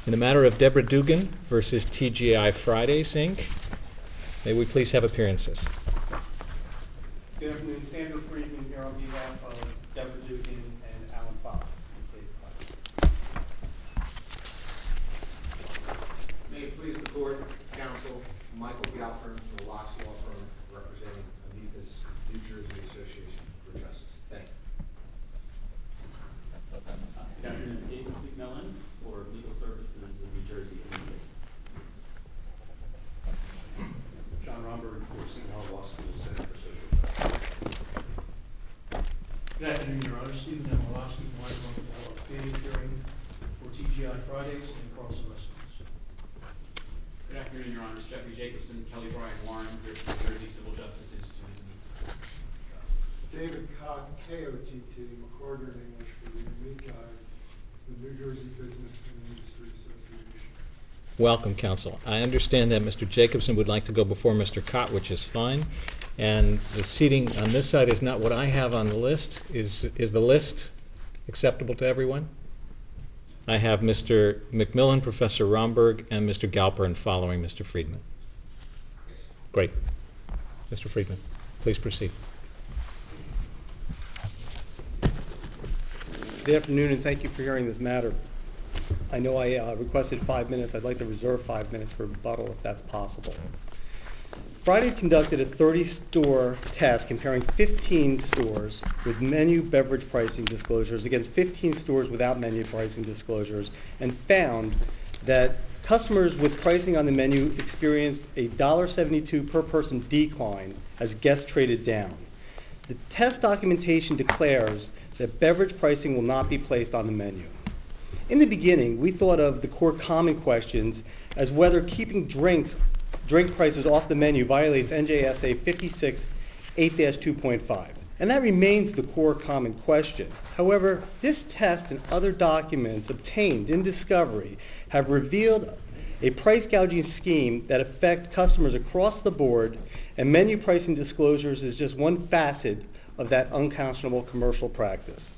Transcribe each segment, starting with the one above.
In the matter of Deborah Dugan versus TGI Fridays, Inc., may we please have appearances? Good afternoon. Sandra Friedman here on behalf of Deborah Dugan and Alan Fox. May it please the court, counsel, Michael Galford from the Locks Law Firm representing amicus, New Jersey Association for Justice. Thank you. Good afternoon. David McMillan for Legal Services of New Jersey amicus. John Romberg for City Hall Law School Center for Social Justice. Good afternoon, Your Honor. Stephen Demolowski from White Law appearing for TGI Fridays and Carlson Restaurants. Good afternoon, Your Honors. Jeffrey Jacobson, Kelly Bryan Warren, here from New Jersey Civil Justice Institute. David Cobb, KOTT, recorder in English for the amici, the New Jersey Business and Industry Association. Welcome, counsel. I understand that Mr. Jacobson would like to go before Mr. Cott, which is fine. And the seating on this side is not what I have on the list. Is the list acceptable to everyone? I have Mr. McMillan, Professor Romberg, and Mr. Galpern following Mr. Friedman. Great. Mr. Friedman, please proceed. Good afternoon, and thank you for hearing this matter. I know I requested 5 minutes. I'd like to reserve 5 minutes for rebuttal if that's possible. Fridays conducted a 30-store test comparing 15 stores with menu beverage pricing disclosures against 15 stores without menu pricing disclosures, and found that customers with pricing on the menu experienced a $1.72 per person decline as guests traded down. The test documentation declares that beverage pricing will not be placed on the menu. In the beginning, we thought of the core common questions as whether keeping drink prices off the menu violates NJSA 56-8-2.5, and that remains the core common question. However, this test and other documents obtained in discovery have revealed a price gouging scheme that affect customers across the board, and menu pricing disclosures is just one facet of that unconscionable commercial practice.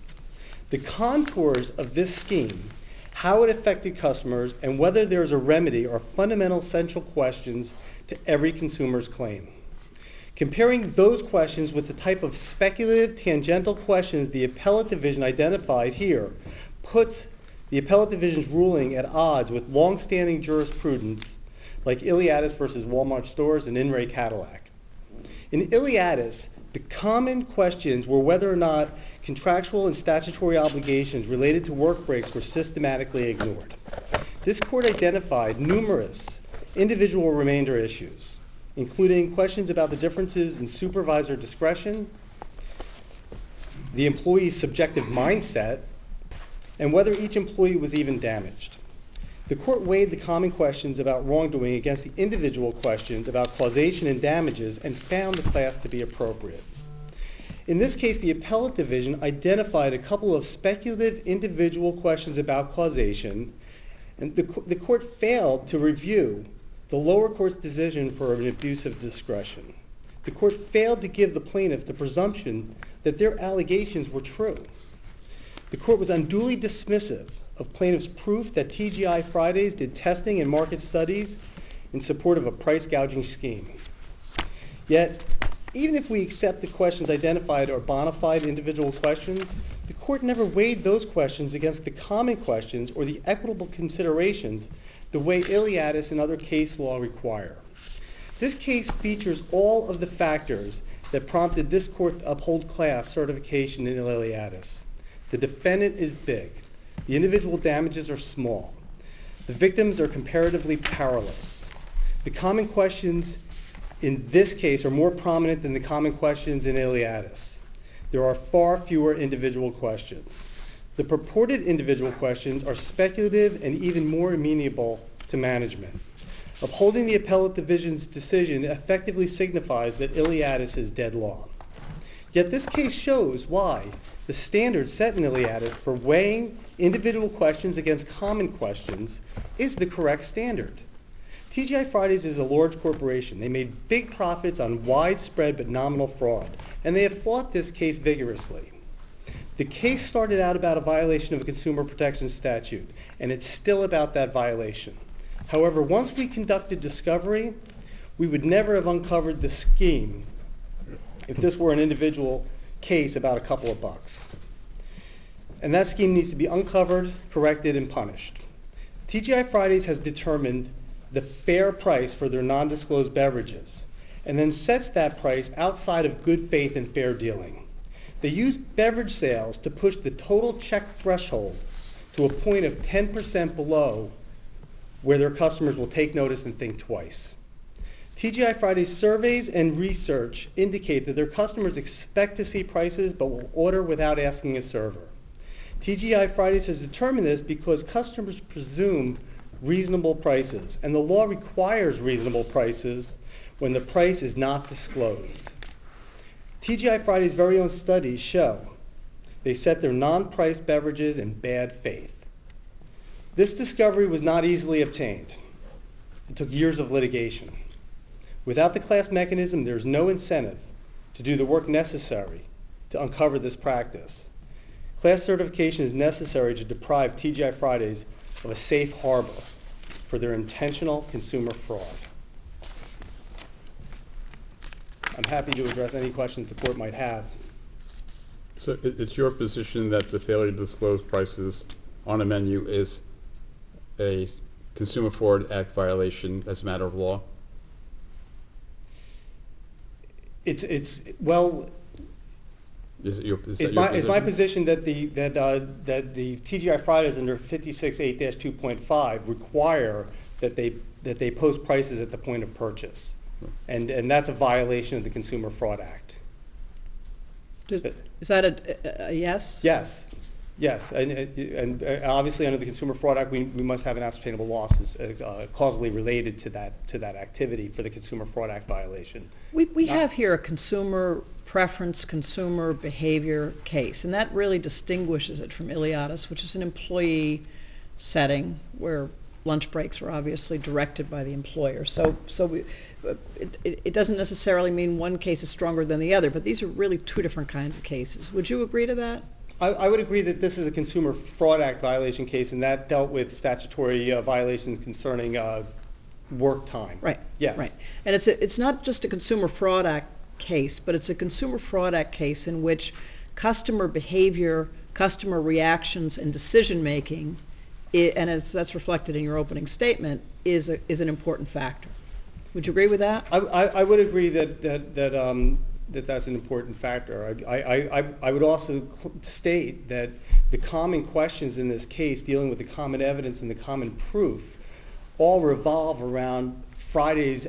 The contours of this scheme, how it affected customers, and whether there is a remedy are fundamental central questions to every consumer's claim. Comparing those questions with the type of speculative, tangential questions the appellate division identified here puts the appellate division's ruling at odds with long-standing jurisprudence like Iliadis versus Walmart Stores and In re Cadillac. In Iliadis, the common questions were whether or not contractual and statutory obligations related to work breaks were systematically ignored. This court identified numerous individual remainder issues, including questions about the differences in supervisor discretion, the employee's subjective mindset, and whether each employee was even damaged. The court weighed the common questions about wrongdoing against the individual questions about causation and damages and found the class to be appropriate. In this case, the appellate division identified a couple of speculative individual questions about causation, and the court failed to review the lower court's decision for an abuse of discretion. The court failed to give the plaintiff the presumption that their allegations were true. The court was unduly dismissive of plaintiff's proof that TGI Fridays did testing and market studies in support of a price gouging scheme. Yet, even if we accept the questions identified are bona fide individual questions, the court never weighed those questions against the common questions or the equitable considerations the way Iliadis and other case law require. This case features all of the factors that prompted this court to uphold class certification in Iliadis. The defendant is big. The individual damages are small. The victims are comparatively powerless. The common questions in this case are more prominent than the common questions in Iliadis. There are far fewer individual questions. The purported individual questions are speculative and even more amenable to management. Upholding the appellate division's decision effectively signifies that Iliadis is dead law. Yet this case shows why the standard set in Iliadis for weighing individual questions against common questions is the correct standard. TGI Fridays is a large corporation. They made big profits on widespread but nominal fraud, and they have fought this case vigorously. The case started out about a violation of a consumer protection statute, and it's still about that violation. However, once we conducted discovery, we would never have uncovered the scheme if this were an individual case about a couple of bucks. And that scheme needs to be uncovered, corrected, and punished. TGI Fridays has determined the fair price for their non-disclosed beverages, and then sets that price outside of good faith and fair dealing. They use beverage sales to push the total check threshold to a point of 10% below where their customers will take notice and think twice. TGI Fridays surveys and research indicate that their customers expect to see prices but will order without asking a server. TGI Fridays has determined this because customers presume reasonable prices, and the law requires reasonable prices when the price is not disclosed. TGI Fridays' very own studies show they set their non-priced beverages in bad faith. This discovery was not easily obtained. It took years of litigation. Without the class mechanism, there's no incentive to do the work necessary to uncover this practice. Class certification is necessary to deprive TGI Fridays of a safe harbor for their intentional consumer fraud. I'm happy to address any questions the court might have. So it's your position that the failure to disclose prices on a menu is a Consumer Fraud Act violation as a matter of law? Well, Is it your, is that it's your my position? position that the TGI Fridays under 56.8-2.5 require that they post prices at the point of purchase, and that's a violation of the Consumer Fraud Act. Is that a yes? Yes, and obviously under the Consumer Fraud Act, we must have an ascertainable loss causally related to that activity for the Consumer Fraud Act violation. We have here a consumer preference, consumer behavior case, and that really distinguishes it from Iliadis, which is an employee setting where lunch breaks are obviously directed by the employer. So it doesn't necessarily mean one case is stronger than the other, but these are really two different kinds of cases. Would you agree to that? I would agree that this is a Consumer Fraud Act violation case, and that dealt with statutory violations concerning work time. Right. Yes. Right. And it's not just a Consumer Fraud Act case, but it's a Consumer Fraud Act case in which customer behavior, customer reactions, and decision making, and as that's reflected in your opening statement, is an important factor. Would you agree with that? I would agree that that's an important factor. I would also state that the common questions in this case, dealing with the common evidence and the common proof, all revolve around Fridays.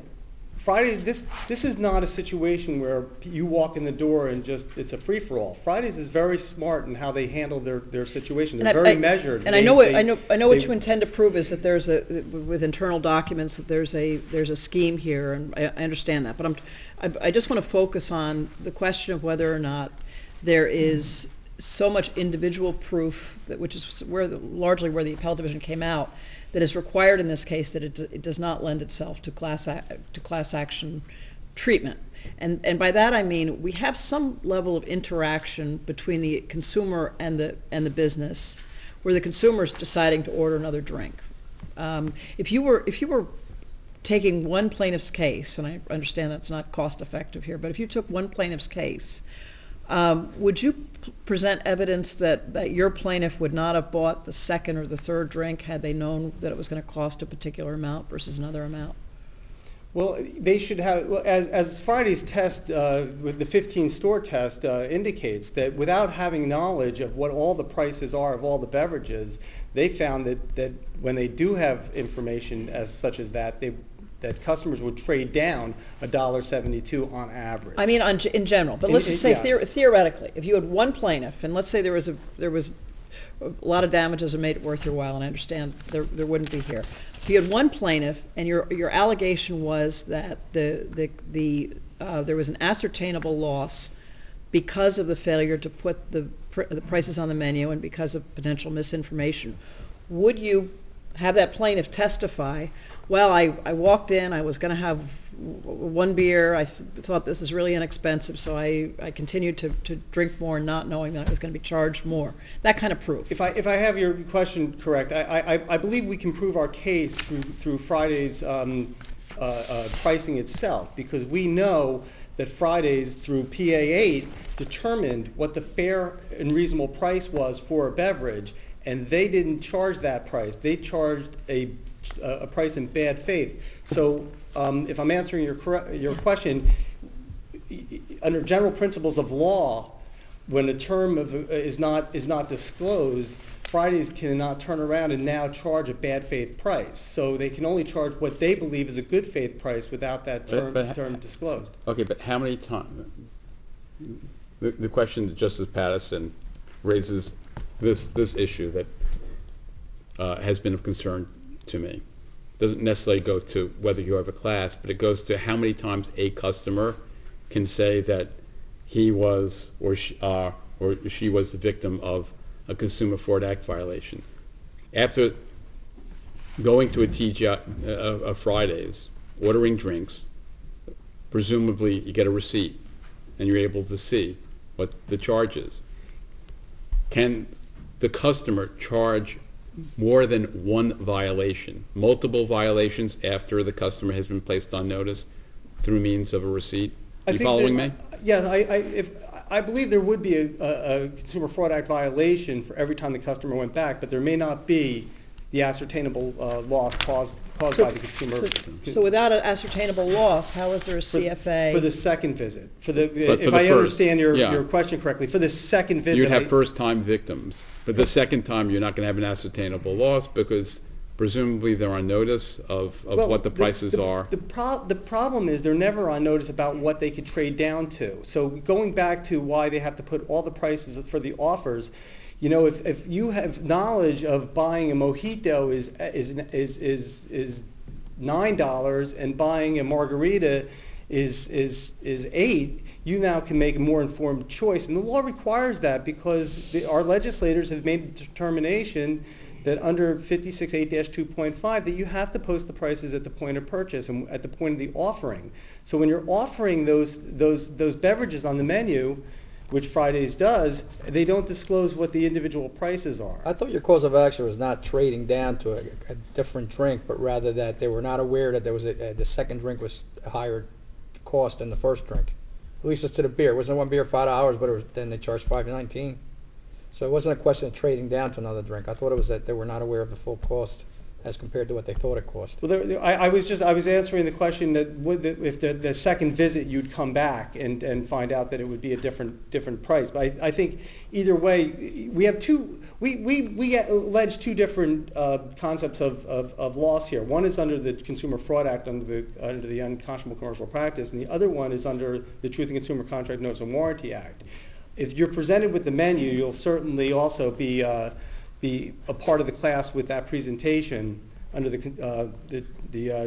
This is not a situation where you walk in the door and just it's a free-for-all. Fridays is very smart in how they handle their situation. They're very measured. And I know what you intend to prove is that there's with internal documents that there's a scheme here, and I understand that. But I just want to focus on the question of whether or not there is so much individual proof which is largely where the appellate division came out, that is required in this case, that it does not lend itself to class action treatment. And by that I mean we have some level of interaction between the consumer and the business, where the consumer is deciding to order another drink. If you were taking one plaintiff's case, and I understand that's not cost effective here, but if you took one plaintiff's case, would you present evidence that your plaintiff would not have bought the second or the third drink had they known that it was going to cost a particular amount versus another amount? Well, they should have, well, as Friday's test, with the 15-store test, indicates that without having knowledge of what all the prices are of all the beverages, they found that when they do have information such as that, that customers would trade down $1.72 on average. I mean, in general, but let's just say yes. Theoretically, if you had one plaintiff, and let's say there was a lot of damages that made it worth your while, and I understand there wouldn't be here. If you had one plaintiff, and your allegation was that there was an ascertainable loss because of the failure to put the prices on the menu and because of potential misinformation, would you have that plaintiff testify, well, I walked in, I was going to have one beer, I thought this is really inexpensive, so I continued to drink more, not knowing that I was going to be charged more. That kind of proof. If I have your question correct, I believe we can prove our case through Friday's pricing itself, because we know that Fridays through PA8 determined what the fair and reasonable price was for a beverage, and they didn't charge that price. They charged a price in bad faith. So if I'm answering your question, under general principles of law, when a term is not disclosed, Fridays cannot turn around and now charge a bad faith price. So they can only charge what they believe is a good faith price without that term disclosed. Okay, but how many times? The question that Justice Patterson raises this issue that has been of concern to me. Doesn't necessarily go to whether you have a class, but it goes to how many times a customer can say that he was or she was the victim of a Consumer Fraud Act violation. After going to a TGI Fridays, ordering drinks, presumably you get a receipt and you're able to see what the charge is. Can the customer charge more than one violation, multiple violations after the customer has been placed on notice through means of a receipt? You following me? Yes, I believe there would be a Consumer Fraud Act violation for every time the customer went back, but there may not be the ascertainable loss caused by the consumer. So without an ascertainable loss, how is there a CFA? For the second visit. If I understand your question correctly, for the second visit. You'd have first-time victims. But the second time, you're not going to have an ascertainable loss because presumably they're on notice of what the prices are. The problem is they're never on notice about what they could trade down to. So going back to why they have to put all the prices for the offers, you know, if you have knowledge of buying a mojito is $9 and buying a margarita is $8, you now can make a more informed choice. And the law requires that because our legislators have made a determination that under 56.8-2.5 that you have to post the prices at the point of purchase and at the point of the offering. So when you're offering those beverages on the menu, which Fridays does, they don't disclose what the individual prices are. I thought your cause of action was not trading down to a different drink, but rather that they were not aware that there was the second drink was a higher cost than the first drink. At least it's to the beer. It wasn't one beer $5, but then they charged $5.19. So it wasn't a question of trading down to another drink. I thought it was that they were not aware of the full cost as compared to what they thought it cost. Well, I was answering the question that if the second visit you'd come back and find out that it would be a different price. But I think either way, we have we allege two different concepts of loss here. One is under the Consumer Fraud Act under the Unconscionable Commercial Practice, and the other one is under the Truth in Consumer Contract Notice and Warranty Act. If you're presented with the menu, you'll certainly also be a part of the class with that presentation under the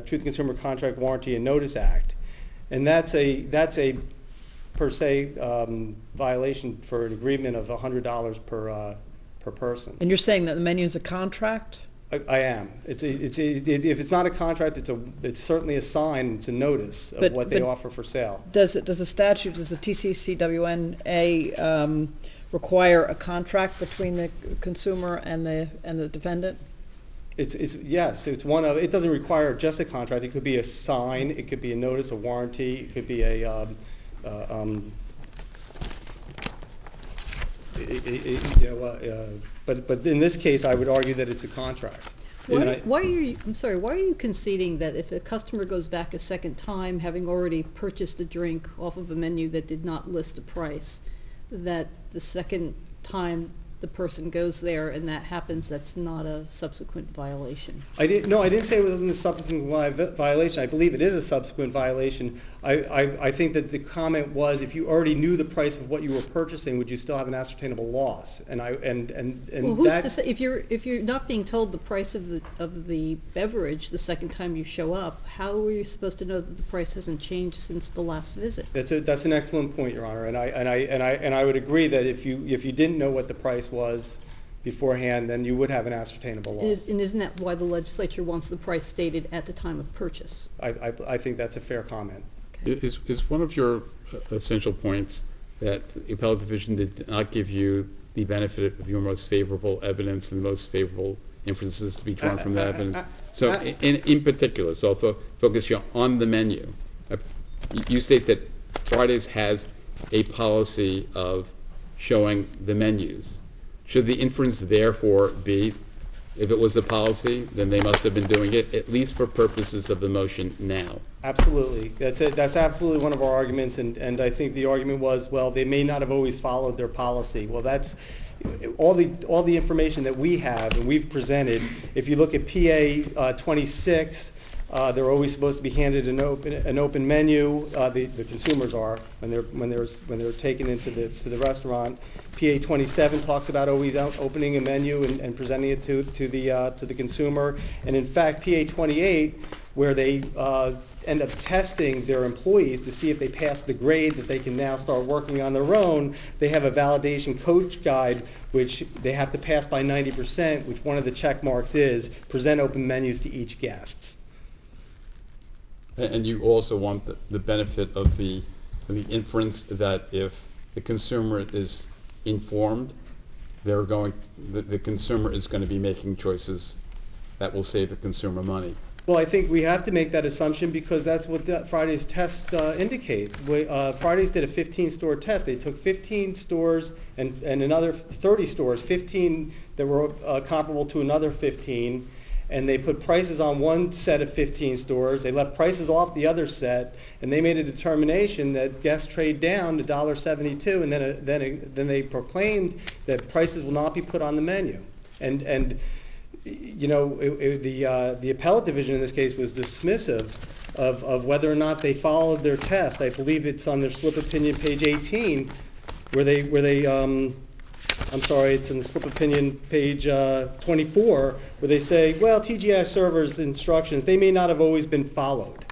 Truth in Consumer Contract Warranty and Notice Act, and that's a per se violation for an agreement of $100 per person. And you're saying that the menu is a contract? I am. If it's not a contract, it's certainly a sign. It's a notice of what they offer for sale. Does the TCCWNA require a contract between the consumer and the defendant? Yes. It's one of. It doesn't require just a contract. It could be a sign. It could be a notice of warranty. It could be a. But in this case, I would argue that it's a contract. Why are you conceding that if a customer goes back a second time, having already purchased a drink off of a menu that did not list a price, that the second time the person goes there and that happens, that's not a subsequent violation? I didn't say it wasn't a subsequent violation. I believe it is a subsequent violation. I think that the comment was, if you already knew the price of what you were purchasing, would you still have an ascertainable loss? Well, who's to say, if you're not being told the price of the beverage the second time you show up, how are you supposed to know that the price hasn't changed since the last visit? That's an excellent point, Your Honor, and I would agree that if you didn't know what the price was beforehand, then you would have an ascertainable loss. And isn't that why the legislature wants the price stated at the time of purchase? I think that's a fair comment. Is one of your essential points that the appellate division did not give you the benefit of your most favorable evidence and the most favorable inferences to be drawn from that evidence? So in particular, so I'll focus you on the menu. You state that Fridays has a policy of showing the menus. Should the inference therefore be, if it was a policy, then they must have been doing it, at least for purposes of the motion now? Absolutely. That's absolutely one of our arguments, and I think the argument was, well, they may not have always followed their policy. Well, that's all the information that we have and we've presented. If you look at PA 26, they're always supposed to be handed an open menu. The consumers are when they're taken into the restaurant. PA 27 talks about always opening a menu and presenting it to the consumer. And in fact, PA 28, where they end up testing their employees to see if they pass the grade that they can now start working on their own, they have a validation coach guide which they have to pass by 90%, which one of the check marks is present open menus to each guest. And you also want the benefit of the inference that if the consumer is informed, the consumer is going to be making choices that will save the consumer money. Well, I think we have to make that assumption because that's what Friday's tests indicate. Fridays did a 15-store test. They took 15 stores and another 30 stores, 15 that were comparable to another 15, and they put prices on one set of 15 stores. They left prices off the other set, and they made a determination that guests trade down to $1.72, and then they proclaimed that prices will not be put on the menu. And you know, the appellate division in this case was dismissive of whether or not they followed their test. I believe it's on their slip opinion, page 18, where they I'm sorry, it's in the slip opinion, page 24, where they say, well, TGI servers' instructions, they may not have always been followed.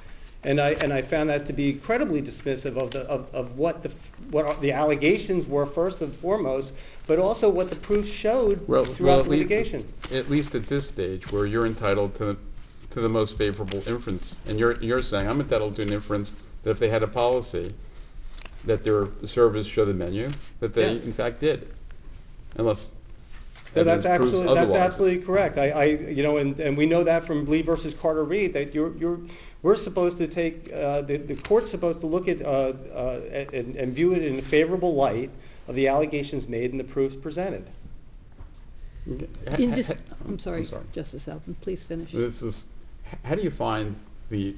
And I found that to be incredibly dismissive of what the allegations were first and foremost, but also what the proof showed throughout the litigation. At least at this stage, where you're entitled to the most favorable inference, and you're saying I'm entitled to an inference that if they had a policy that their servers show the menu, that they in fact did, unless. That's absolutely correct. You know, and we know that from Lee versus Carter Reed that we're supposed to take the court's supposed to look at and view it in a favorable light of the allegations made and the proofs presented. I'm sorry, Justice Alvin, please finish. How do you find the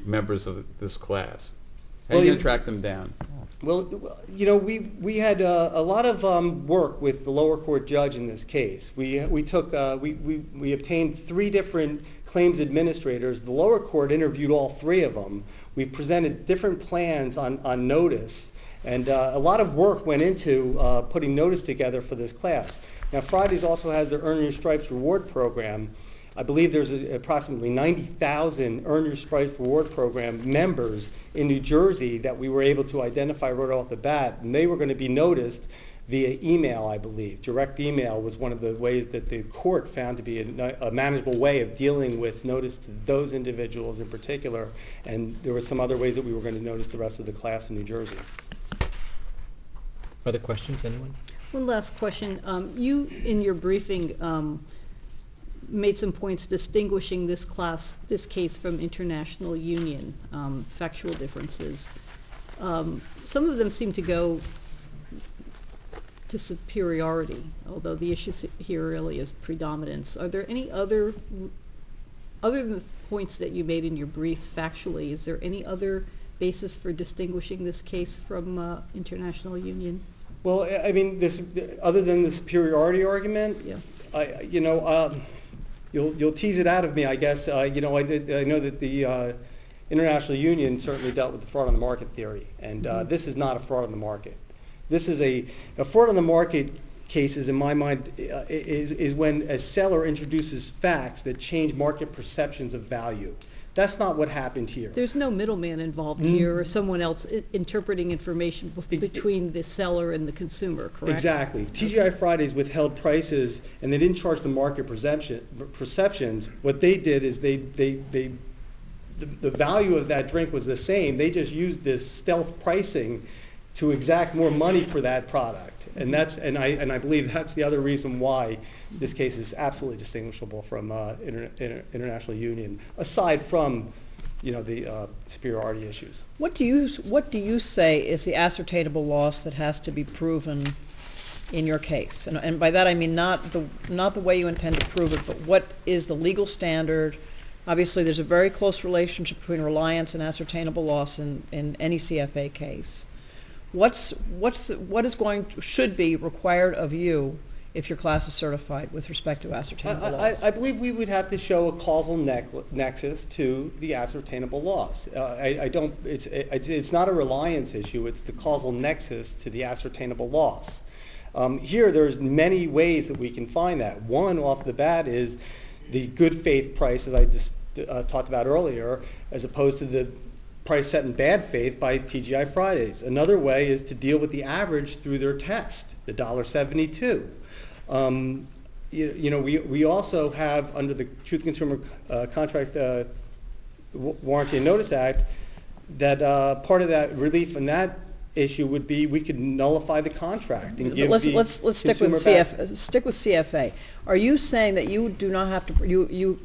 members of this class? How are you going to track them down? Well, you know, we had a lot of work with the lower court judge in this case. We obtained 3 different claims administrators. The lower court interviewed all 3 of them. We presented different plans on notice, and a lot of work went into putting notice together for this class. Now, Fridays also has their Earn Your Stripes reward program. I believe there's approximately 90,000 Earn Your Stripes reward program members in New Jersey that we were able to identify right off the bat, and they were going to be noticed via email, I believe. Direct email was one of the ways that the court found to be a manageable way of dealing with notice to those individuals in particular, and there were some other ways that we were going to notice the rest of the class in New Jersey. Other questions, anyone? One last question. You, in your briefing, made some points distinguishing this case from International Union, factual differences. Some of them seem to go to superiority, although the issue here really is predominance. Are there any other than the points that you made in your brief factually, is there any other basis for distinguishing this case from International Union? Well, I mean, other than the superiority argument, you know, you'll tease it out of me, I guess. You know, I know that the International Union certainly dealt with the fraud on the market theory, and this is not a fraud on the market. This is a fraud on the market cases, in my mind, is when a seller introduces facts that change market perceptions of value. That's not what happened here. There's no middleman involved here, or someone else interpreting information between the seller and the consumer, correct? Exactly. TGI Fridays withheld prices, and they didn't charge the market perceptions. What they did is the value of that drink was the same. They just used this stealth pricing to exact more money for that product, and I believe that's the other reason why this case is absolutely distinguishable from International Union, aside from, the superiority issues. What do you say is the ascertainable loss that has to be proven in your case? And by that I mean not the way you intend to prove it, but what is the legal standard? Obviously, there's a very close relationship between reliance and ascertainable loss in any CFA case. What should be required of you if your class is certified with respect to ascertainable loss? I believe we would have to show a causal nexus to the ascertainable loss. It's not a reliance issue, it's the causal nexus to the ascertainable loss. Here, there's many ways that we can find that. One off the bat is the good faith price, as I just talked about earlier, as opposed to the price set in bad faith by TGI Fridays. Another way is to deal with the average through their test, the $1.72. We also have, under the Truth Consumer Contract Warranty and Notice Act, that part of that relief in that issue would be we could nullify the contract and give let's the stick with consumer stick with CFA. Are you saying that you do not have to?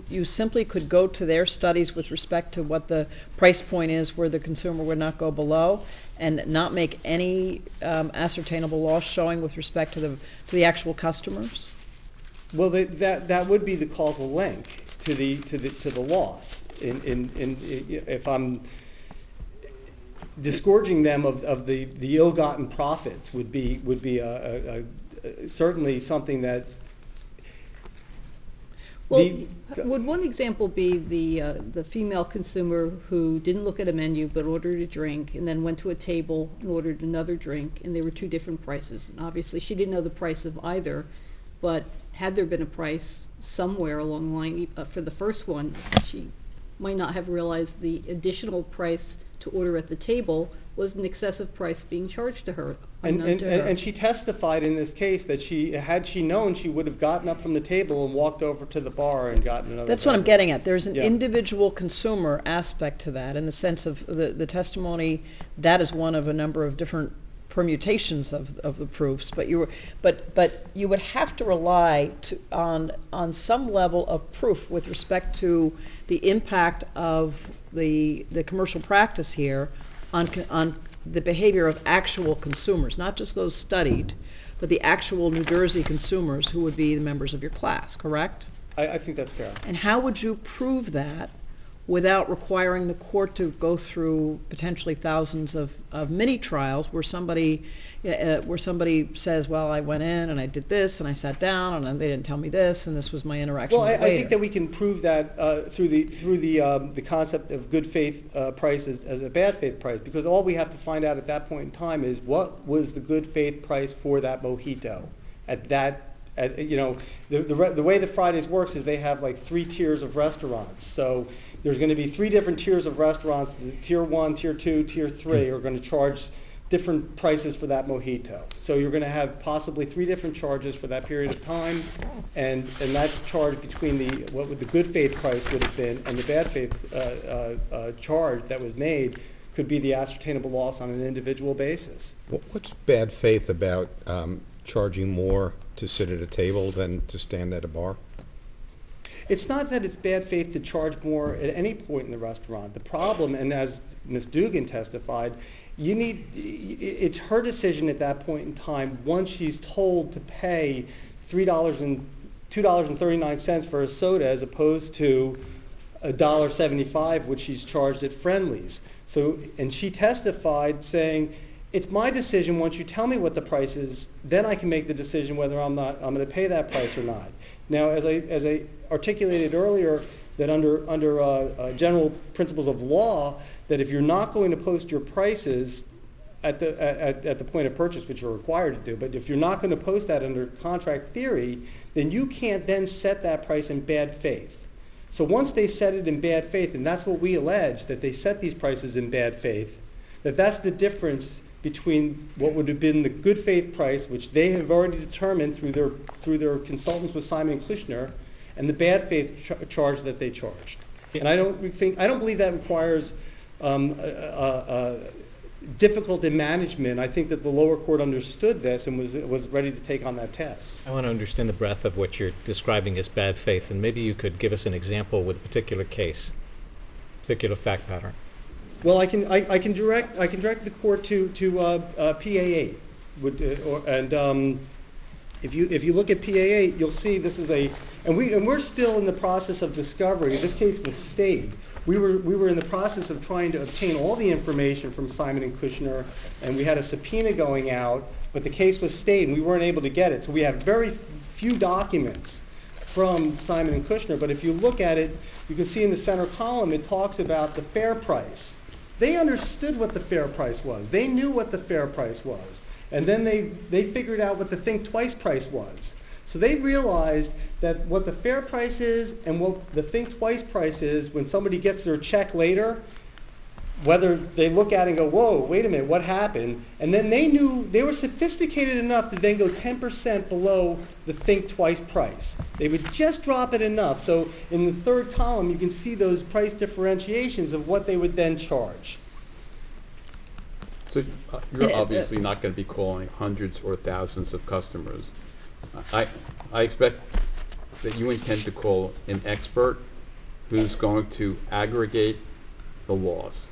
You simply could go to their studies with respect to what the price point is, where the consumer would not go below, and not make any ascertainable loss showing with respect to the actual customers? Well, that would be the causal link to the loss. If I'm disgorging them of the ill-gotten profits would be certainly something that. Well, would one example be the female consumer who didn't look at a menu but ordered a drink and then went to a table and ordered another drink, and they were two different prices, and obviously she didn't know the price of either, but had there been a price somewhere along the line for the first one, she might not have realized the additional price to order at the table was an excessive price being charged to her. And she testified in this case that had she known, she would have gotten up from the table and walked over to the bar and gotten another. That's what I'm getting at. There's an individual consumer aspect to that, in the sense of the testimony. That is one of a number of different permutations of the proofs, but you would have to rely on some level of proof with respect to the impact of the commercial practice here on the behavior of actual consumers, not just those studied, but the actual New Jersey consumers who would be the members of your class, correct? I think that's fair. And how would you prove that without requiring the court to go through potentially thousands of mini trials where somebody says, well, I went in and I did this and I sat down and they didn't tell me this and this was my interaction with the waiter? I think that we can prove that through the concept of good faith price as a bad faith price, because all we have to find out at that point in time is what was the good faith price for that mojito at that. The way the Fridays works is they have like 3 tiers of restaurants. So there's going to be 3 different tiers of restaurants. Tier 1, Tier 2, Tier 3 are going to charge different prices for that mojito. So you're going to have possibly 3 different charges for that period of time, and that charge between what the good faith price would have been and the bad faith charge that was made could be the ascertainable loss on an individual basis. What's bad faith about charging more to sit at a table than to stand at a bar? It's not that it's bad faith to charge more at any point in the restaurant. The problem, and as Ms. Dugan testified, it's her decision at that point in time, once she's told to pay $2.39 for a soda as opposed to $1.75, which she's charged at Friendly's. So, and she testified saying, it's my decision. Once you tell me what the price is, then I can make the decision whether I'm going to pay that price or not. Now, as I articulated earlier, that under general principles of law, that if you're not going to post your prices at the point of purchase, which you're required to do. But if you're not going to post that under contract theory, then you can't then set that price in bad faith. So once they set it in bad faith, and that's what we allege, that they set these prices in bad faith, that's the difference between what would have been the good faith price, which they have already determined through their consultants with Simon & Kushner, and the bad faith charge that they charged. And I don't believe that requires difficult in management. I think that the lower court understood this and was ready to take on that test. I want to understand the breadth of what you're describing as bad faith, and maybe you could give us an example with a particular case, particular fact pattern. Well, I can direct the court to PA8, if you look at PA8, you'll see this is and we're still in the process of discovery. This case was stayed. We were in the process of trying to obtain all the information from Simon & Kushner, and we had a subpoena going out, but the case was stayed and we weren't able to get it. So we have very few documents from Simon & Kushner, but if you look at it, you can see in the center column it talks about the fair price. They understood what the fair price was. They knew what the fair price was. And then they figured out what the think twice price was. So they realized that what the fair price is and what the think twice price is, when somebody gets their check later, whether they look at it and go, whoa, wait a minute, what happened? And then they knew, they were sophisticated enough to then go 10% below the think twice price. They would just drop it enough. So in the third column, you can see those price differentiations of what they would then charge. So you're obviously not going to be calling hundreds or thousands of customers. I expect that you intend to call an expert who's going to aggregate the loss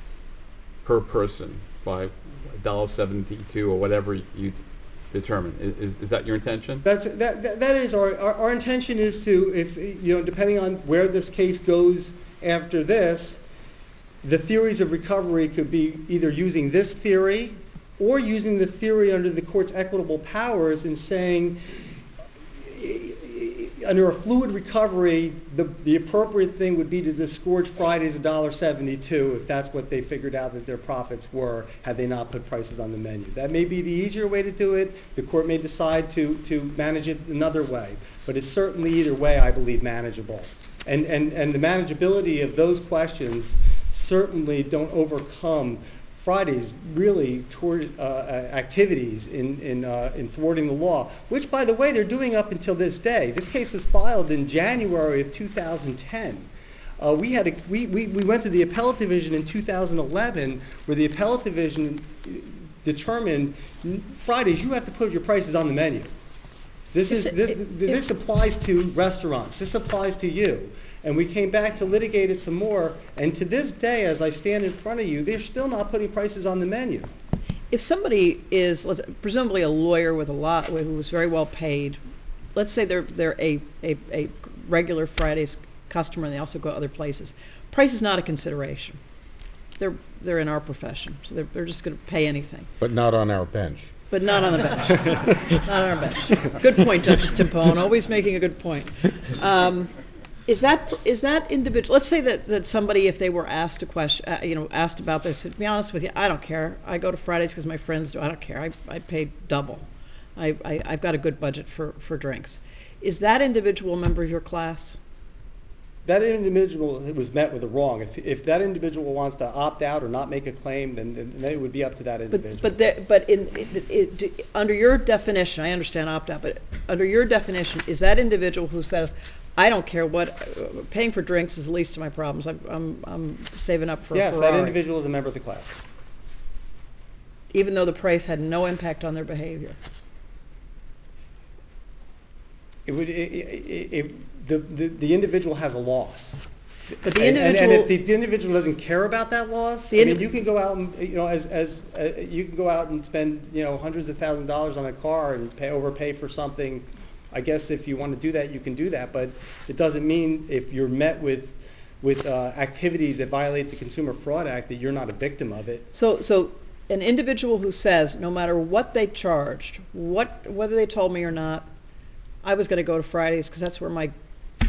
per person by $1.72 or whatever you determine. Is that your intention? That is our intention is to, if depending on where this case goes after this, the theories of recovery could be either using this theory or using the theory under the court's equitable powers and saying, under a fluid recovery, the appropriate thing would be to disgorge Fridays $1.72 if that's what they figured out that their profits were had they not put prices on the menu. That may be the easier way to do it. The court may decide to manage it another way. But it's certainly either way, I believe, manageable. And the manageability of those questions certainly don't overcome Friday's really toward activities in thwarting the law, which, by the way, they're doing up until this day. This case was filed in January of 2010. We went to the appellate division in 2011, where the appellate division determined, Fridays, you have to put your prices on the menu. This applies to restaurants. This applies to you. And we came back to litigate it some more. And to this day, as I stand in front of you, they're still not putting prices on the menu. If somebody is presumably a lawyer with who's very well paid, let's say they're a regular Fridays customer and they also go other places, price is not a consideration. They're in our profession, so they're just going to pay anything. But not on our bench. But not on the bench. Not on our bench. Good point, Justice Timpone. Always making a good point. Is that individual? Let's say that somebody, if they were asked a question, asked about this, to be honest with you, I don't care. I go to Fridays because my friends do. I don't care. I pay double. I've got a good budget for drinks. Is that individual a member of your class? That individual was met with a wrong. If that individual wants to opt out or not make a claim, then it would be up to that individual. But under your definition, I understand opt out, but under your definition, is that individual who says, I don't care what, paying for drinks is the least of my problems. I'm saving up for a Ferrari. Yes, that individual is a member of the class. Even though the price had no impact on their behavior. The individual has a loss. But the individual, and if the individual doesn't care about that loss, you can go out and you can go out and spend hundreds of thousands of dollars on a car and overpay for something. I guess if you want to do that, you can do that, but it doesn't mean if you're met with activities that violate the Consumer Fraud Act that you're not a victim of it. So an individual who says, no matter what they charged, whether they told me or not, I was going to go to Fridays because that's where my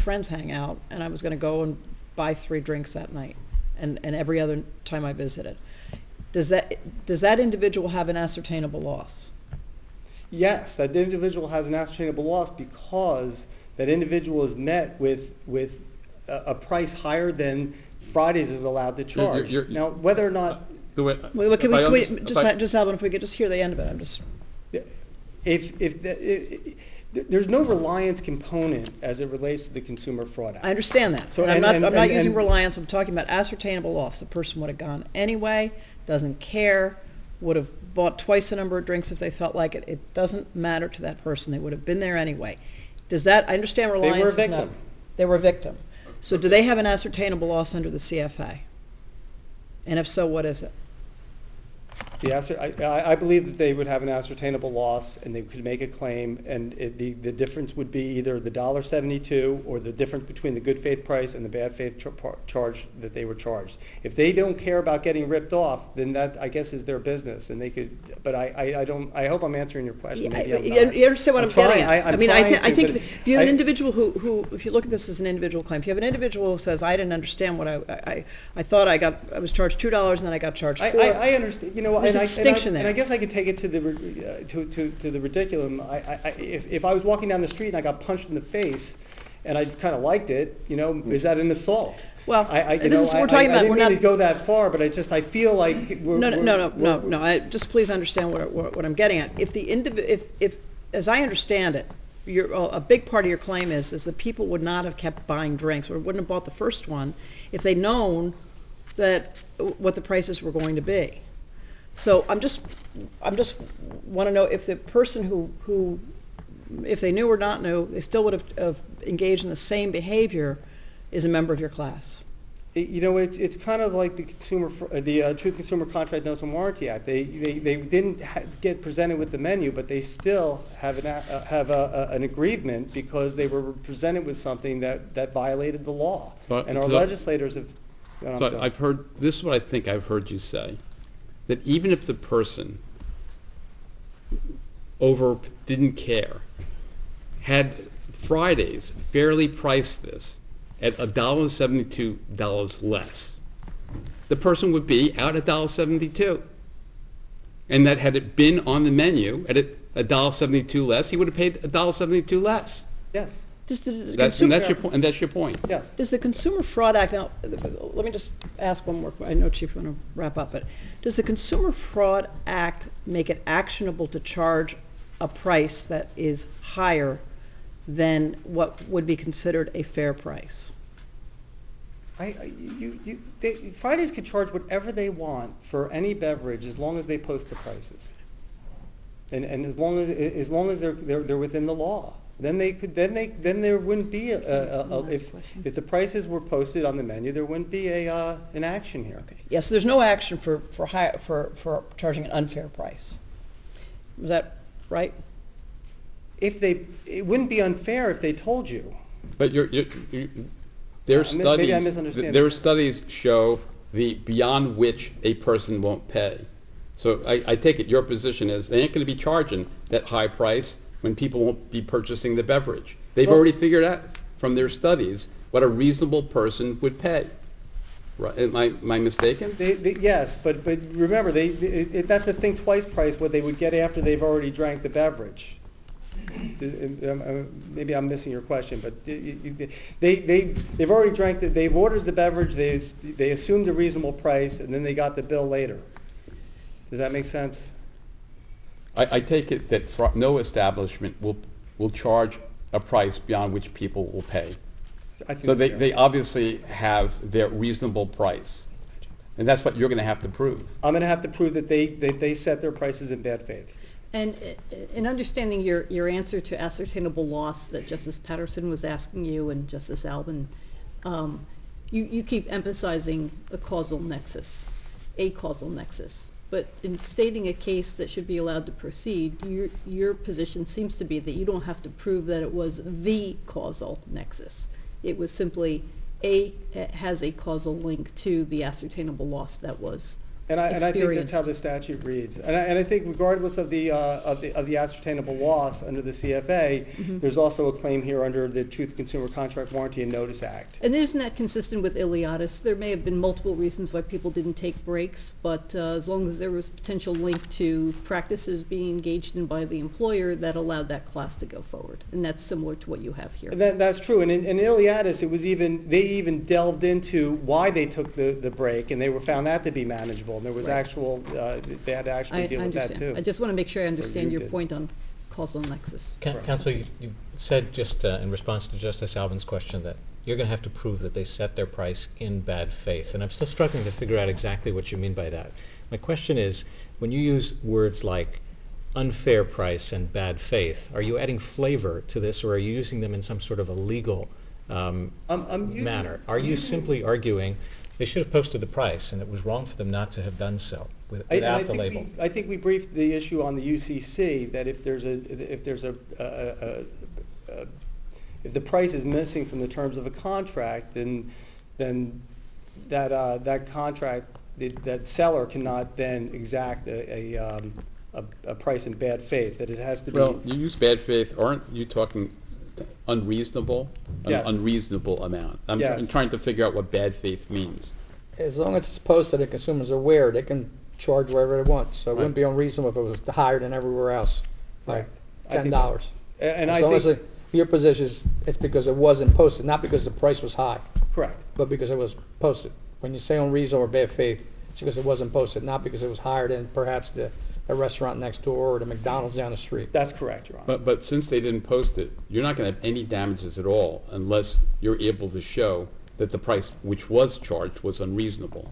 friends hang out, and I was going to go and buy 3 drinks that night and every other time I visited. does that individual have an ascertainable loss? Yes, that individual has an ascertainable loss because that individual is met with a price higher than Fridays is allowed to charge. Now, whether or not... Just Alvin, if we could just hear the end of it, I'm just... There's no reliance component as it relates to the Consumer Fraud Act. I understand that. So I'm not using reliance. I'm talking about ascertainable loss. The person would have gone anyway, doesn't care, would have bought twice the number of drinks if they felt like it. It doesn't matter to that person. They would have been there anyway. Does that? I understand reliance. They were a victim. They were a victim. So do they have an ascertainable loss under the CFA? And if so, what is it? I believe that they would have an ascertainable loss, and they could make a claim, and the difference would be either the $1.72 or the difference between the good faith price and the bad faith charge that they were charged. If they don't care about getting ripped off, then that, I guess, is their business, and they could. But I don't. I hope I'm answering your question. Maybe I'm not. You understand what I'm getting at? I think but if you have an individual who, if you look at this as an individual claim, if you have an individual who says, I didn't understand what I thought I was charged $2 and then I got charged $4. I understand. You know, there's a distinction there. And I guess I could take it to the ridiculum. If I was walking down the street and I got punched in the face, and I kind of liked it, you know, is that an assault? Well, I didn't mean to go that far, but I feel like No. Just please understand what I'm getting at. If as I understand it, a big part of your claim is that people would not have kept buying drinks or wouldn't have bought the first one if they'd known that what the prices were going to be. So I'm just want to know if the person who if they knew or not knew, they still would have engaged in the same behavior, is a member of your class. You know, it's kind of like the Truth Consumer Contract Notice and Warranty Act. They didn't get presented with the menu, but they still have an aggrievement because they were presented with something that violated the law. And our legislators have. I've heard this is what I think I've heard you say, that even if the person didn't care, had Fridays fairly priced this at $1.72 less, the person would be out at $1.72. And that had it been on the menu at $1.72 less, he would have paid $1.72 less. Yes. That's your point. Yes. Does the Consumer Fraud Act, now let me just ask one more question. I know Chief want to wrap up, but does the Consumer Fraud Act make it actionable to charge a price that is higher than what would be considered a fair price? Fridays could charge whatever they want for any beverage as long as they post the prices, and as long as they're within the law. Then there wouldn't be if the prices were posted on the menu, there wouldn't be an action here. Okay. Yes, there's no action for charging an unfair price. Is that right? It wouldn't be unfair if they told you. But their studies show the beyond which a person won't pay. So I take it your position is they ain't going to be charging that high price when people won't be purchasing the beverage. They've already figured out from their studies what a reasonable person would pay. Right? Am I mistaken? Yes, but remember, that's the think twice price what they would get after they've already drank the beverage. Maybe I'm missing your question, but they've already drank they've ordered the beverage, they assumed a reasonable price, and then they got the bill later. Does that make sense? I take it that no establishment will charge a price beyond which people will pay. So they obviously have their reasonable price, and that's what you're going to have to prove. I'm going to have to prove that they set their prices in bad faith. And in understanding your answer to ascertainable loss that Justice Patterson was asking you and Justice Alvin, you keep emphasizing a causal nexus. But in stating a case that should be allowed to proceed, your position seems to be that you don't have to prove that it was the causal nexus. It was simply has a causal link to the ascertainable loss that was And I think that's experienced. how the statute reads. And I think regardless of the ascertainable loss under the CFA, there's also a claim here under the Truth Consumer Contract Warranty and Notice Act. And isn't that consistent with Iliadis? There may have been multiple reasons why people didn't take breaks, but as long as there was potential link to practices being engaged in by the employer, that allowed that class to go forward. And that's similar to what you have here. That's true. And in Iliadis, they even delved into why they took the break, and they were found that to be manageable. And there was actual, they had to actually deal with that too. I just want to make sure I understand you your did. point on causal nexus. Counsel, you said just in response to Justice Alvin's question that you're going to have to prove that they set their price in bad faith. And I'm still struggling to figure out exactly what you mean by that. My question is, when you use words like unfair price and bad faith, are you adding flavor to this, or are you using them in some sort of a legal manner? Are you simply arguing they should have posted the price and it was wrong for them not to have done so without the label? I think we briefed the issue on the UCC that if the price is missing from the terms of a contract, then that contract, that seller cannot then exact a price in bad faith. That it has to be. Well, you use bad faith. Aren't you talking unreasonable? Yes. An unreasonable amount. I'm trying to figure out what bad faith means. As long as it's posted and consumers are aware, they can charge wherever they want. So it wouldn't be unreasonable if it was higher than everywhere else, like $10. And as I long think as your position is it's because it wasn't posted, not because the price was high, correct. but because it was posted. When you say unreasonable or bad faith, it's because it wasn't posted, not because it was higher than perhaps the restaurant next door or the McDonald's down the street. That's correct, Your Honor. But since they didn't post it, you're not going to have any damages at all unless you're able to show that the price which was charged was unreasonable.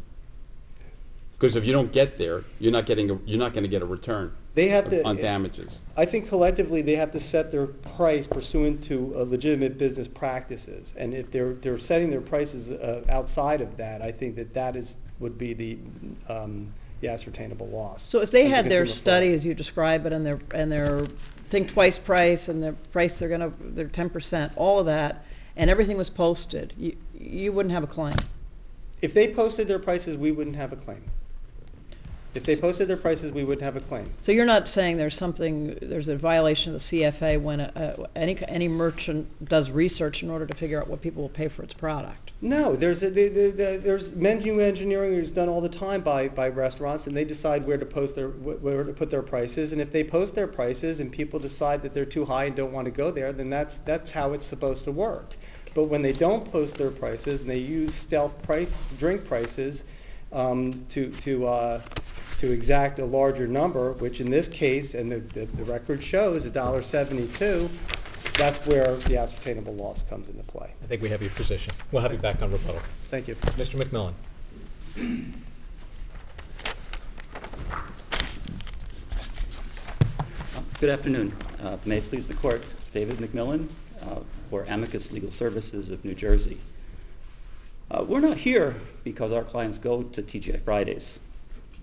Because if you don't get there, you're not going to get a return on damages. I think collectively they have to set their price pursuant to legitimate business practices, and if they're setting their prices outside of that, I think that would be the ascertainable loss. So if they of the had their consumer study, fraud. as you describe it, and their think twice price and their price their 10%, all of that, and everything was posted, you wouldn't have a claim. If they posted their prices, we wouldn't have a claim. If they posted their prices, we wouldn't have a claim. So you're not saying there's a violation of the CFA when any merchant does research in order to figure out what people will pay for its product? No, there's menu engineering is done all the time by restaurants, and they decide where to put their prices. And if they post their prices and people decide that they're too high and don't want to go there, then that's how it's supposed to work. But when they don't post their prices and they use stealth drink prices to exact a larger number, which in this case, and the record shows $1.72, that's where the ascertainable loss comes into play. I think we have your position. We'll have you back on rebuttal. Thank you. Mr. McMillan. Good afternoon. May it please the Court, David McMillan for Amicus Legal Services of New Jersey. We're not here because our clients go to TGI Fridays.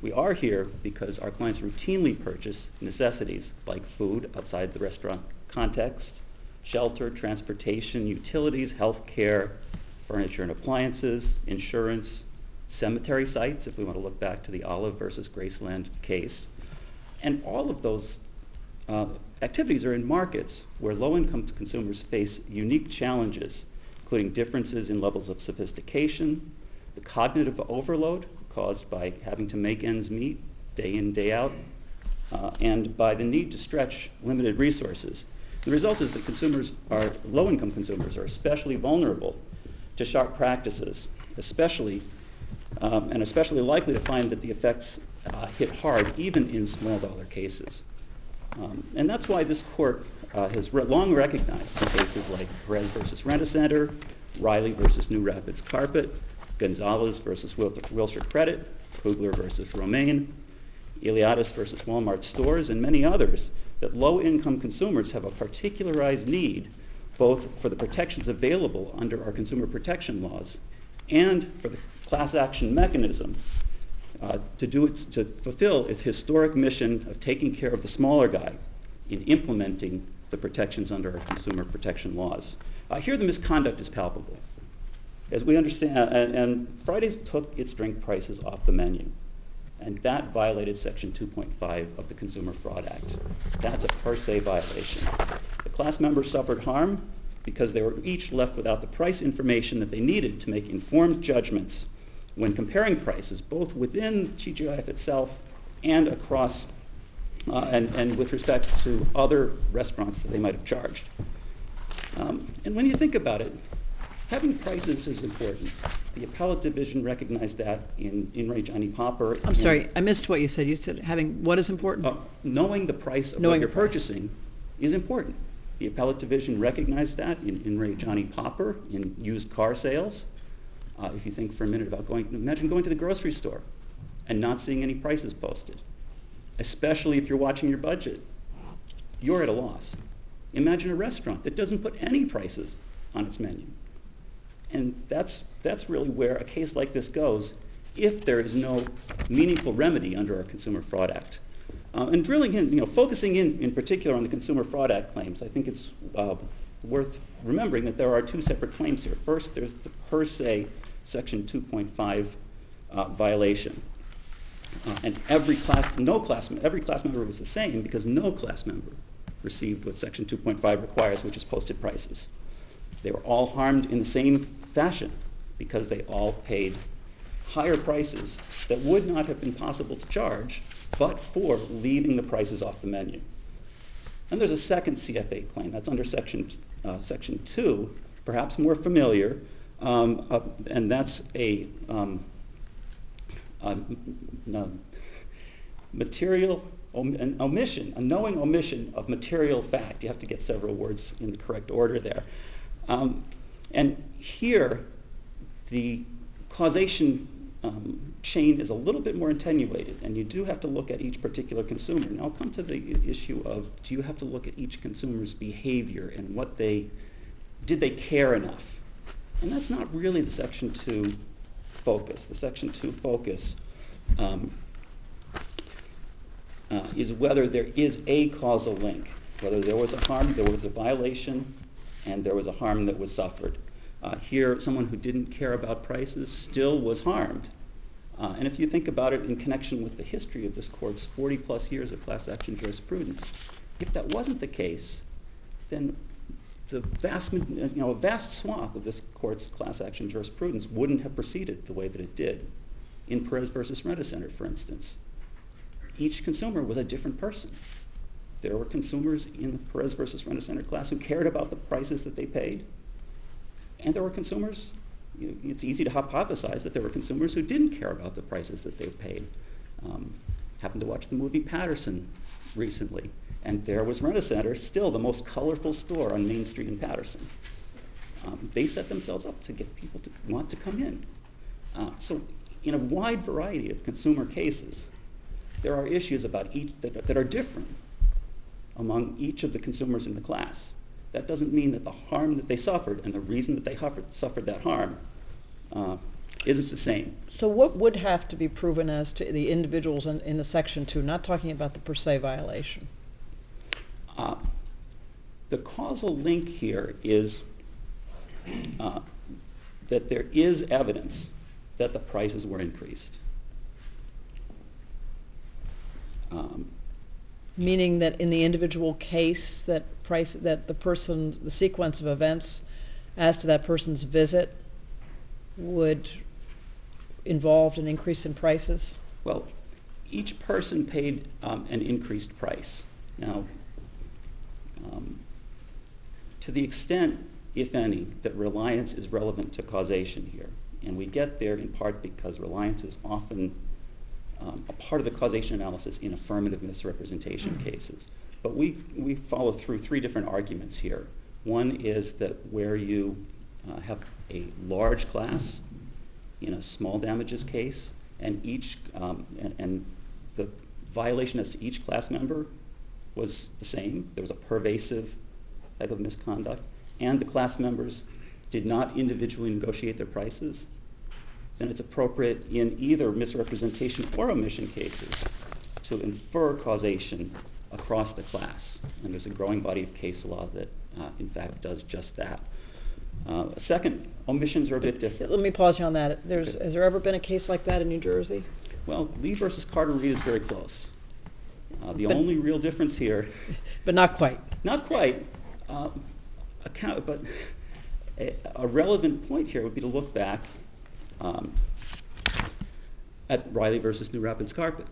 We are here because our clients routinely purchase necessities like food outside the restaurant context, shelter, transportation, utilities, health care, furniture and appliances, insurance, cemetery sites, if we want to look back to the Olive versus Graceland case. And all of those activities are in markets where low-income consumers face unique challenges, including differences in levels of sophistication, the cognitive overload caused by having to make ends meet day in, day out, and by the need to stretch limited resources. The result is that low-income consumers are especially vulnerable to sharp practices, especially likely to find that the effects hit hard even in small-dollar cases. And that's why this Court has long recognized in cases like Perez versus Rent-A-Center, Riley versus New Rapids Carpet, Gonzalez versus Wilshire Credit, Kugler versus Romaine, Iliadis versus Walmart Stores, and many others, that low-income consumers have a particularized need both for the protections available under our consumer protection laws and for the class action mechanism to fulfill its historic mission of taking care of the smaller guy in implementing the protections under our consumer protection laws. Here the misconduct is palpable. As we understand, and Fridays took its drink prices off the menu. And that violated Section 2.5 of the Consumer Fraud Act. That's a per se violation. The class members suffered harm because they were each left without the price information that they needed to make informed judgments when comparing prices, both within TGIF itself and across, and with respect to other restaurants that they might have charged. And when you think about it, having prices is important. The appellate division recognized that in Ray Johnny Popper. I'm sorry, I missed what you said. You said having what is important? Knowing the price of what you're purchasing is important. The appellate division recognized that in Ray Johnny Popper in used car sales. If you think for a minute about imagine going to the grocery store and not seeing any prices posted, especially if you're watching your budget. You're at a loss. Imagine a restaurant that doesn't put any prices on its menu. And that's really where a case like this goes if there is no meaningful remedy under our Consumer Fraud Act. And drilling in, focusing in particular on the Consumer Fraud Act claims, I think it's worth remembering that there are two separate claims here. First, there's the per se Section 2.5 violation. And every class member was the same because no class member received what Section 2.5 requires, which is posted prices. They were all harmed in the same fashion because they all paid higher prices that would not have been possible to charge but for leaving the prices off the menu. And there's a second CFA claim. That's under Section 2, perhaps more familiar, and that's a a knowing omission of material fact. You have to get several words in the correct order there. And here, the causation chain is a little bit more attenuated, and you do have to look at each particular consumer. And I'll come to the issue of, do you have to look at each consumer's behavior and did they care enough? And that's not really the Section 2 focus. The Section 2 focus is whether there is a causal link, whether there was a harm, there was a violation, and there was a harm that was suffered. Here, someone who didn't care about prices still was harmed. And if you think about it in connection with the history of this court's 40-plus years of class action jurisprudence, if that wasn't the case, then the a vast swath of this court's class action jurisprudence wouldn't have proceeded the way that it did. In Perez versus Rent-A-Center, for instance, each consumer was a different person. There were consumers in the Perez versus Rent-A-Center class who cared about the prices that they paid, and there were consumers, it's easy to hypothesize that there were consumers who didn't care about the prices that they paid. Happened to watch the movie Patterson recently, and there was Rent-A-Center, still the most colorful store on Main Street in Patterson. They set themselves up to get people to want to come in. So in a wide variety of consumer cases, there are issues about each that are different among each of the consumers in the class. That doesn't mean that the harm that they suffered and the reason that they suffered that harm isn't the same. So what would have to be proven as to the individuals in the Section 2, not talking about the per se violation? The causal link here is that there is evidence that the prices were increased. Meaning that in the individual case, the sequence of events as to that person's visit would involve an increase in prices? Well, each person paid an increased price. Now, to the extent, if any, that reliance is relevant to causation here, and we get there in part because reliance is often a part of the causation analysis in affirmative misrepresentation cases. But we follow through three different arguments here. One is that where you have a large class in a small damages case, and and the violation as to each class member was the same, there was a pervasive type of misconduct, and the class members did not individually negotiate their prices, then it's appropriate in either misrepresentation or omission cases to infer causation across the class. And there's a growing body of case law that, in fact, does just that. Second, omissions are a bit different. Let me pause you on that. Has there ever been a case like that in New Jersey? Well, Lee versus Carter Reed is very close. The But- only real difference here, But not quite. not quite, but a relevant point here would be to look back at Riley versus New Rapids Carpet.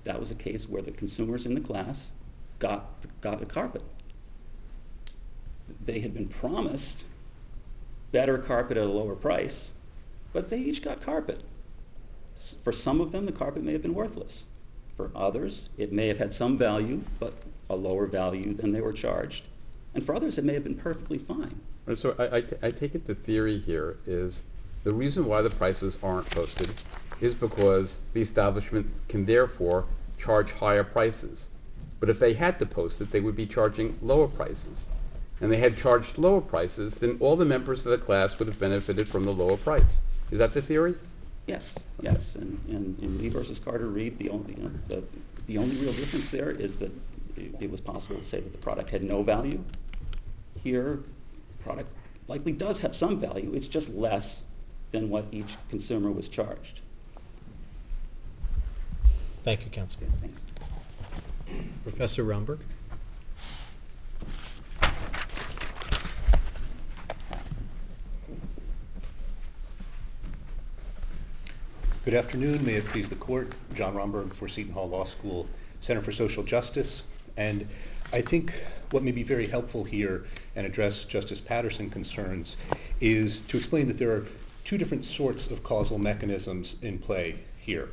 That was a case where the consumers in the class got a carpet. They had been promised better carpet at a lower price, but they each got carpet. For some of them, the carpet may have been worthless. For others, it may have had some value, but a lower value than they were charged. And for others, it may have been perfectly fine. And so I take it the theory here is the reason why the prices aren't posted is because the establishment can therefore charge higher prices. But if they had to post it, they would be charging lower prices. And they had charged lower prices, then all the members of the class would have benefited from the lower price. Is that the theory? Yes. And in Lee versus Carter Reed, the only real difference there is that it was possible to say that the product had no value. Here, the product likely does have some value. It's just less than what each consumer was charged. Thank you, Counsel. Thanks. Professor Romberg? Good afternoon. May it please the Court. John Romberg for Seton Hall Law School, Center for Social Justice. And I think what may be very helpful here and address Justice Patterson's concerns is to explain that there are two different sorts of causal mechanisms in play here,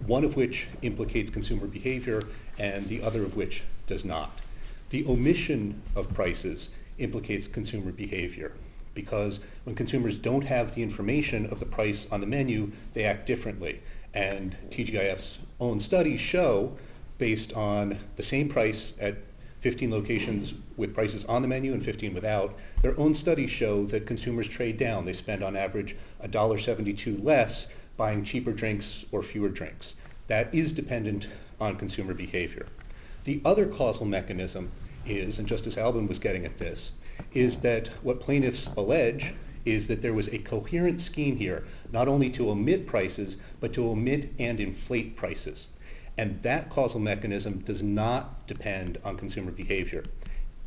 one of which implicates consumer behavior and the other of which does not. The omission of prices implicates consumer behavior, because when consumers don't have the information of the price on the menu, they act differently. And TGIF's own studies show, based on the same price at 15 locations with prices on the menu and 15 without, their own studies show that consumers trade down. They spend on average $1.72 less buying cheaper drinks or fewer drinks. That is dependent on consumer behavior. The other causal mechanism is, and Justice Albin was getting at this, is that what plaintiffs allege is that there was a coherent scheme here, not only to omit prices, but to omit and inflate prices. And that causal mechanism does not depend on consumer behavior.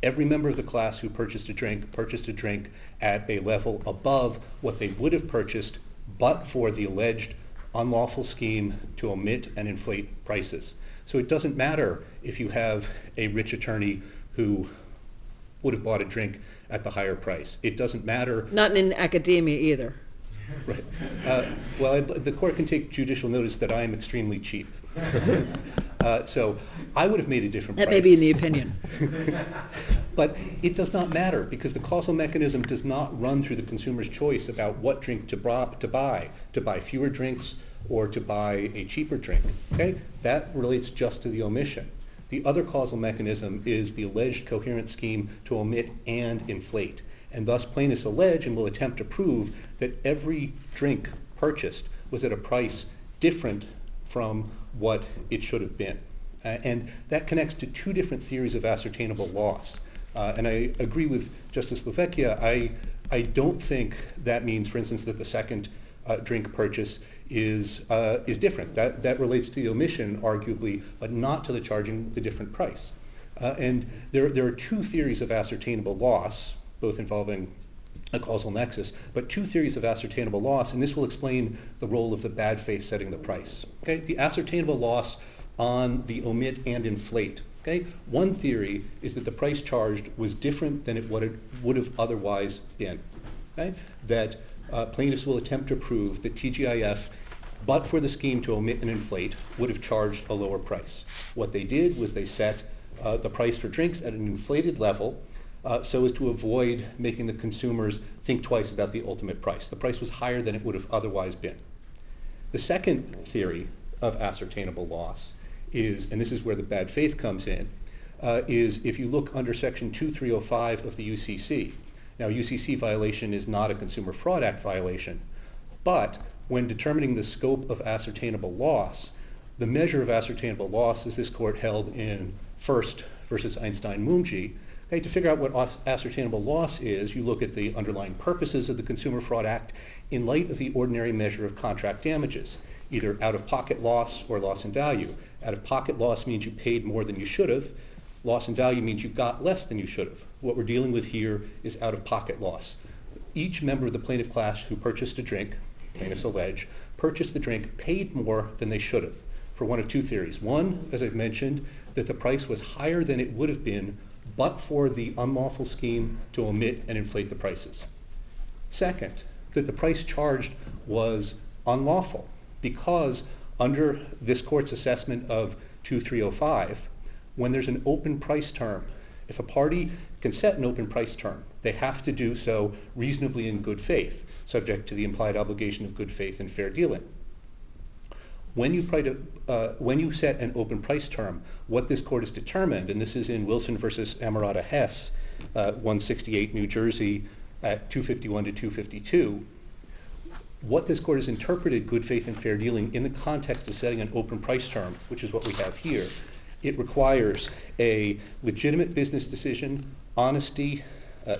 Every member of the class who purchased a drink at a level above what they would have purchased but for the alleged unlawful scheme to omit and inflate prices. So it doesn't matter if you have a rich attorney who would have bought a drink at the higher price. It doesn't matter. Not in academia either. Right. Well, the court can take judicial notice that I am extremely cheap. So I would have made a different price. That may be in the opinion. But it does not matter, because the causal mechanism does not run through the consumer's choice about what drink to buy fewer drinks or to buy a cheaper drink. Okay? That relates just to the omission. The other causal mechanism is the alleged coherent scheme to omit and inflate. And thus plaintiffs allege and will attempt to prove that every drink purchased was at a price different from what it should have been. And that connects to two different theories of ascertainable loss. And I agree with Justice Lavecchia. I don't think that means, for instance, that the second drink purchase is different. That relates to the omission, arguably, but not to the charging the different price. And there are two theories of ascertainable loss, both involving a causal nexus, but two theories of ascertainable loss, and this will explain the role of the bad faith setting the price. Okay? The ascertainable loss on the omit and inflate. Okay? One theory is that the price charged was different than it would have otherwise been. Okay? That plaintiffs will attempt to prove that TGIF, but for the scheme to omit and inflate, would have charged a lower price. What they did was they set the price for drinks at an inflated level so as to avoid making the consumers think twice about the ultimate price. The price was higher than it would have otherwise been. The second theory of ascertainable loss is, and this is where the bad faith comes in, is if you look under Section 2305 of the UCC. Now, UCC violation is not a Consumer Fraud Act violation, but when determining the scope of ascertainable loss, the measure of ascertainable loss, as this court held in First versus Einstein-Mumji, okay, to figure out what ascertainable loss is, you look at the underlying purposes of the Consumer Fraud Act in light of the ordinary measure of contract damages. either out-of-pocket loss or loss in value. Out-of-pocket loss means you paid more than you should have. Loss in value means you got less than you should have. What we're dealing with here is out-of-pocket loss. Each member of the plaintiff class who purchased a drink, plaintiffs allege, purchased the drink, paid more than they should have for one of two theories. One, as I've mentioned, that the price was higher than it would have been but for the unlawful scheme to omit and inflate the prices. Second, that the price charged was unlawful because under this court's assessment of 2305, when there's an open price term, if a party can set an open price term, they have to do so reasonably in good faith, subject to the implied obligation of good faith and fair dealing. When you set an open price term, what this court has determined, and this is in Wilson versus Amarada Hess, 168 New Jersey at 251 to 252, what this court has interpreted good faith and fair dealing in the context of setting an open price term, which is what we have here. It requires a legitimate business decision, honesty,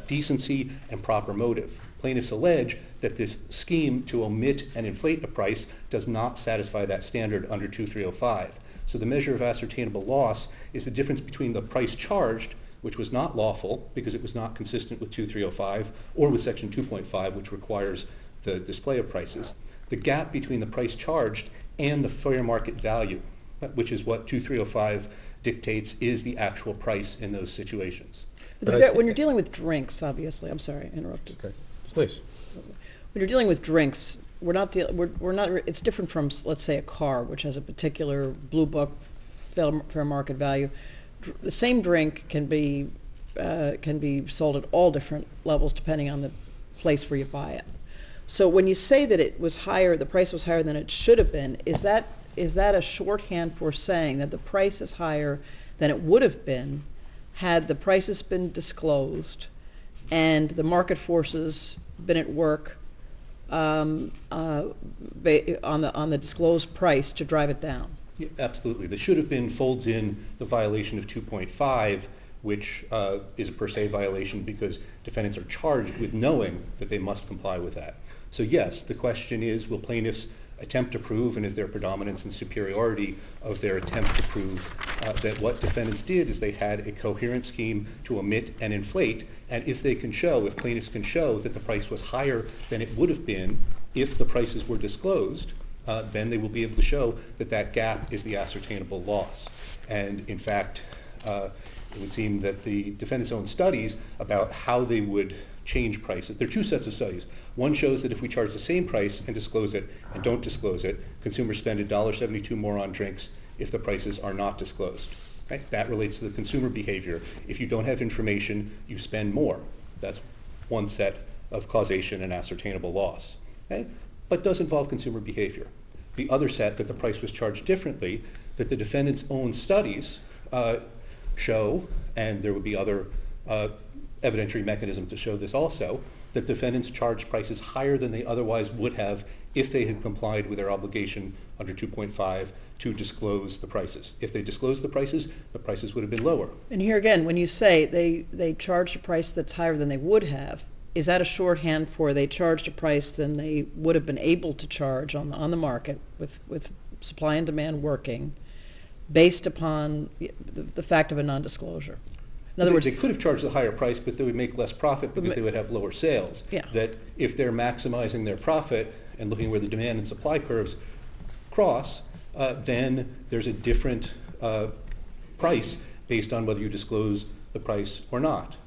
decency, and proper motive. Plaintiffs allege that this scheme to omit and inflate a price does not satisfy that standard under 2305. So the measure of ascertainable loss is the difference between the price charged, which was not lawful because it was not consistent with 2305, or with section 2.5, which requires the display of prices, the gap between the price charged and the fair market value, which is what 2305 dictates is the actual price in those situations. When you're dealing with drinks, obviously, I'm sorry, I interrupted. Okay, please. When you're dealing with drinks, we're not. It's different from, let's say, a car, which has a particular blue book fair market value. The same drink can be sold at all different levels depending on the place where you buy it. So when you say that it was higher, the price was higher than it should have been, is that a shorthand for saying that the price is higher than it would have been had the prices been disclosed and the market forces been at work on the disclosed price to drive it down? Yeah, absolutely. The should have been folds in the violation of 2.5, which is a per se violation because defendants are charged with knowing that they must comply with that. So yes, the question is, will plaintiffs attempt to prove, and is there predominance and superiority of their attempt to prove that what defendants did is they had a coherent scheme to omit and inflate, and if plaintiffs can show that the price was higher than it would have been if the prices were disclosed, then they will be able to show that that gap is the ascertainable loss. And in fact, it would seem that the defendants' own studies about how they would change prices. There are two sets of studies. One shows that if we charge the same price and disclose it and don't disclose it, consumers spend $1.72 more on drinks if the prices are not disclosed. Okay? That relates to the consumer behavior. If you don't have information, you spend more. That's one set of causation and ascertainable loss. Okay? But does involve consumer behavior. The other set, that the price was charged differently, that the defendants' own studies show, and there would be other evidentiary mechanism to show this also, that defendants charged prices higher than they otherwise would have if they had complied with their obligation under 2.5 to disclose the prices. If they disclosed the prices would have been lower. And here again, when you say they charged a price that's higher than they would have, is that a shorthand for they charged a price than they would have been able to charge on the market with supply and demand working based upon the fact of a non-disclosure? In other words, they could have charged the higher price, but they would make less profit because they would have lower sales. Yeah. That if they're maximizing their profit and looking where the demand and supply curves cross, then there's a different price based on whether you disclose the price or not.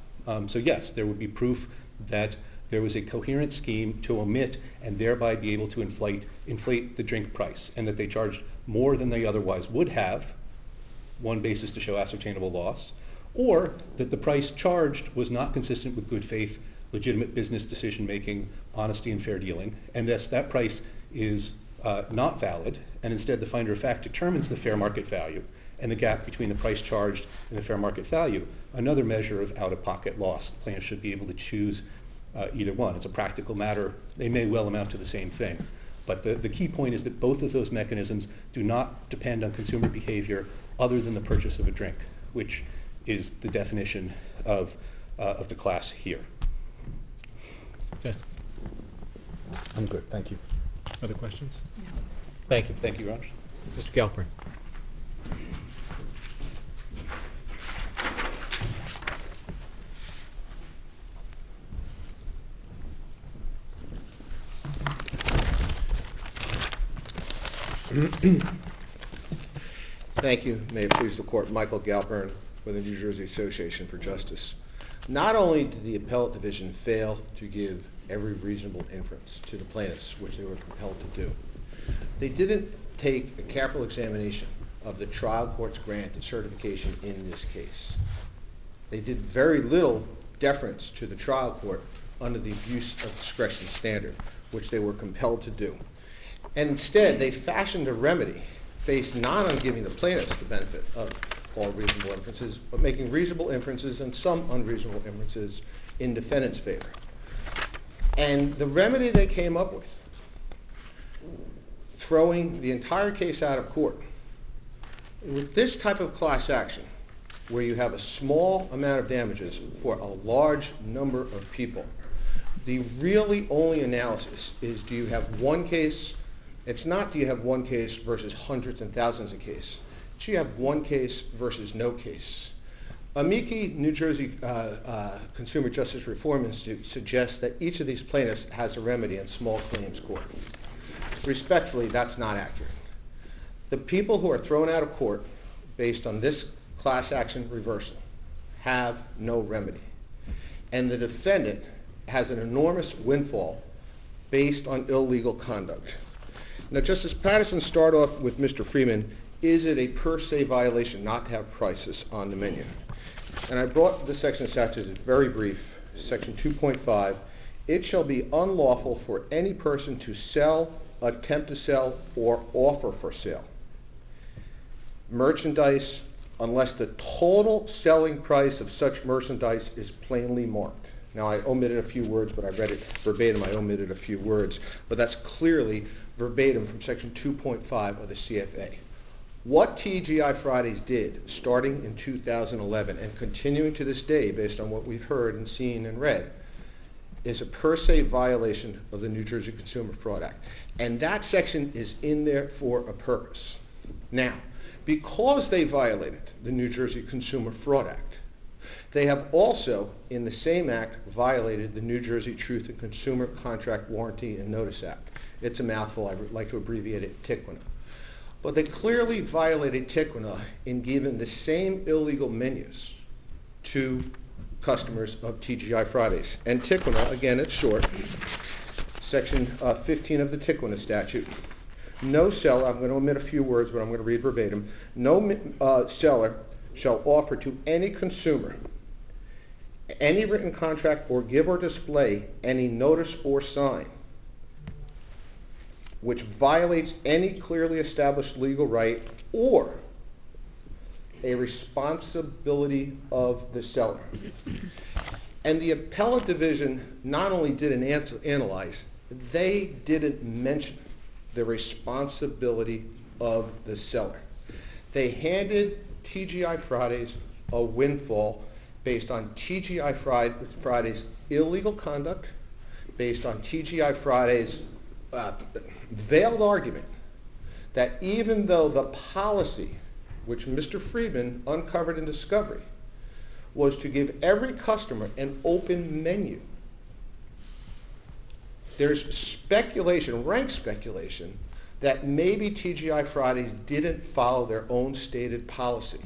So yes, there would be proof that there was a coherent scheme to omit and thereby be able to inflate the drink price, and that they charged more than they otherwise would have, one basis to show ascertainable loss, or that the price charged was not consistent with good faith, legitimate business decision making, honesty and fair dealing, and thus that price is not valid, and instead the finder of fact determines the fair market value and the gap between the price charged and the fair market value, another measure of out-of-pocket loss. The plaintiff should be able to choose either one. It's a practical matter. They may well amount to the same thing. But the key point is that both of those mechanisms do not depend on consumer behavior other than the purchase of a drink, which is the definition of the class here. Justice. I'm good, thank you. Other questions? Thank you. Thank you, Your Honor. Mr. Galpern. Thank you. May it please the Court. Michael Galpern with the New Jersey Association for Justice. Not only did the appellate division fail to give every reasonable inference to the plaintiffs, which they were compelled to do, they didn't take a careful examination of the trial court's grant of certification in this case. They did very little deference to the trial court under the abuse of discretion standard, which they were compelled to do. And instead, they fashioned a remedy based not on giving the plaintiffs the benefit of all reasonable inferences, but making reasonable inferences and some unreasonable inferences in defendant's favor. And the remedy they came up with, throwing the entire case out of court, with this type of class action, where you have a small amount of damages for a large number of people, the really only analysis is, do you have one case? It's not do you have one case versus hundreds and thousands of cases. Do you have one case versus no case? Amici New Jersey Consumer Justice Reform Institute suggests that each of these plaintiffs has a remedy in small claims court. Respectfully, that's not accurate. The people who are thrown out of court based on this class action reversal have no remedy. And the defendant has an enormous windfall based on illegal conduct. Now, Justice Patterson started off with Mr. Freeman, is it a per se violation not to have prices on the menu? And I brought this section of statute as very brief, section 2.5. It shall be unlawful for any person to sell, attempt to sell, or offer for sale merchandise unless the total selling price of such merchandise is plainly marked. Now, I omitted a few words, but I read it verbatim. I omitted a few words, but that's clearly verbatim from section 2.5 of the CFA. What TGI Fridays did, starting in 2011 and continuing to this day based on what we've heard and seen and read, is a per se violation of the New Jersey Consumer Fraud Act. And that section is in there for a purpose. Now, because they violated the New Jersey Consumer Fraud Act, they have also, in the same act, violated the New Jersey Truth in Consumer Contract Warranty and Notice Act. It's a mouthful. I would like to abbreviate it TCWNA. But they clearly violated TCWNA in giving the same illegal menus to customers of TGI Fridays. And TCWNA, again, it's short, section 15 of the TCWNA statute. No seller, I'm going to omit a few words, but I'm going to read verbatim. No seller shall offer to any consumer any written contract or give or display any notice or sign which violates any clearly established legal right or a responsibility of the seller. And the appellate division not only didn't analyze, they didn't mention the responsibility of the seller. They handed TGI Fridays a windfall based on TGI Fridays' illegal conduct, based on TGI Fridays' veiled argument that even though the policy, which Mr. Friedman uncovered in discovery, was to give every customer an open menu, there's speculation, rank speculation, that maybe TGI Fridays didn't follow their own stated policy.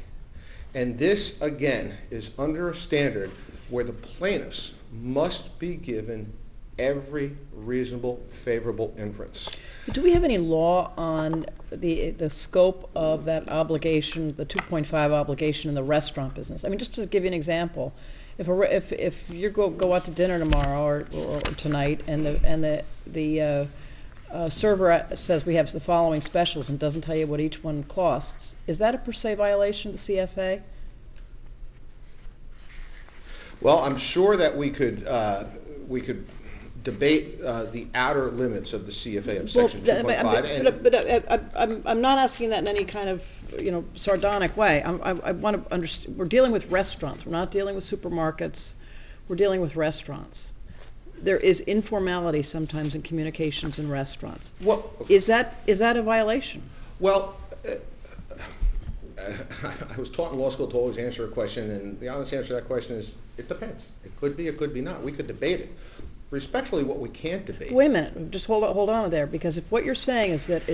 And this, again, is under a standard where the plaintiffs must be given every reasonable, favorable inference. Do we have any law on the scope of that obligation, the 2.5 obligation in the restaurant business? I mean, just to give you an example, if you go out to dinner tomorrow or tonight, and the server says we have the following specials and doesn't tell you what each one costs, is that a per se violation of the CFA? Well, I'm sure that we could debate the outer limits of the CFA of Section 2.5. But I'm not asking that in any kind of sardonic way. I want to understand. We're dealing with restaurants. We're not dealing with supermarkets. We're dealing with restaurants. there is informality sometimes in communications in restaurants. Well, Is that a violation? Well, I was taught in law school to always answer a question, and the honest answer to that question is, it depends. It could be, it could be not. We could debate it. Respectfully, what we can't debate. Wait a minute, just hold on there, because if what you're saying is that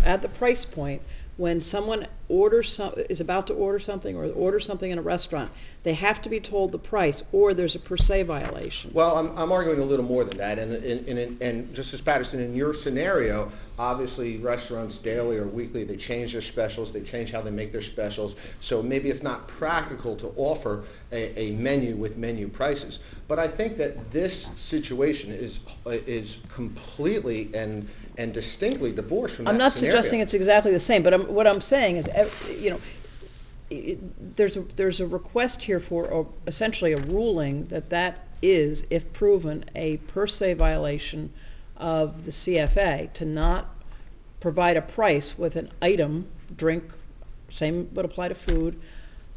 at the price point, when someone is about to order something or orders something in a restaurant, they have to be told the price, or there's a per se violation. Well, I'm arguing a little more than that, and Justice Patterson, in your scenario, obviously restaurants daily or weekly, they change their specials, they change how they make their specials, so maybe it's not practical to offer a menu with menu prices. But I think that this situation is completely and distinctly divorced from that I'm not scenario. suggesting it's exactly the same, but what I'm saying is, there's a request here for essentially a ruling that is, if proven, a per se violation of the CFA to not provide a price with an item, drink, same would apply to food,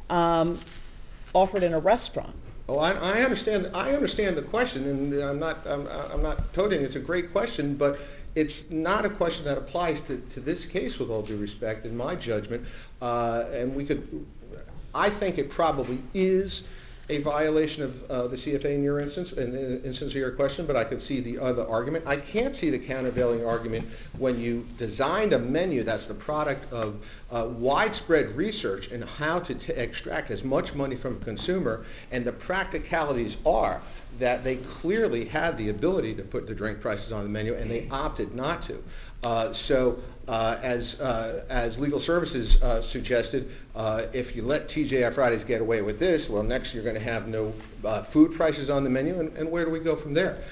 offered in a restaurant. Oh, I understand. I understand the question, and I'm not toting. It's a great question, but it's not a question that applies to this case, with all due respect, in my judgment. And I think it probably is a violation of the CFA in your instance, in the instance of your question, but I could see the other argument. I can't see the countervailing argument when you designed a menu that's the product of widespread research in how to extract as much money from a consumer, and the practicalities are that they clearly had the ability to put the drink prices on the menu, and they opted not to. As legal services suggested, if you let TGI Fridays get away with this, well, next you're going to have no food prices on the menu, and where do we go from there?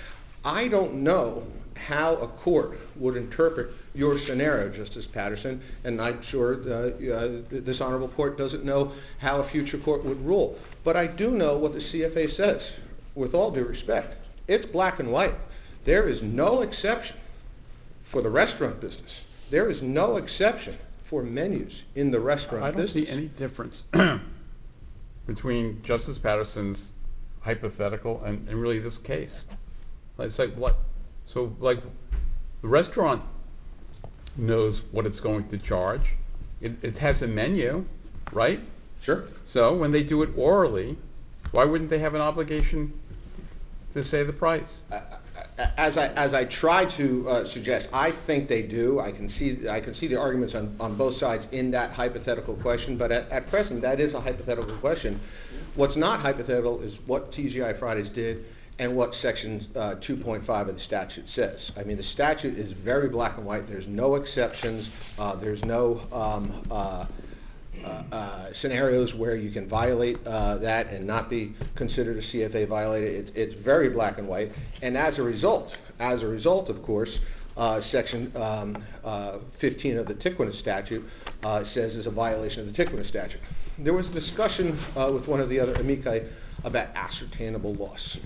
I don't know how a court would interpret your scenario, Justice Patterson, and I'm sure this honorable court doesn't know how a future court would rule. But I do know what the CFA says, with all due respect. It's black and white. There is no exception for the restaurant business. There is no exception for menus in the restaurant business. I don't see any difference between Justice Patterson's hypothetical and really this case. It's like what? So, like, the restaurant knows what it's going to charge. It has a menu, right? Sure. So when they do it orally, why wouldn't they have an obligation to say the price? As I try to suggest, I think they do. I can see the arguments on both sides in that hypothetical question, but at present that is a hypothetical question. What's not hypothetical is what TGI Fridays did and what Section 2.5 of the statute says. I mean, the statute is very black and white. There's no exceptions. There's no scenarios where you can violate that and not be considered a CFA violator. It's very black and white. And as a result, of course, Section 15 of the TCCWNA statute says is a violation of the TCCWNA statute. There was a discussion with one of the other amici about ascertainable loss.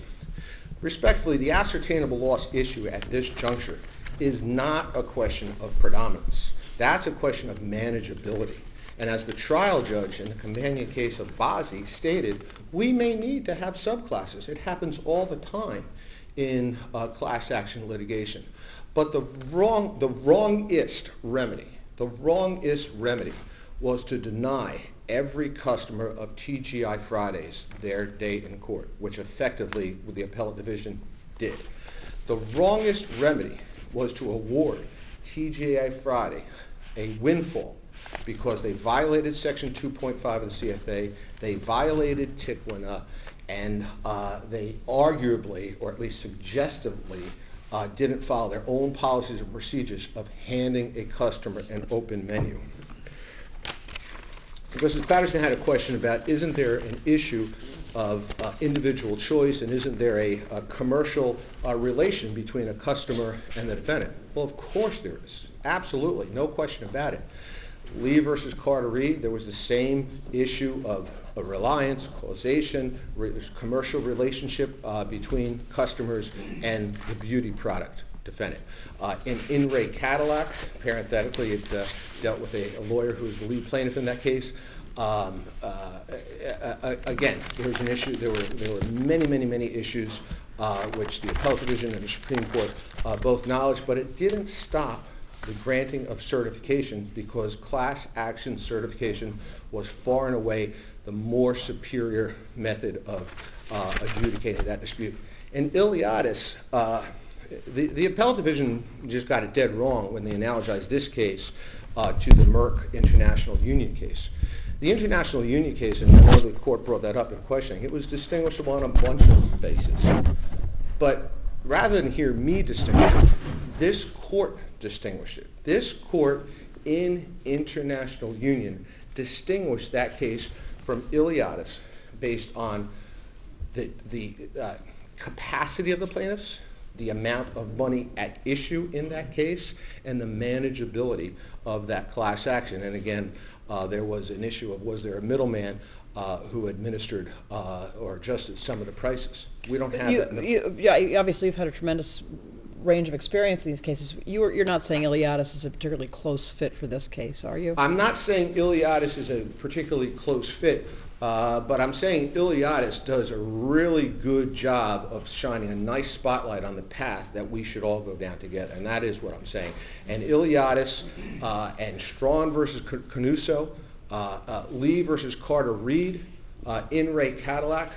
Respectfully, the ascertainable loss issue at this juncture is not a question of predominance. That's a question of manageability. And as the trial judge in the companion case of Bozzi stated, we may need to have subclasses. It happens all the time in class action litigation. But the wrongest remedy was to deny every customer of TGI Fridays their day in court, which effectively the appellate division did. The wrongest remedy was to award TGI Friday a windfall because they violated Section 2.5 of the CFA, they violated TCCWNA, and they arguably, or at least suggestively, didn't follow their own policies and procedures of handing a customer an open menu. Justice Patterson had a question about, isn't there an issue of individual choice, and isn't there a commercial relation between a customer and the defendant? Well, of course there is. Absolutely, no question about it. Lee versus Carter-Reed, there was the same issue of reliance, causation, commercial relationship between customers and the beauty product defendant. In Ray Cadillac, parenthetically, it dealt with a lawyer who was the lead plaintiff in that case. Again, there was an issue. There were many issues which the Appellate Division and the Supreme Court both acknowledged, but it didn't stop the granting of certification because class action certification was far and away the more superior method of adjudicating that dispute. In Iliadis, the Appellate Division just got it dead wrong when they analogized this case to the Merck International Union case. The International Union case, and I know the court brought that up in questioning, it was distinguishable on a bunch of bases. But rather than hear me distinguish it, this court distinguished it. This court in International Union distinguished that case from Iliadis based on the capacity of the plaintiffs, the amount of money at issue in that case, and the manageability of that class action. And again, there was an issue of was there a middleman who administered or adjusted some of the prices. We don't have that. Yeah, obviously you've had a tremendous range of experience in these cases. You're not saying Iliadis is a particularly close fit for this case, are you? I'm not saying Iliadis is a particularly close fit, but I'm saying Iliadis does a really good job of shining a nice spotlight on the path that we should all go down together, and that is what I'm saying. And Iliadis and Strawn versus Canuso, Lee versus Carter-Reed, In re Cadillac.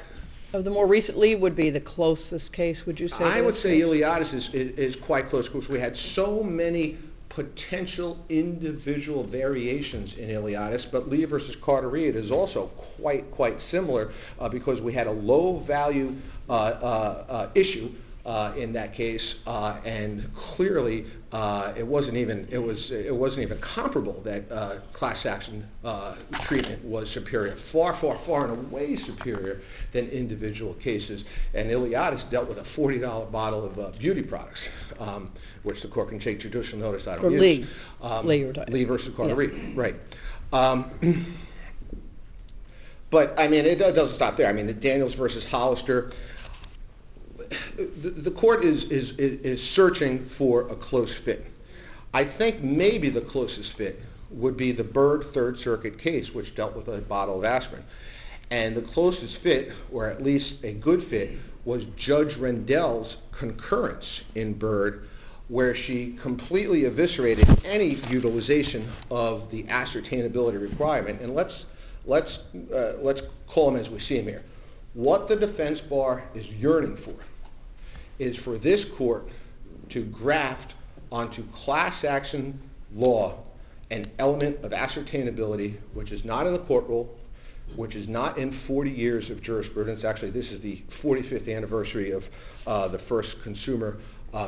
The more recently would be the closest case, would you say? I would say Iliadis is quite close because we had so many potential individual variations in Iliadis, but Lee versus Carter-Reed is also quite similar because we had a low value issue in that case, and clearly it wasn't even comparable that class action treatment was superior, far and away superior than individual cases. And Iliadis dealt with a $40 bottle of beauty products, which the court can take judicial notice I don't use. Lee versus Carter-Reed, yeah. Right. But I mean, it doesn't stop there. I mean, the Daniels versus Hollister. The court is searching for a close fit. I think maybe the closest fit would be the Byrd Third Circuit case, which dealt with a bottle of aspirin. And the closest fit, or at least a good fit, was Judge Rendell's concurrence in Byrd, where she completely eviscerated any utilization of the ascertainability requirement. And let's call them as we see them here. What the defense bar is yearning for is for this court to graft onto class action law an element of ascertainability which is not in the court rule, which is not in 40 years of jurisprudence. Actually, this is the 45th anniversary of the first consumer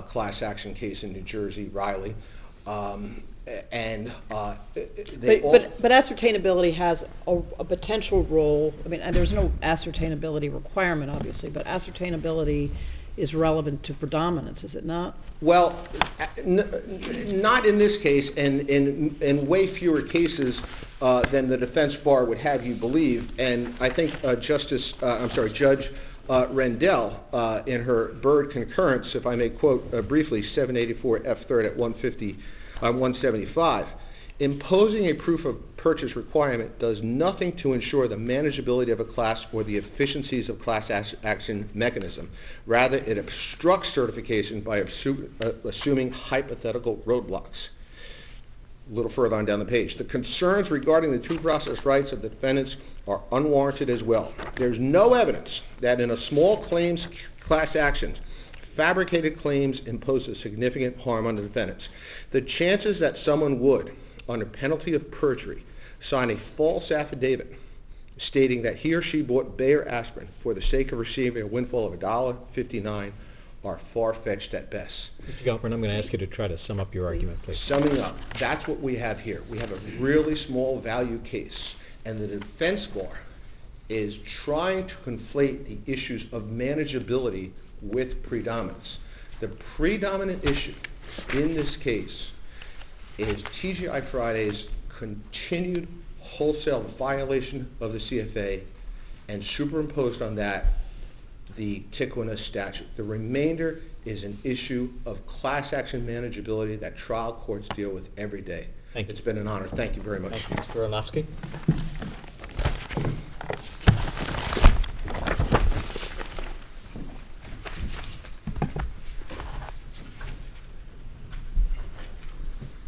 class action case in New Jersey, Riley. But ascertainability has a potential role. I mean, and there's no ascertainability requirement, obviously, but ascertainability is relevant to predominance, is it not? Well, not in this case, and in way fewer cases than the defense bar would have you believe. And I think Judge Rendell, in her Byrd concurrence, if I may quote briefly, 784 F3rd at 175, imposing a proof of purchase requirement does nothing to ensure the manageability of a class or the efficiencies of class action mechanism. Rather, it obstructs certification by assuming hypothetical roadblocks. A little further on down the page. The concerns regarding the due process rights of the defendants are unwarranted as well. There's no evidence that in a small claims class actions, fabricated claims impose a significant harm on the defendants. The chances that someone would, under penalty of perjury, sign a false affidavit stating that he or she bought Bayer aspirin for the sake of receiving a windfall of $1.59 are far-fetched at best. Mr. Galpern, I'm going to ask you to try to sum up your argument, please. Summing up, that's what we have here. We have a really small value case, and the defense bar is trying to conflate the issues of manageability with predominance. The predominant issue in this case is TGI Fridays' continued wholesale violation of the CFA and superimposed on that the TCCWNA statute. The remainder is an issue of class action manageability that trial courts deal with every day. Thank you. It's been an honor. Thank you very much. Thank you, Mr. Orlovsky.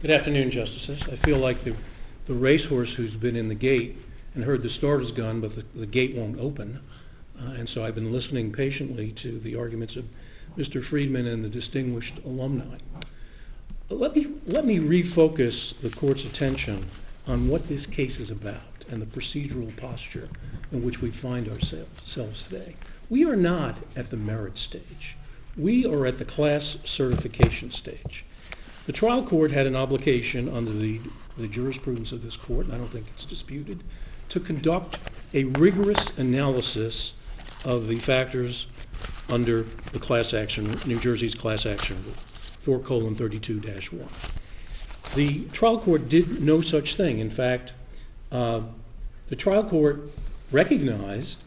Good afternoon, Justices. I feel like the racehorse who's been in the gate and heard the starter's gun, but the gate won't open. And so I've been listening patiently to the arguments of Mr. Friedman and the distinguished alumni. Let me refocus the Court's attention on what this case is about and the procedural posture in which we find ourselves today. We are not at the merit stage. We are at the class certification stage. The trial court had an obligation under the jurisprudence of this court, and I don't think it's disputed, to conduct a rigorous analysis of the factors under the class action, New Jersey's class action rule, 4:32-1. The trial court did no such thing. In fact, the trial court recognized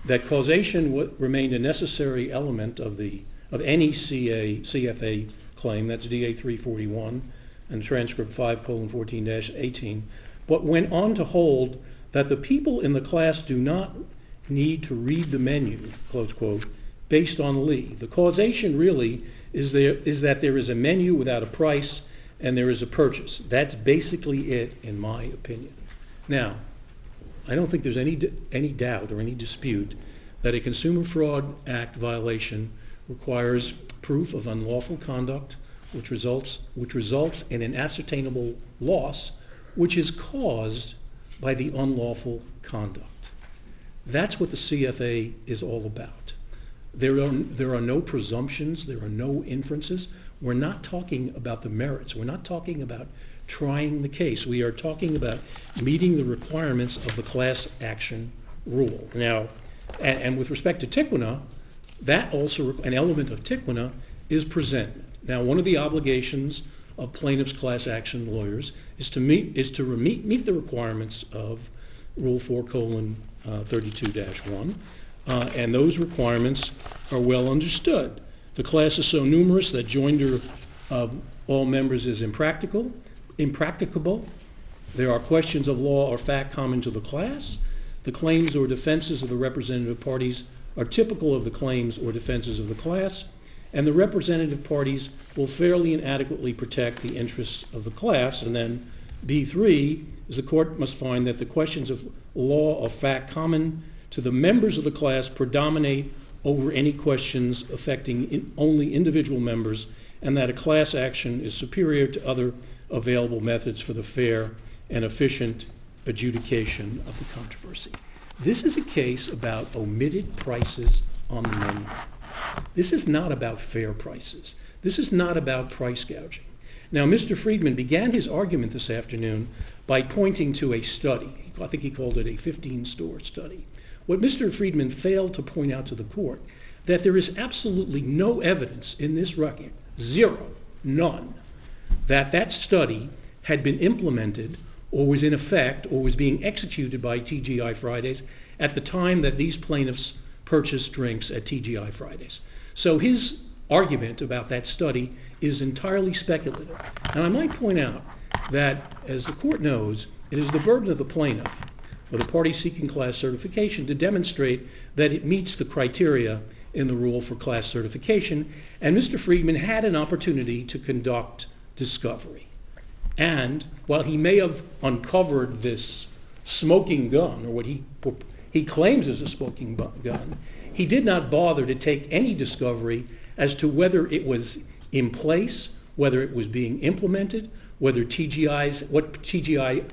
that causation remained a necessary element of any CFA claim, that's DA 341 and transcript 5:14-18, but went on to hold that the people in the class do not need to read the menu, close quote, based on Lee. The causation really is that there is a menu without a price and there is a purchase. That's basically it, in my opinion. Now, I don't think there's any doubt or any dispute that a Consumer Fraud Act violation requires proof of unlawful conduct, which results in an ascertainable loss, which is caused by the unlawful conduct. That's what the CFA is all about. There are no presumptions, there are no inferences. We're not talking about the merits. We're not talking about trying the case. We are talking about meeting the requirements of the class action rule. Now, and with respect to TCWNA, that also, an element of TCWNA is presentment. Now, one of the obligations of plaintiffs' class action lawyers is to meet the requirements of Rule 4:32-1, and those requirements are well understood. The class is so numerous that joinder of all members is impracticable. There are questions of law or fact common to the class. The claims or defenses of the representative parties are typical of the claims or defenses of the class, and the representative parties will fairly and adequately protect the interests of the class. And then B3 is the court must find that the questions of law or fact common to the members of the class predominate over any questions affecting only individual members, and that a class action is superior to other available methods for the fair and efficient adjudication of the controversy. This is a case about omitted prices on the menu. This is not about fair prices. This is not about price gouging. Now, Mr. Friedman began his argument this afternoon by pointing to a study. I think he called it a 15-store study. What Mr. Friedman failed to point out to the court, that there is absolutely no evidence in this record, zero, none, that study had been implemented or was in effect or was being executed by TGI Fridays at the time that these plaintiffs purchased drinks at TGI Fridays. So his argument about that study is entirely speculative. And I might point out that, as the court knows, it is the burden of the plaintiff or the party seeking class certification to demonstrate that it meets the criteria in the rule for class certification, and Mr. Friedman had an opportunity to conduct discovery. And while he may have uncovered this smoking gun, or what he claims is a smoking gun, he did not bother to take any discovery as to whether it was in place, whether it was being implemented, what TGI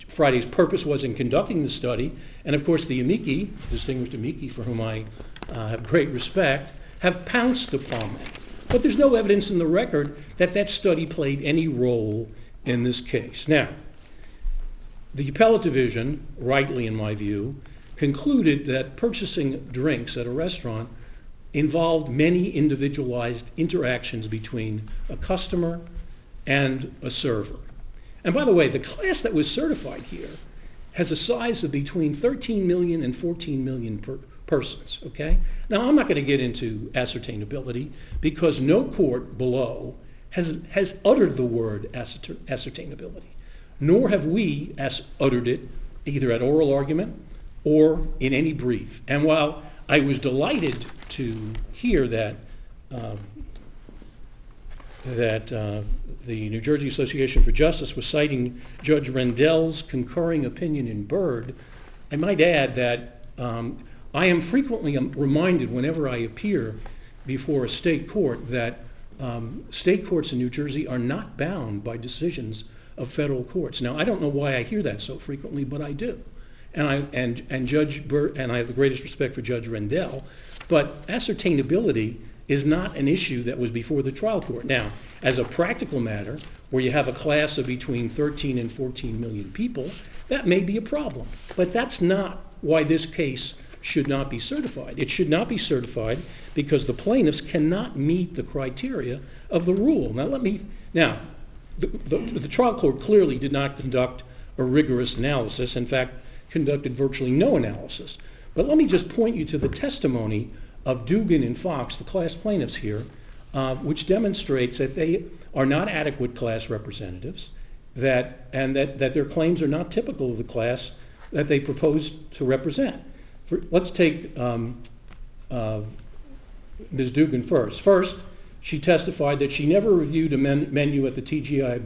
Friday's purpose was in conducting the study. And of course the amici, distinguished amici for whom I have great respect, have pounced upon that. But there's no evidence in the record that that study played any role in this case. Now, the appellate division, rightly in my view, concluded that purchasing drinks at a restaurant involved many individualized interactions between a customer and a server. And by the way, the class that was certified here has a size of between 13 million and 14 million persons, okay? Now, I'm not going to get into ascertainability because no court below has uttered the word ascertainability, nor have we uttered it either at oral argument or in any brief. And while I was delighted to hear that the New Jersey Association for Justice was citing Judge Rendell's concurring opinion in Byrd, I might add that I am frequently reminded whenever I appear before a state court that state courts in New Jersey are not bound by decisions of federal courts. Now, I don't know why I hear that so frequently, but I do. And Judge Byrd, and I have the greatest respect for Judge Rendell, but ascertainability is not an issue that was before the trial court. Now, as a practical matter, where you have a class of between 13 and 14 million people, that may be a problem. But that's not why this case should not be certified. It should not be certified because the plaintiffs cannot meet the criteria of the rule. Now, the trial court clearly did not conduct a rigorous analysis, in fact, conducted virtually no analysis. But let me just point you to the testimony of Dugan and Fox, the class plaintiffs here, which demonstrates that they are not adequate class representatives, that their claims are not typical of the class that they propose to represent. Let's take Ms. Dugan first. First, she testified that she never reviewed a menu at the TGIF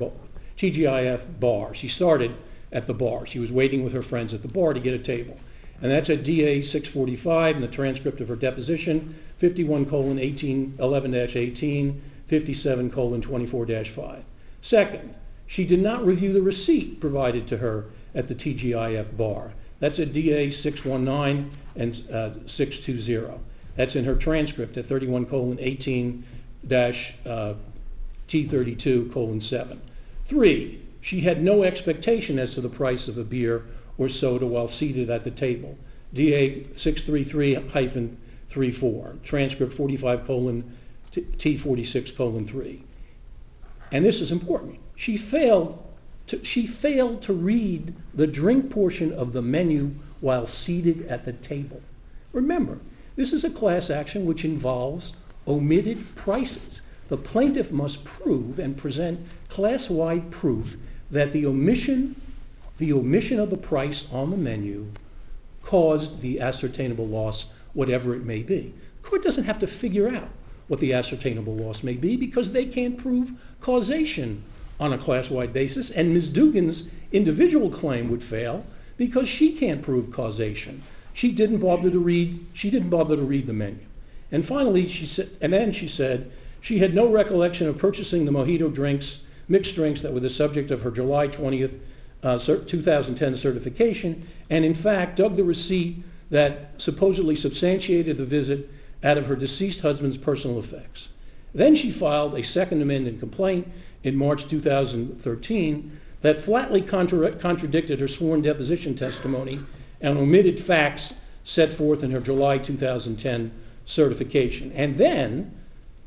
bar. She started at the bar. She was waiting with her friends at the bar to get a table. And that's at DA 645 in the transcript of her deposition, 51:11-18, 57:24-5. Second, she did not review the receipt provided to her at the TGIF bar. That's at DA 619 and 620. That's in her transcript at 31:18-T32:7. 3, she had no expectation as to the price of a beer or soda while seated at the table. DA 633-34, transcript 45:T46:3. And this is important. She failed to read the drink portion of the menu while seated at the table. Remember, this is a class action which involves omitted prices. The plaintiff must prove and present class-wide proof that the omission of the price on the menu caused the ascertainable loss, whatever it may be. The court doesn't have to figure out what the ascertainable loss may be because they can't prove causation on a class-wide basis, and Ms. Dugan's individual claim would fail because she can't prove causation. She didn't bother to read the menu. And finally, she said she had no recollection of purchasing the mojito drinks, mixed drinks that were the subject of her July 20th 2010 certification, and in fact dug the receipt that supposedly substantiated the visit out of her deceased husband's personal effects. Then she filed a second amended complaint in March 2013 that flatly contradicted her sworn deposition testimony and omitted facts set forth in her July 2010 certification. And then,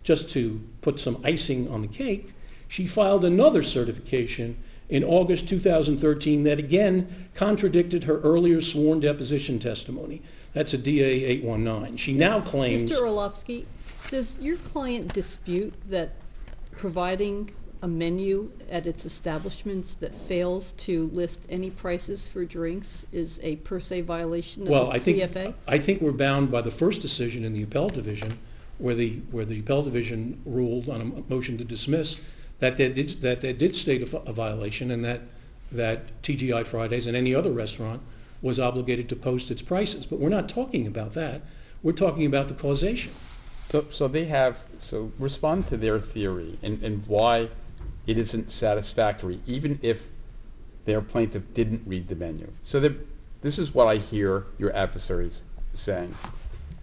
just to put some icing on the cake, she filed another certification in August 2013 that again contradicted her earlier sworn deposition testimony. That's a DA 819. She now claims... Mr. Orlovsky, does your client dispute that providing a menu at its establishments that fails to list any prices for drinks is a per se violation of the CFA? I think we're bound by the first decision in the appellate division where the appellate division ruled on a motion to dismiss that they did state a violation, and that TGI Fridays and any other restaurant was obligated to post its prices. But we're not talking about that. We're talking about the causation. So respond to their theory and why it isn't satisfactory, even if their plaintiff didn't read the menu. So this is what I hear your adversaries saying.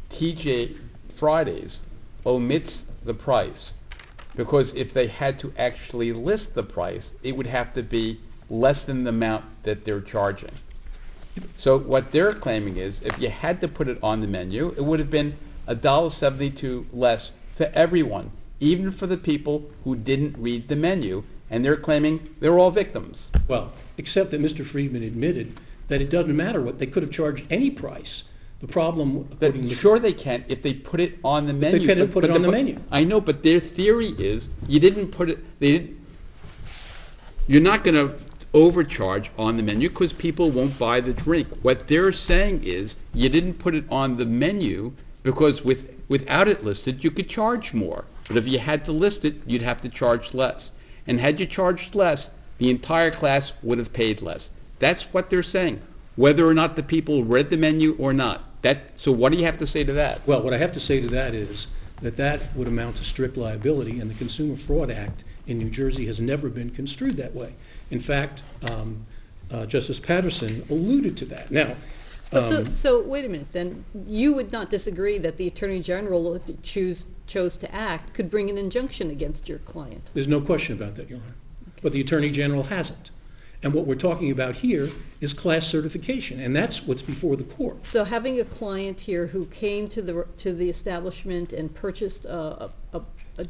TGI Fridays omits the price because if they had to actually list the price, it would have to be less than the amount that they're charging. So what they're claiming is if you had to put it on the menu, it would have been $1.72 less for everyone, even for the people who didn't read the menu, and they're claiming they're all victims. Well, except that Mr. Friedman admitted that it doesn't matter what, they could have charged any price. The problem... Sure they can if they put it on the menu. They couldn't put it on the menu. I know, but their theory is you didn't put it... You're not going to overcharge on the menu because people won't buy the drink. What they're saying is you didn't put it on the menu because with Without it listed, you could charge more. But if you had to list it, you'd have to charge less. And had you charged less, the entire class would have paid less. That's what they're saying, whether or not the people read the menu or not. So what do you have to say to that? Well, what I have to say to that is that that would amount to strict liability, and the Consumer Fraud Act in New Jersey has never been construed that way. In fact, Justice Patterson alluded to that. Now, so wait a minute, then you would not disagree that the Attorney General, if he chose to act, could bring an injunction against your client? there's no question about that, Your Honor. But the Attorney General hasn't. And what we're talking about here is class certification, and that's what's before the court. So having a client here who came to the establishment and purchased a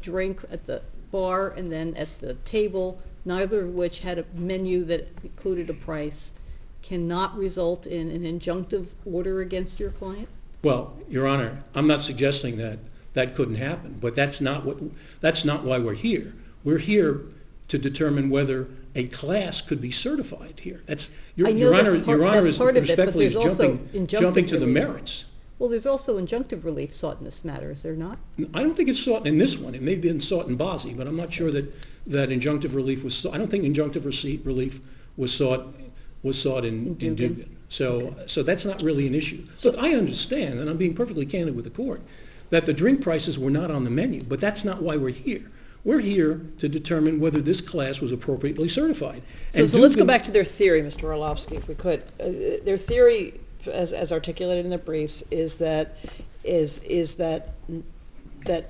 drink at the bar and then at the table, neither of which had a menu that included a price, cannot result in an injunctive order against your client? Well, Your Honor, I'm not suggesting that that couldn't happen, but that's not why we're here. We're here to determine whether a class could be certified here. Your Honor is respectfully jumping to the merits. Well, there's also injunctive relief sought in this matter, is there not? I don't think it's sought in this one. It may have been sought in Bozzi, but I'm not sure that injunctive relief was sought. I don't think injunctive relief was sought in Dugan. So that's not really an issue. But I understand, and I'm being perfectly candid with the court, that the drink prices were not on the menu, but that's not why we're here. We're here to determine whether this class was appropriately certified. So let's go back to their theory, Mr. Orlovsky, if we could. Their theory, as articulated in the briefs, is that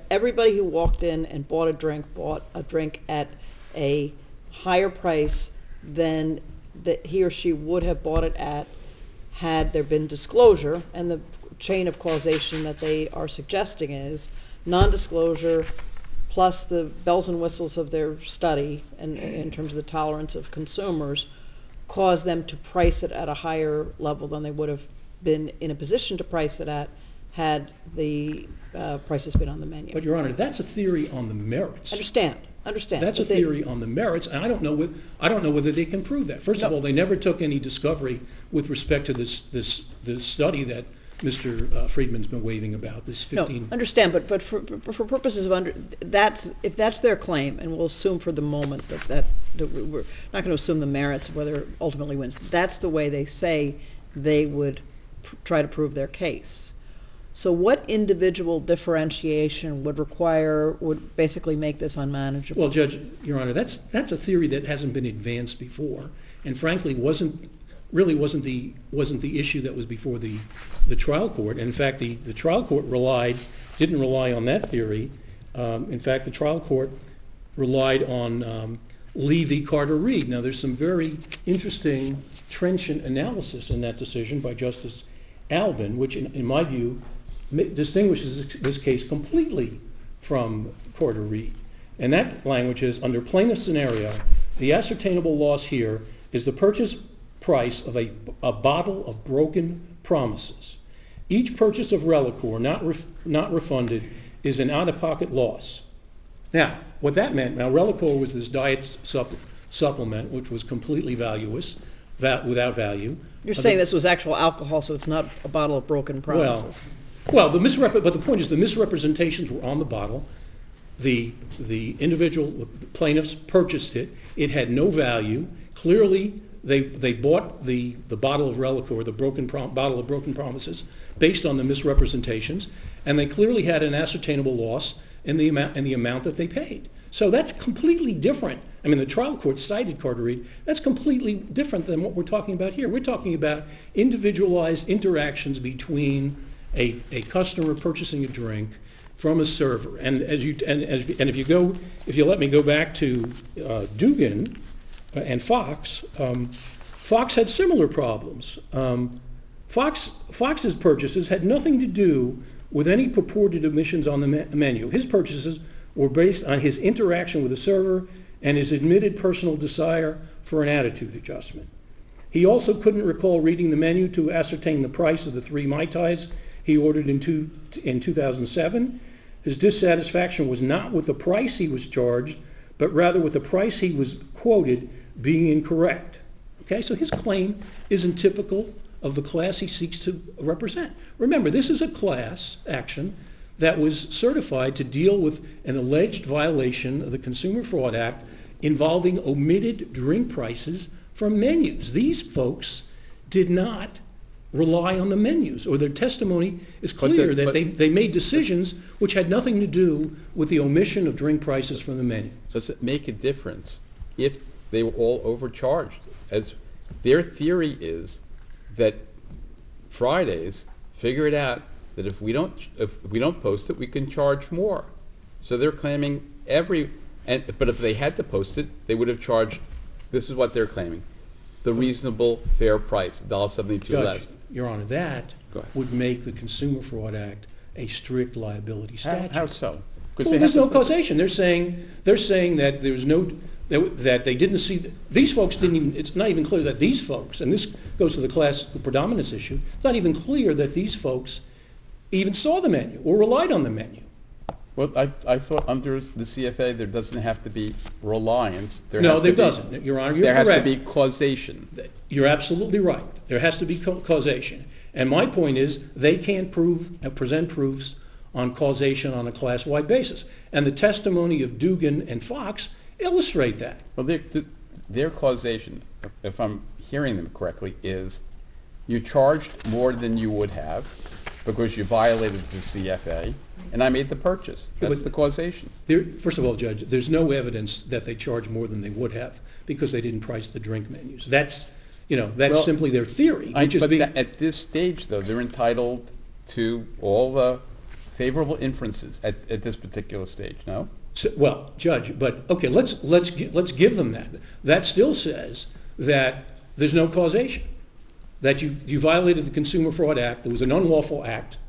everybody who walked in and bought a drink at a higher price than that he or she would have bought it at had there been disclosure, and the chain of causation that they are suggesting is non-disclosure plus the bells and whistles of their study and in terms of the tolerance of consumers cause them to price it at a higher level than they would have been in a position to price it at had the prices been on the menu. But, Your Honor, that's a theory on the merits. Understand. That's a theory on the merits, and I don't know whether they can prove that. First of all, they never took any discovery with respect to this study that Mr. Friedman's been waving about, this 15... No, understand, but for purposes of if that's their claim, and we'll assume for the moment that we're not going to assume the merits of whether it ultimately wins, that's the way they say they would try to prove their case. So what individual differentiation would basically make this unmanageable? Well, Judge, Your Honor, that's a theory that hasn't been advanced before, and frankly wasn't the issue that was before the trial court. And in fact, the trial court didn't rely on that theory. In fact, the trial court relied on Lee v. Carter-Reed. Now, there's some very interesting trenchant analysis in that decision by Justice Albin, which, in my view, distinguishes this case completely from Carter-Reed. And that language is, under plaintiff's scenario, the ascertainable loss here is the purchase price of a bottle of broken promises. Each purchase of Relicore not refunded is an out-of-pocket loss. Now, what that meant, Relicore was this diet supplement which was completely valueless, without value. You're saying this was actual alcohol, so it's not a bottle of broken promises. Well, but the point is the misrepresentations were on the bottle. The individual plaintiffs purchased it. It had no value. Clearly, they bought the bottle of Relicore, the bottle of broken promises, based on the misrepresentations, and they clearly had an ascertainable loss in the amount that they paid. So that's completely different. I mean, the trial court cited Carter-Reed. That's completely different than what we're talking about here. We're talking about individualized interactions between a customer purchasing a drink from a server. And if you let me go back to Dugan and Fox, Fox had similar problems. Fox's purchases had nothing to do with any purported omissions on the menu. His purchases were based on his interaction with the server and his admitted personal desire for an attitude adjustment. He also couldn't recall reading the menu to ascertain the price of the 3 Mai Tais he ordered in 2007. His dissatisfaction was not with the price he was charged, but rather with the price he was quoted being incorrect. Okay, so his claim isn't typical of the class he seeks to represent. Remember, this is a class action that was certified to deal with an alleged violation of the Consumer Fraud Act involving omitted drink prices from menus. These folks did not rely on the menus, or their testimony is clear that they made decisions which had nothing to do with the omission of drink prices from the menu. Does it make a difference if they were all overcharged? As their theory is that Fridays figured out that if we don't post it, we can charge more. So they're claiming but if they had to post it, they would have charged, this is what they're claiming, the reasonable fair price, $1.72 less. Your Honor, that would make the Consumer Fraud Act a strict liability statute. How so? Well, there's no causation. They're saying that there's no, that they didn't see, these folks didn't even, it's not even clear that these folks, and this goes to the predominance issue, it's not even clear that these folks even saw the menu or relied on the menu. Well, I thought under the CFA there doesn't have to be reliance. There doesn't, Your Honor, you're correct. There has to be causation. You're absolutely right. There has to be causation. And my point is, they can't present proofs on causation on a class-wide basis. And the testimony of Dugan and Fox illustrate that. Well, their causation, if I'm hearing them correctly, is you charged more than you would have because you violated the CFA, and I made the purchase. That's the causation. First of all, Judge, there's no evidence that they charged more than they would have because they didn't price the drink menus. That's simply their theory. At this stage, though, they're entitled to all the favorable inferences at this particular stage. No. Well, Judge, but okay, let's give them that. That still says that there's no causation. That you violated the Consumer Fraud Act. It was an unlawful act,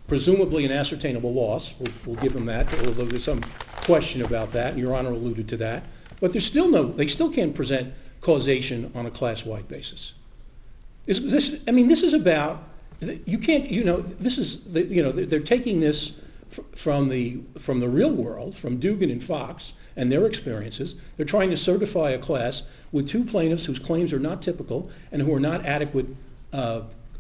presumably an ascertainable loss. We'll give them that, although there's some question about that, and Your Honor alluded to that. But they still can't present causation on a class-wide basis. This is about, you can't, they're taking this from the real world, from Dugan and Fox and their experiences. They're trying to certify a class with two plaintiffs whose claims are not typical and who are not adequate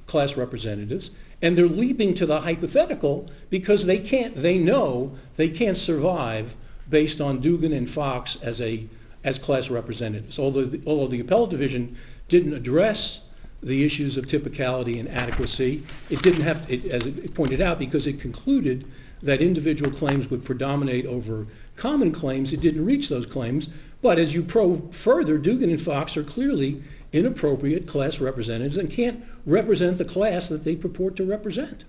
class representatives, and they're leaping to the hypothetical because they know they can't survive based on Dugan and Fox as class representatives. Although the appellate division didn't address the issues of typicality and adequacy, it didn't have, as it pointed out, because it concluded that individual claims would predominate over common claims. It didn't reach those claims, but as you probe further, Dugan and Fox are clearly inappropriate class representatives and can't represent the class that they purport to represent.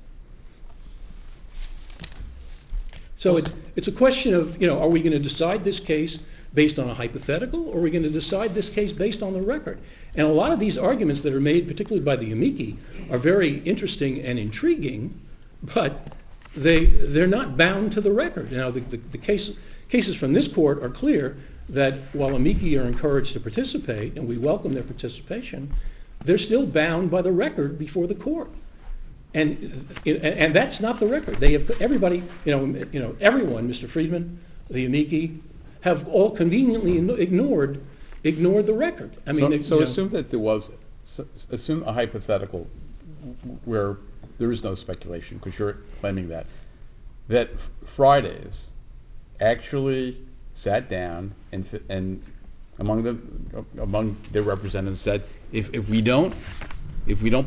So it's a question of, are we going to decide this case based on a hypothetical, or are we going to decide this case based on the record? And a lot of these arguments that are made, particularly by the amici, are very interesting and intriguing, but they're not bound to the record. Now, the cases from this court are clear that while amici are encouraged to participate, and we welcome their participation, they're still bound by the record before the court. And that's not the record. They have everybody, everyone, Mr. Friedman, the amici, have all conveniently ignored the record. Assume that there was, assume a hypothetical where there is no speculation, because you're claiming that Fridays actually sat down and among their representatives said, if we don't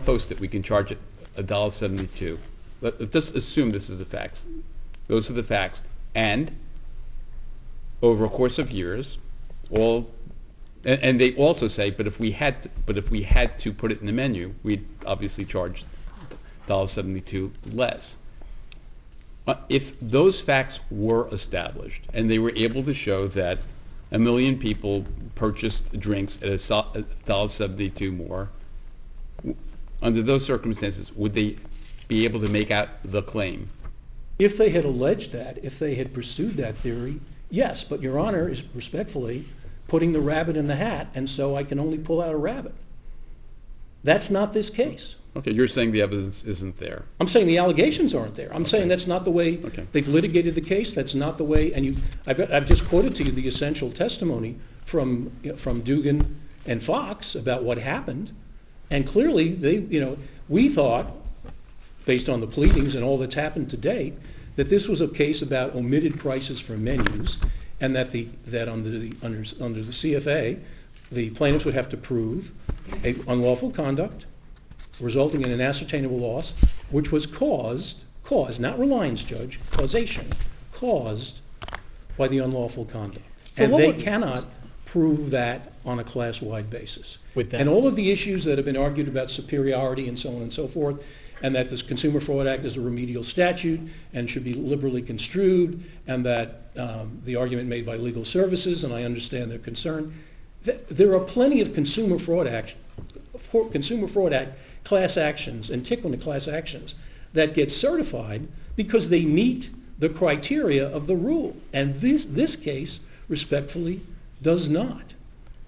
post it, we can charge it $1.72. Let's just assume this is the facts. Those are the facts. And over a course of years, and they also say, but if we had to put it in the menu, we'd obviously charge $1.72 less. If those facts were established and they were able to show that 1 million people purchased drinks at $1.72 more, under those circumstances, would they be able to make out the claim? If they had alleged that, if they had pursued that theory, yes. But Your Honor is respectfully putting the rabbit in the hat, and so I can only pull out a rabbit. That's not this case. Okay, you're saying the evidence isn't there. I'm saying the allegations aren't there. I'm saying that's not the way they've litigated the case. That's not the way. And I've just quoted to you the essential testimony from Dugan and Fox about what happened. And clearly, we thought, based on the pleadings and all that's happened to date, that this was a case about omitted prices for menus, and that under the CFA, the plaintiffs would have to prove unlawful conduct resulting in an ascertainable loss, which was caused, not reliance, Judge, causation, caused by the unlawful conduct. So and what they would- cannot prove that on a class-wide basis. With that- And all of the issues that have been argued about superiority and so on and so forth, and that this Consumer Fraud Act is a remedial statute and should be liberally construed, and that the argument made by legal services, and I understand their concern, there are plenty of Consumer Fraud Act class actions and TCWNA class actions that get certified because they meet the criteria of the rule. And this case, respectfully, does not.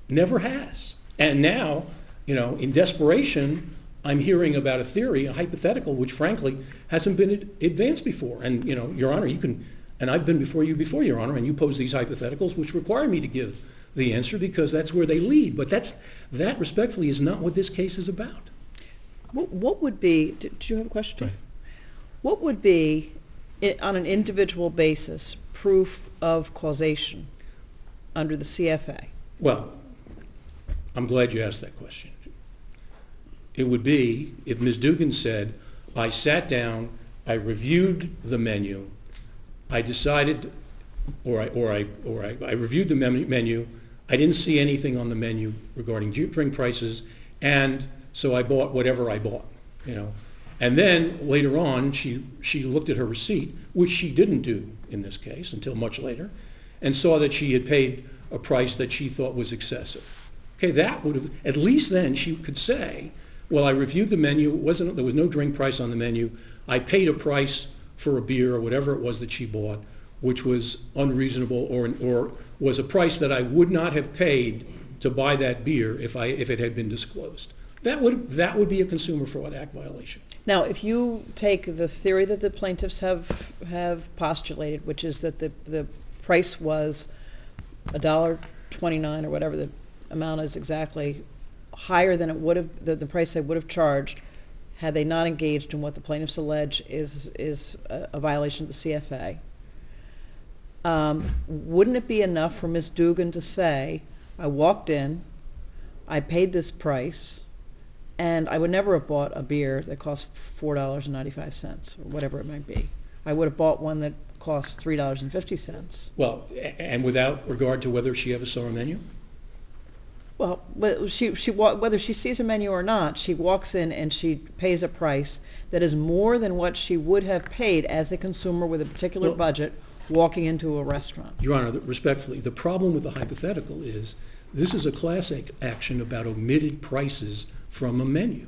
Never has. And now, in desperation, I'm hearing about a theory, a hypothetical, which frankly hasn't been advanced before. And, Your Honor, and I've been before you before, Your Honor, and you pose these hypotheticals which require me to give the answer because that's where they lead. But that respectfully is not what this case is about. What would be, did you have a question? Right. What would be, on an individual basis, proof of causation under the CFA? Well, I'm glad you asked that question. It would be if Ms. Dugan said, I sat down, I reviewed the menu, I decided, or I reviewed the menu, I didn't see anything on the menu regarding drink prices, and so I bought whatever I bought, And then later on, she looked at her receipt, which she didn't do in this case until much later, and saw that she had paid a price that she thought was excessive. Okay, that would have, at least then she could say, well, I reviewed the menu, there was no drink price on the menu, I paid a price for a beer or whatever it was that she bought, which was unreasonable or was a price that I would not have paid to buy that beer if it had been disclosed. That would be a Consumer Fraud Act violation. Now, if you take the theory that the plaintiffs have postulated, which is that the price was $1.29 or whatever the amount is exactly, higher than it would have the price they would have charged had they not engaged in what the plaintiffs allege is a violation of the CFA. Wouldn't it be enough for Ms. Dugan to say, I walked in, I paid this price, and I would never have bought a beer that cost $4.95 or whatever it might be. I would have bought one that cost $3.50. Well, and without regard to whether she ever saw a menu? Well, whether she sees a menu or not, she walks in and she pays a price that is more than what she would have paid as a consumer with a particular budget walking into a restaurant. Your Honor, respectfully, the problem with the hypothetical is this is a class action about omitted prices from a menu.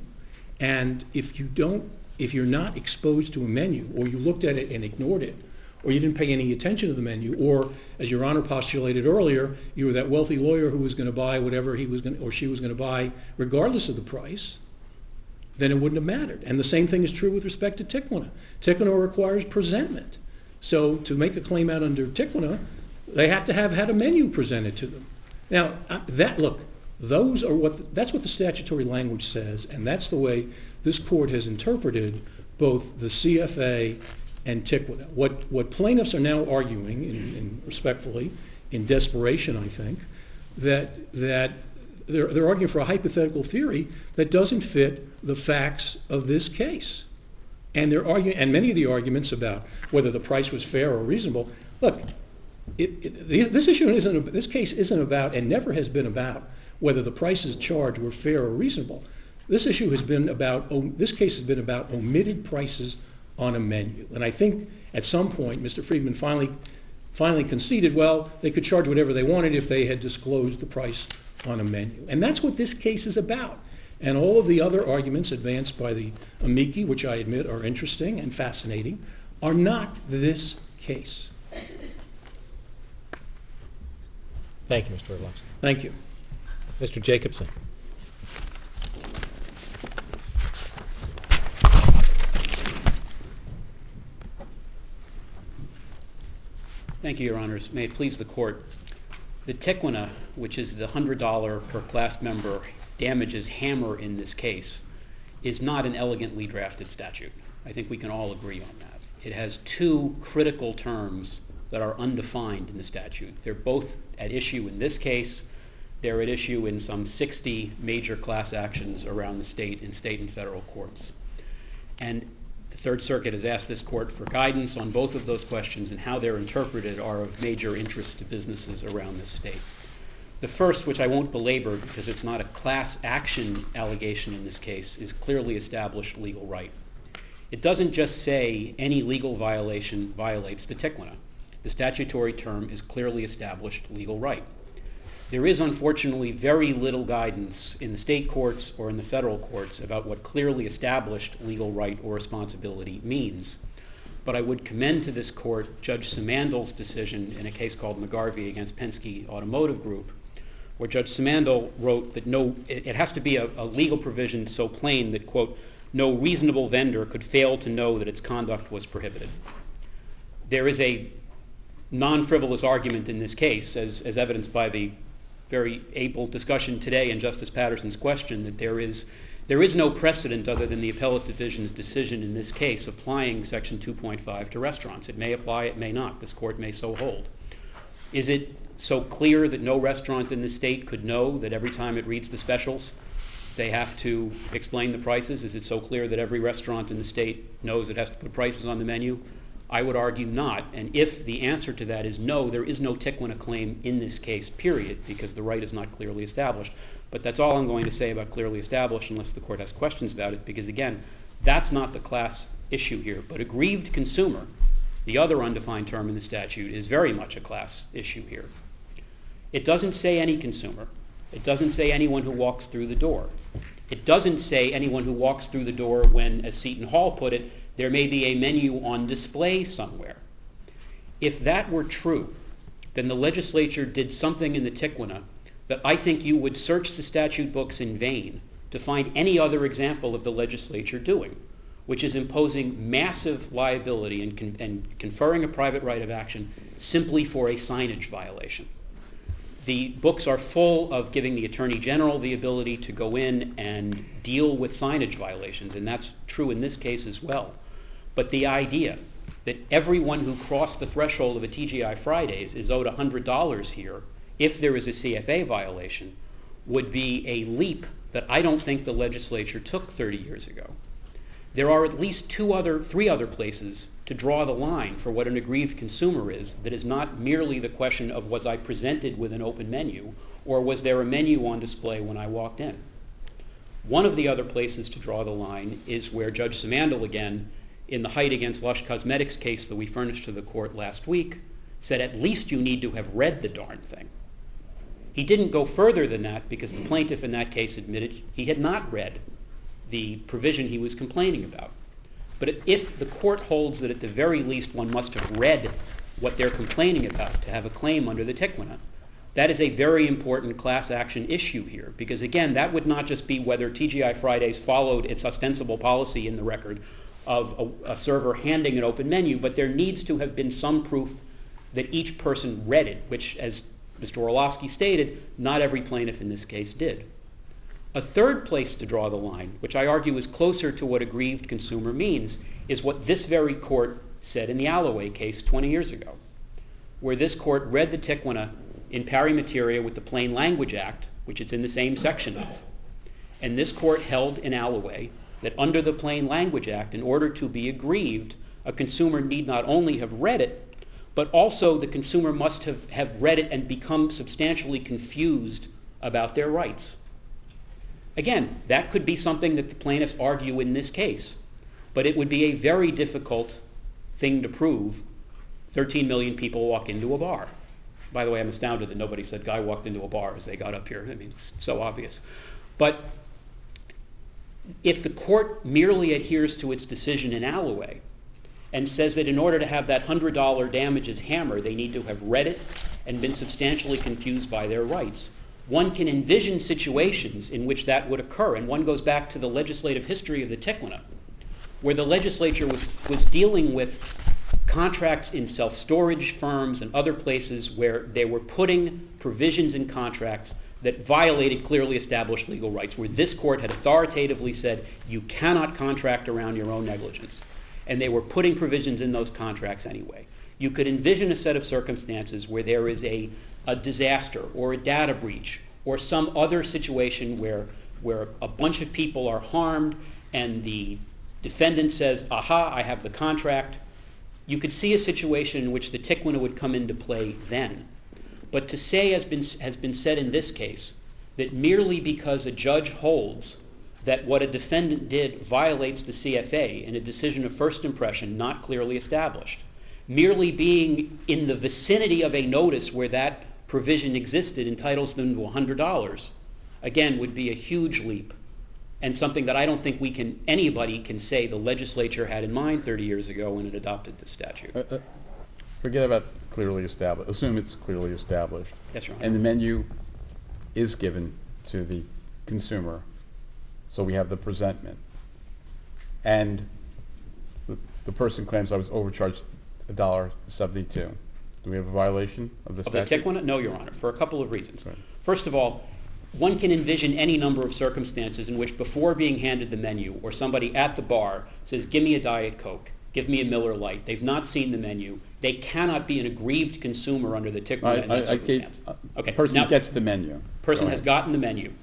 And if you're not exposed to a menu, or you looked at it and ignored it, or you didn't pay any attention to the menu, or, as Your Honor postulated earlier, you were that wealthy lawyer who was going to buy whatever he was going or she was going to buy regardless of the price, then it wouldn't have mattered. And the same thing is true with respect to TCWNA. TCWNA requires presentment. So to make a claim out under TCWNA, they have to have had a menu presented to them. Now, that's what the statutory language says, and that's the way this court has interpreted both the CFA and TCWNA. What plaintiffs are now arguing, and respectfully, in desperation, I think, that they're arguing for a hypothetical theory that doesn't fit the facts of this case. And they're arguing, and many of the arguments about whether the price was fair or reasonable. Look, this case isn't about, and never has been about, whether the prices charged were fair or reasonable. This case has been about omitted prices on a menu. And I think at some point, Mr. Friedman finally conceded, well, they could charge whatever they wanted if they had disclosed the price on a menu. And that's what this case is about. And all of the other arguments advanced by the amici, which I admit are interesting and fascinating, are not this case. Thank you, Mr. Orlovsky. Thank you. Mr. Jacobson. Thank you, Your Honors. May it please the Court. The TCWNA, which is the $100 per class member damages hammer in this case, is not an elegantly drafted statute. I think we can all agree on that. it has two critical terms that are undefined in the statute. They're both at issue in this case. They're at issue in some 60 major class actions around the state in state and federal courts. And the Third Circuit has asked this court for guidance on both of those questions, and how they're interpreted are of major interest to businesses around the state. The first, which I won't belabor because it's not a class action allegation in this case, is clearly established legal right. It doesn't just say any legal violation violates the TCWNA. The statutory term is clearly established legal right. There is unfortunately very little guidance in the state courts or in the federal courts about what clearly established legal right or responsibility means. But I would commend to this court Judge Simandl's decision in a case called McGarvey against Penske Automotive Group, where Judge Simandl wrote that it has to be a legal provision so plain that, quote, no reasonable vendor could fail to know that its conduct was prohibited. There is a non-frivolous argument in this case, as evidenced by the very able discussion today in Justice Patterson's question, that there is no precedent other than the appellate division's decision in this case applying Section 2.5 to restaurants. It may apply, it may not. This court may so hold. Is it so clear that no restaurant in the state could know that every time it reads the specials, they have to explain the prices? Is it so clear that every restaurant in the state knows it has to put prices on the menu? I would argue not. And if the answer to that is no, there is no TCWNA claim in this case, period, because the right is not clearly established. But that's all I'm going to say about clearly established, unless the court has questions about it, because again, that's not the class issue here. But aggrieved consumer, the other undefined term in the statute, is very much a class issue here. It doesn't say any consumer. It doesn't say anyone who walks through the door. It doesn't say anyone who walks through the door when, as Seton Hall put it, there may be a menu on display somewhere. If that were true, then the legislature did something in the TCWNA that I think you would search the statute books in vain to find any other example of the legislature doing, which is imposing massive liability and conferring a private right of action simply for a signage violation. The books are full of giving the Attorney General the ability to go in and deal with signage violations, and that's true in this case as well. But the idea that everyone who crossed the threshold of a TGI Fridays is owed $100 here if there is a CFA violation would be a leap that I don't think the legislature took 30 years ago. There are at least three other places to draw the line for what an aggrieved consumer is that is not merely the question of was I presented with an open menu or was there a menu on display when I walked in. One of the other places to draw the line is where Judge Simandl, again, in the Height against Lush Cosmetics case that we furnished to the court last week, said at least you need to have read the darn thing. He didn't go further than that because the plaintiff in that case admitted he had not read the provision he was complaining about. But if the court holds that at the very least one must have read what they're complaining about to have a claim under the TCWNA, that is a very important class action issue here, because again, that would not just be whether TGI Fridays followed its ostensible policy in the record of a server handing an open menu, but there needs to have been some proof that each person read it, which, as Mr. Orlovsky stated, not every plaintiff in this case did. A third place to draw the line, which I argue is closer to what aggrieved consumer means, is what this very court said in the Alloway case 20 years ago, where this court read the TCWNA in pari materia with the Plain Language Act, which it's in the same section of. And this court held in Alloway that under the Plain Language Act, in order to be aggrieved, a consumer need not only have read it, but also the consumer must have read it and become substantially confused about their rights. Again, that could be something that the plaintiffs argue in this case, but it would be a very difficult thing to prove. 13 million people walk into a bar. By the way, I'm astounded that nobody said guy walked into a bar as they got up here. I mean, it's so obvious. But if the court merely adheres to its decision in Alloway and says that in order to have that $100 damages hammer, they need to have read it and been substantially confused by their rights, one can envision situations in which that would occur. And one goes back to the legislative history of the TCWNA, where the legislature was dealing with contracts in self-storage firms and other places where they were putting provisions in contracts that violated clearly established legal rights, where this court had authoritatively said you cannot contract around your own negligence. and they were putting provisions in those contracts anyway. You could envision a set of circumstances where there is a disaster or a data breach or some other situation where a bunch of people are harmed and the defendant says, aha, I have the contract. You could see a situation in which the TCCWNA would come into play then. But to say, has been said in this case, that merely because a judge holds that what a defendant did violates the CFA in a decision of first impression not clearly established, merely being in the vicinity of a notice where that provision existed entitles them to $100, again, would be a huge leap, and something that I don't think anybody can say the legislature had in mind 30 years ago when it adopted this statute. Forget about clearly established. Assume it's clearly established. Yes, Your Honor. And the menu is given to the consumer, so we have the presentment. And the person claims I was overcharged $1.72. Do we have a violation of the statute? Of the TCCWNA? No, Your Honor, for a couple of reasons. Right. First of all, one can envision any number of circumstances in which before being handed the menu or somebody at the bar says, give me a Diet Coke, give me a Miller Lite. They've not seen the menu. They cannot be an aggrieved consumer under the TCCWNA in that circumstance. Okay. Person gets the menu. Person has gotten the menu,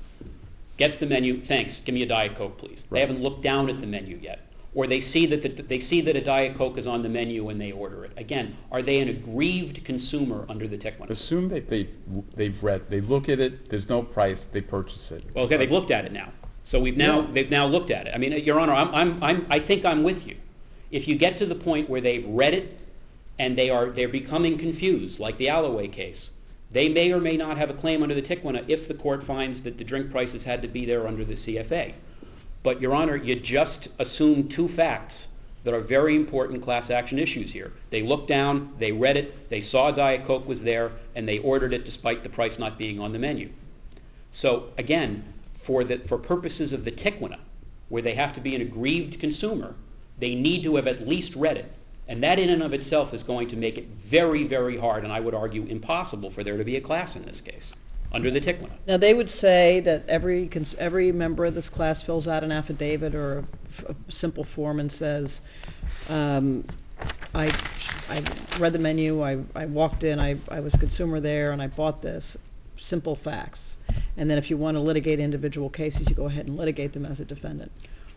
gets the menu, thanks, give me a Diet Coke, please. Right. They haven't looked down at the menu yet. Or they see that a Diet Coke is on the menu and they order it. Again, are they an aggrieved consumer under the TCCWNA? Assume that they look at it, there's no price, they purchase it. Well, okay, they've looked at it now. So they've now looked at it. I mean, Your Honor, I think I'm with you. If you get to the point where they've read it and they're becoming confused, like the Alloway case, they may or may not have a claim under the TCCWNA if the court finds that the drink prices had to be there under the CFA. But, Your Honor, you just assume two facts that are very important class action issues here. They looked down, they read it, they saw Diet Coke was there, and they ordered it despite the price not being on the menu. So, again, for purposes of the TCCWNA, where they have to be an aggrieved consumer, they need to have at least read it. And that in and of itself is going to make it very, very hard, and I would argue impossible, for there to be a class in this case, under the TCCWNA. Now, they would say that every member of this class fills out an affidavit or a simple form and says, I read the menu, I walked in, I was a consumer there, and I bought this. Simple facts. And then if you want to litigate individual cases, you go ahead and litigate them as a defendant.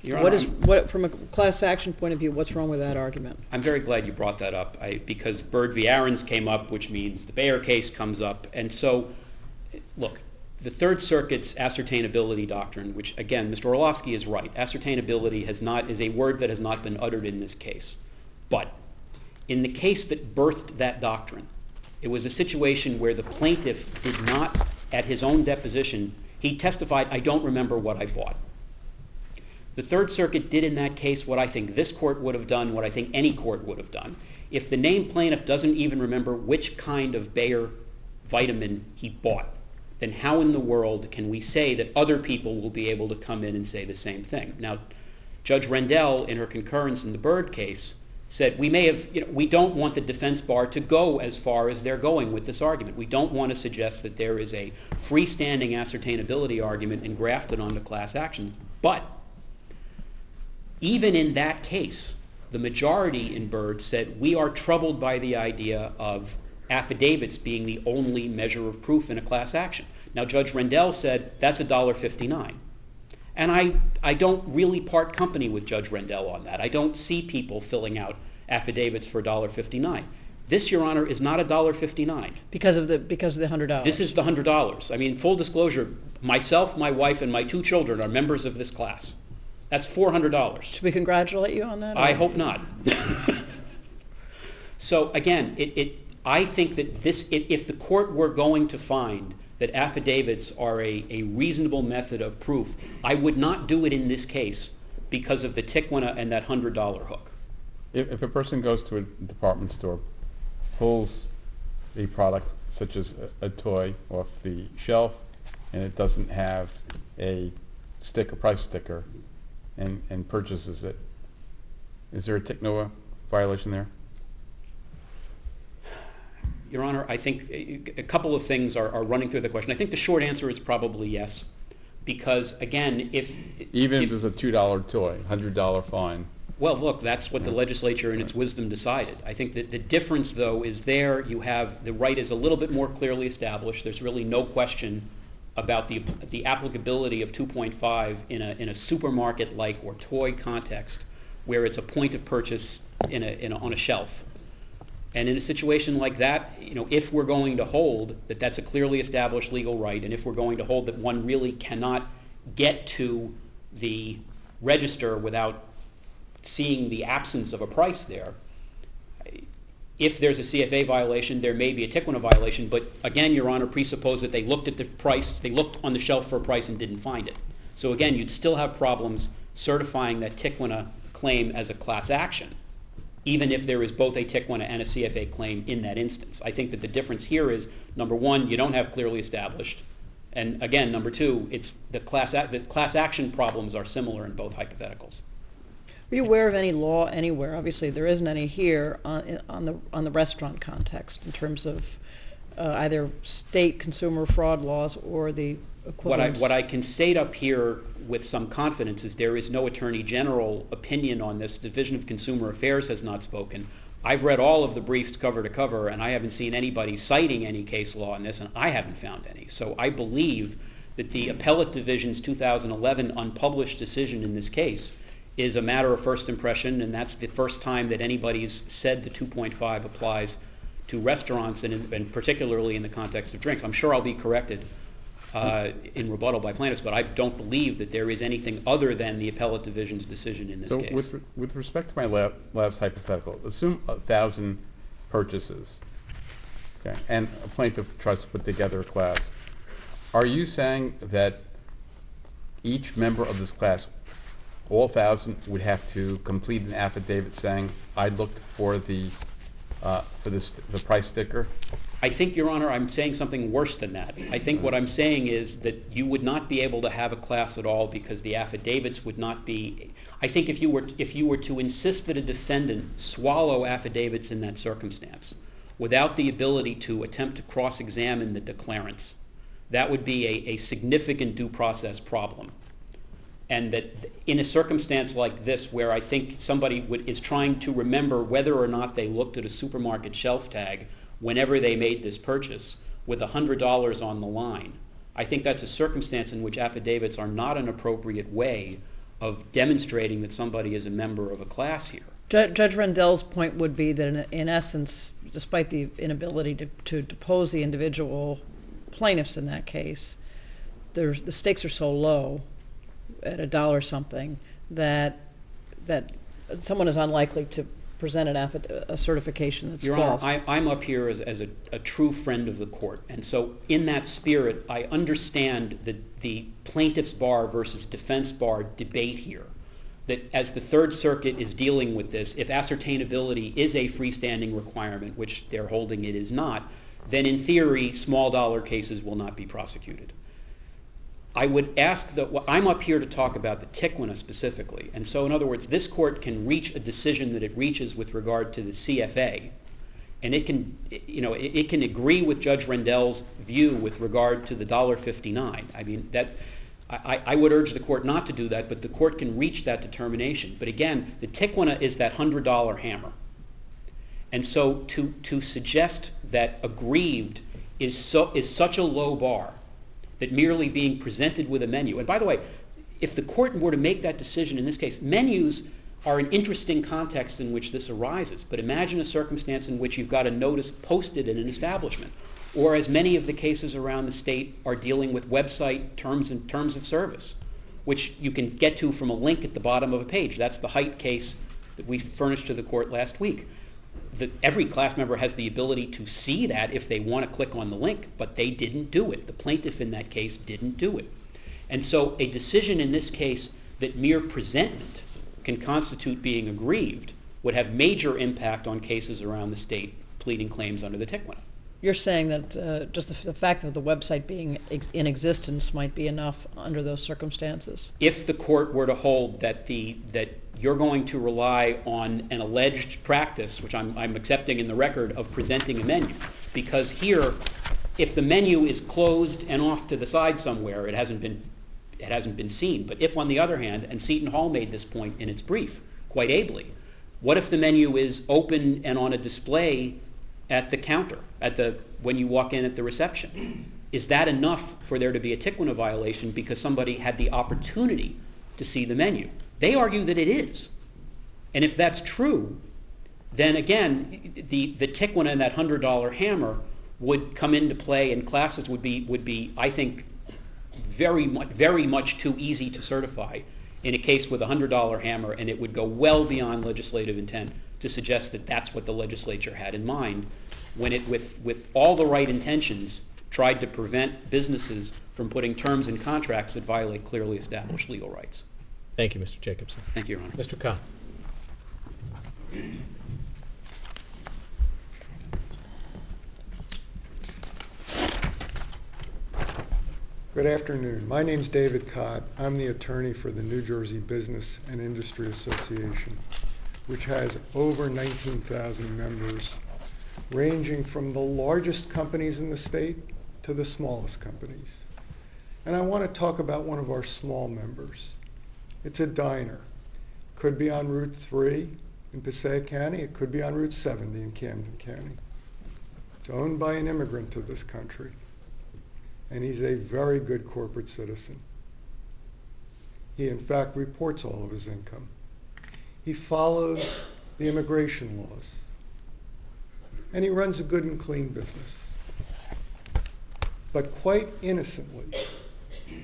Your Honor, from a class action point of view, what's wrong with that argument? I'm very glad you brought that up, because Byrd v. Aarons came up, which means the Bayer case comes up, and so, look, the Third Circuit's ascertainability doctrine, which, again, Mr. Orlovsky is right, ascertainability is a word that has not been uttered in this case. But in the case that birthed that doctrine, it was a situation where the plaintiff did not, at his own deposition, he testified, I don't remember what I bought. The Third Circuit did in that case what I think this court would have done, what I think any court would have done. If the named plaintiff doesn't even remember which kind of Bayer vitamin he bought, then how in the world can we say that other people will be able to come in and say the same thing? Now, Judge Rendell, in her concurrence in the Byrd case, said we don't want the defense bar to go as far as they're going with this argument. We don't want to suggest that there is a freestanding ascertainability argument engrafted onto class action. But even in that case, the majority in Byrd said we are troubled by the idea of affidavits being the only measure of proof in a class action. Now, Judge Rendell said that's $1.59. And I don't really part company with Judge Rendell on that. I don't see people filling out affidavits for $1.59. This, Your Honor, is not $1.59. Because of the $100. This is the $100. I mean, full disclosure, myself, my wife, and my 2 children are members of this class. That's $400. Should we congratulate you on that? I hope not. So again, I think that if the court were going to find that affidavits are a reasonable method of proof, I would not do it in this case because of the TCCWNA and that $100 hook. If a person goes to a department store, pulls a product such as a toy off the shelf, and it doesn't have a price sticker, and purchases it, is there a TCCWNA violation there? Your Honor, I think a couple of things are running through the question. I think the short answer is probably yes, because again, if it's a $2 toy, $100 fine, Well, look, that's what the legislature in its wisdom decided. I think that the difference, though, is there you have the right is a little bit more clearly established. There's really no question about the applicability of 2.5 in a supermarket-like or toy context where it's a point of purchase on a shelf. And in a situation like that, if we're going to hold that that's a clearly established legal right, and if we're going to hold that one really cannot get to the register without seeing the absence of a price there, if there's a CFA violation, there may be a TCWNA violation, but again, Your Honor, presuppose that they looked at the price, they looked on the shelf for a price and didn't find it. So again, you'd still have problems certifying that TCWNA claim as a class action, even if there is both a TCWNA and a CFA claim in that instance. I think that the difference here is, number one, you don't have clearly established, and again, number two, it's the class action problems are similar in both hypotheticals. Are you aware of any law anywhere? Obviously, there isn't any here on the restaurant context in terms of either state consumer fraud laws or the equivalent. What I can state up here with some confidence is there is no Attorney General opinion on this. Division of Consumer Affairs has not spoken. I've read all of the briefs cover to cover, and I haven't seen anybody citing any case law on this, and I haven't found any. So I believe that the Appellate Division's 2011 unpublished decision in this case is a matter of first impression, and that's the first time that anybody's said the 2.5 applies to restaurants, and particularly in the context of drinks. I'm sure I'll be corrected in rebuttal by plaintiffs, but I don't believe that there is anything other than the Appellate Division's decision in this case. With respect to my last hypothetical, assume 1,000 purchases, okay, and a plaintiff tries to put together a class. Are you saying that each member of this class, all 1,000, would have to complete an affidavit saying, I looked for the price sticker? I think, Your Honor, I'm saying something worse than that. I think what I'm saying is that you would not be able to have a class at all because the affidavits would not be. I think if you were to insist that a defendant swallow affidavits in that circumstance without the ability to attempt to cross-examine the declarants, that would be a significant due process problem. And that in a circumstance like this, where I think somebody is trying to remember whether or not they looked at a supermarket shelf tag whenever they made this purchase with $100 on the line, I think that's a circumstance in which affidavits are not an appropriate way of demonstrating that somebody is a member of a class here. Judge Rendell's point would be that in essence, despite the inability to depose the individual plaintiffs in that case, the stakes are so low at $1 something that someone is unlikely to present a certification that's Your false. Honor, I'm up here as a true friend of the court, and so in that spirit, I understand the plaintiff's bar versus defense bar debate here. That as the Third Circuit is dealing with this, if ascertainability is a freestanding requirement, which they're holding it is not, then in theory, small dollar cases will not be prosecuted. I would ask that I'm up here to talk about the TCWNA specifically, and so in other words, this court can reach a decision that it reaches with regard to the CFA, and it can agree with Judge Rendell's view with regard to the $1.59. I mean that I would urge the court not to do that, but the court can reach that determination. But again, the TCWNA is that $100 hammer, and so to suggest that aggrieved is such a low bar that merely being presented with a menu, and by the way, if the court were to make that decision in this case, menus are an interesting context in which this arises, but imagine a circumstance in which you've got a notice posted in an establishment, or as many of the cases around the state are dealing with website terms of service, which you can get to from a link at the bottom of a page. That's the Height case that we furnished to the court last week. Every class member has the ability to see that if they want to click on the link, but they didn't do it. The plaintiff in that case didn't do it. And so a decision in this case that mere presentment can constitute being aggrieved would have major impact on cases around the state pleading claims under the TCWNA. You're saying that just the fact of the website being in existence might be enough under those circumstances? If the court were to hold that you're going to rely on an alleged practice, which I'm accepting in the record, of presenting a menu, because here, if the menu is closed and off to the side somewhere, it hasn't been seen. But if, on the other hand, and Seton Hall made this point in its brief, quite ably. What if the menu is open and on a display at the counter, when you walk in at the reception? Is that enough for there to be a TCCWNA violation because somebody had the opportunity to see the menu? They argue that it is. And if that's true, then again, the TCCWNA and that $100 hammer would come into play, and classes would be, I think, very much too easy to certify in a case with a $100 hammer, and it would go well beyond legislative intent to suggest that that's what the legislature had in mind when it, with all the right intentions, tried to prevent businesses from putting terms in contracts that violate clearly established legal rights. Thank you, Mr. Jacobson. Thank you, Your Honor. Mr. Ka. Good afternoon. My name's David Cott. I'm the attorney for the New Jersey Business and Industry Association, which has over 19,000 members, ranging from the largest companies in the state to the smallest companies. And I want to talk about one of our small members. It's a diner. Could be on Route 3 in Passaic County. It could be on Route 70 in Camden County. It's owned by an immigrant to this country. And he's a very good corporate citizen. He, in fact, reports all of his income. He follows the immigration laws. And he runs a good and clean business. But quite innocently,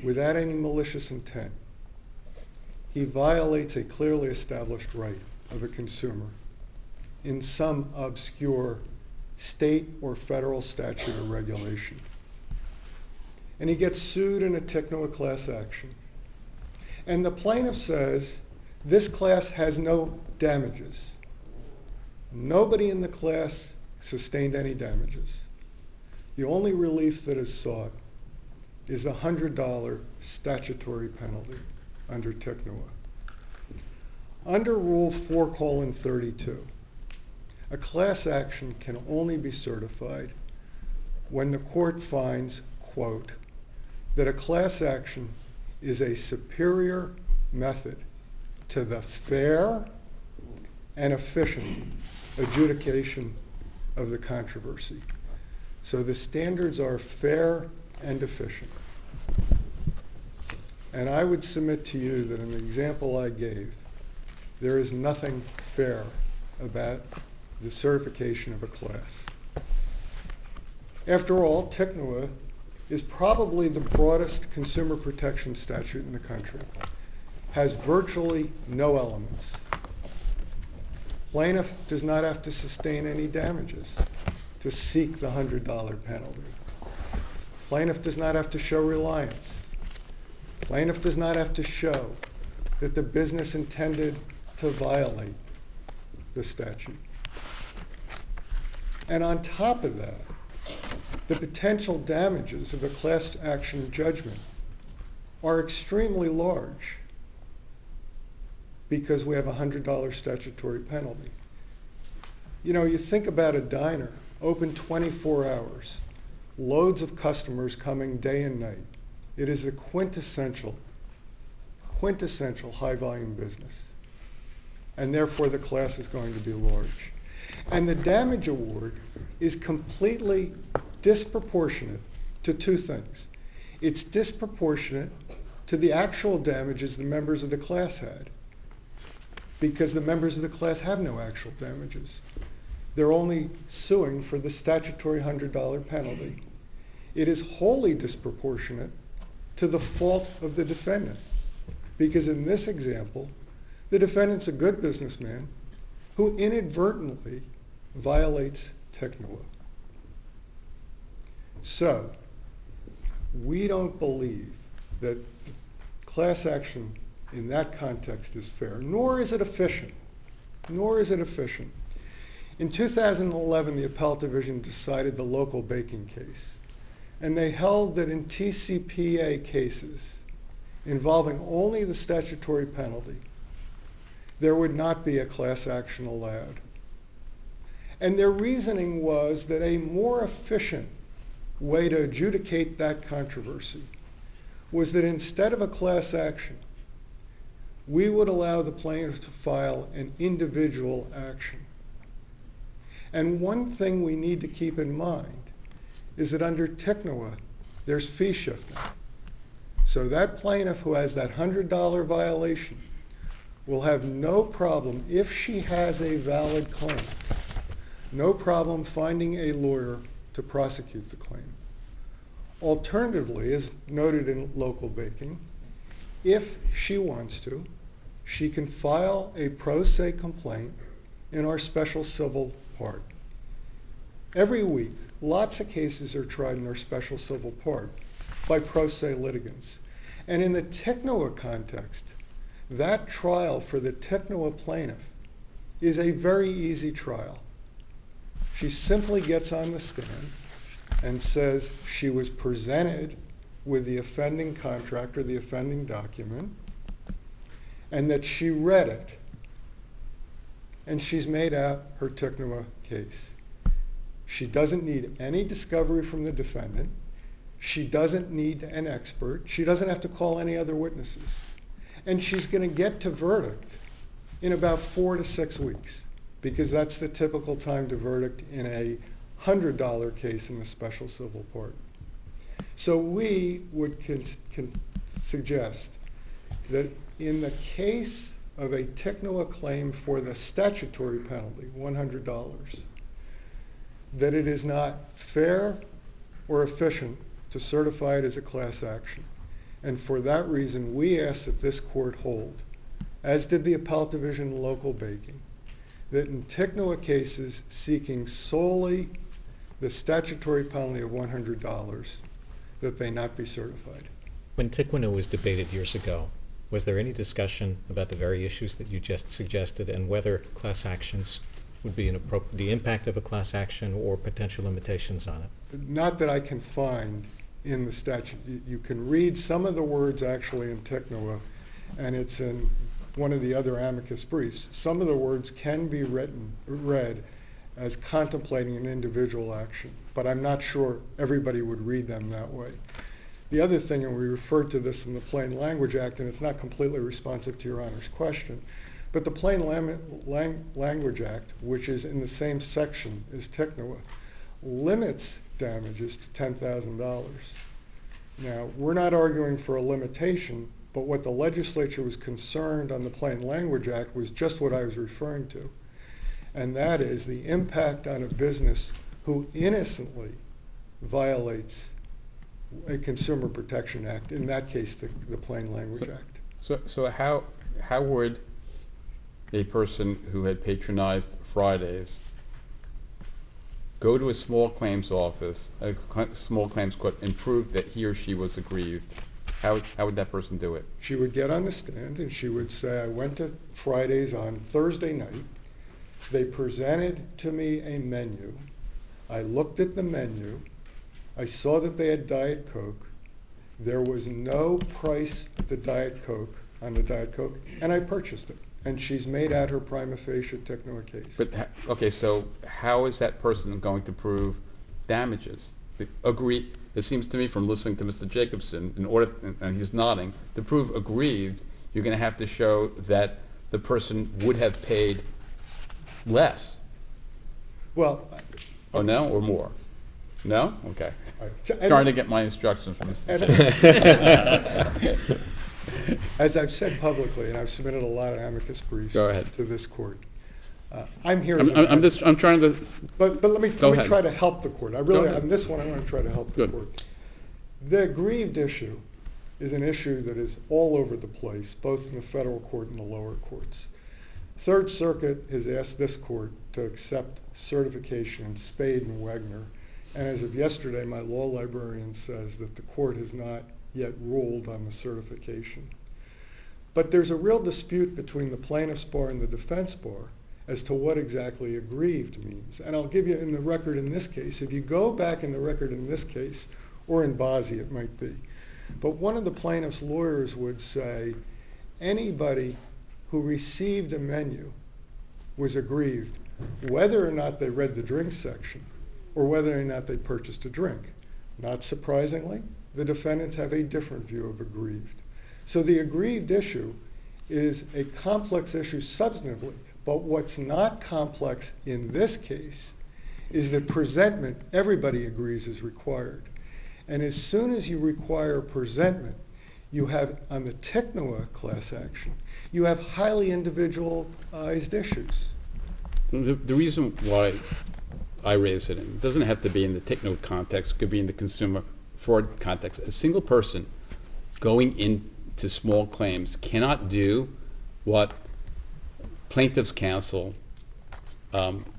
without any malicious intent, he violates a clearly established right of a consumer in some obscure state or federal statute or regulation. And he gets sued in a TCCWNA class action. And the plaintiff says this class has no damages. Nobody in the class sustained any damages. The only relief that is sought is a $100 statutory penalty under TCCWNA. Under Rule 4:32, a class action can only be certified when the court finds, quote, that a class action is a superior method to the fair and efficient adjudication of the controversy. So the standards are fair and efficient. And I would submit to you that in the example I gave, there is nothing fair about the certification of a class. After all, TCCWNA is probably the broadest consumer protection statute in the country. Has virtually no elements. Plaintiff does not have to sustain any damages to seek the $100 penalty. Plaintiff does not have to show reliance. Plaintiff does not have to show that the business intended to violate the statute. And on top of that, the potential damages of a class action judgment are extremely large because we have a $100 statutory penalty. You know, you think about a diner, open 24 hours, loads of customers coming day and night. It is a quintessential high volume business. And therefore the class is going to be large. And the damage award is completely disproportionate to two things. It's disproportionate to the actual damages the members of the class had, because the members of the class have no actual damages. They're only suing for the statutory $100 penalty. It is wholly disproportionate to the fault of the defendant, because in this example, the defendant's a good businessman who inadvertently violates TCCWNA. So, we don't believe that class action in that context is fair, nor is it efficient. In 2011, the Appellate Division decided the local baking case, and they held that in TCPA cases involving only the statutory penalty, there would not be a class action allowed. And their reasoning was that a more efficient way to adjudicate that controversy was that instead of a class action, we would allow the plaintiff to file an individual action. And one thing we need to keep in mind is that under TCCWNA, there's fee shifting. So that plaintiff who has that $100 violation will have no problem, if she has a valid claim, no problem finding a lawyer to prosecute the claim. Alternatively, as noted in local baking, if she wants to, she can file a pro se complaint in our special civil part. Every week, lots of cases are tried in our special civil part by pro se litigants. And in the TCCWNA context, that trial for the TCCWNA plaintiff is a very easy trial. She simply gets on the stand and says she was presented with the offending contract or the offending document, and that she read it, and she's made out her TCCWNA case. She doesn't need any discovery from the defendant. She doesn't need an expert. She doesn't have to call any other witnesses. And she's going to get to verdict in about 4 to 6 weeks, because that's the typical time to verdict in a $100 case in the special civil part. So we would suggest that in the case of a TCCWNA claim for the statutory penalty, $100, that it is not fair or efficient to certify it as a class action. And for that reason, we ask that this court hold, as did the appellate division in local baking, that in TCCWNA cases seeking solely the statutory penalty of $100, that they not be certified. When TCCWNA was debated years ago, was there any discussion about the very issues that you just suggested and whether class actions would be the impact of a class action or potential limitations on it? Not that I can find in the statute. You can read some of the words actually in TCCWNA, and it's in one of the other amicus briefs. Some of the words can be read as contemplating an individual action, but I'm not sure everybody would read them that way. The other thing, and we referred to this in the Plain Language Act, and it's not completely responsive to Your Honor's question, but the Plain Language Act, which is in the same section as TCCWNA, limits damages to $10,000. Now, we're not arguing for a limitation, but what the legislature was concerned on the Plain Language Act was just what I was referring to, and that is the impact on a business who innocently violates a Consumer Protection Act, in that case the Plain Language Act. So how would a person who had patronized Fridays go to a small claims office, a small claims court, and prove that he or she was aggrieved? How would that person do it? She would get on the stand and she would say, I went to Fridays on Thursday night. They presented to me a menu. I looked at the menu. I saw that they had Diet Coke. There was no price on the Diet Coke, and I purchased it. And she's made out her prima facie TCCWNA case. But okay, so how is that person going to prove damages? It seems to me from listening to Mr. Jacobson, and he's nodding, to prove aggrieved, you're going to have to show that the person would have paid less. Well, oh no, or more? No? Okay. Right. Trying to get my instructions from Mr. Jacobson. As I've said publicly, and I've submitted a lot of amicus briefs to this court, I'm here. I'm trying to. But let me try to help the court. On this one, I want to try to help the court. The aggrieved issue is an issue that is all over the place, both in the federal court and the lower courts. Third Circuit has asked this court to accept certification in Spade and Wagner, and as of yesterday, my law librarian says that the court has not yet ruled on the certification. But there's a real dispute between the plaintiff's bar and the defense bar as to what exactly aggrieved means. And I'll give you in the record in this case, if you go back in the record in this case, or in Bozzi it might be, but one of the plaintiff's lawyers would say anybody who received a menu was aggrieved, whether or not they read the drink section or whether or not they purchased a drink. Not surprisingly, the defendants have a different view of aggrieved. So the aggrieved issue is a complex issue substantively. But what's not complex in this case is that presentment, everybody agrees, is required. And as soon as you require presentment, you have, on the TCCWNA class action, you have highly individualized issues. The reason why I raise it, and it doesn't have to be in the TCCWNA context, it could be in the consumer fraud context. A single person going into small claims cannot do what plaintiff's counsel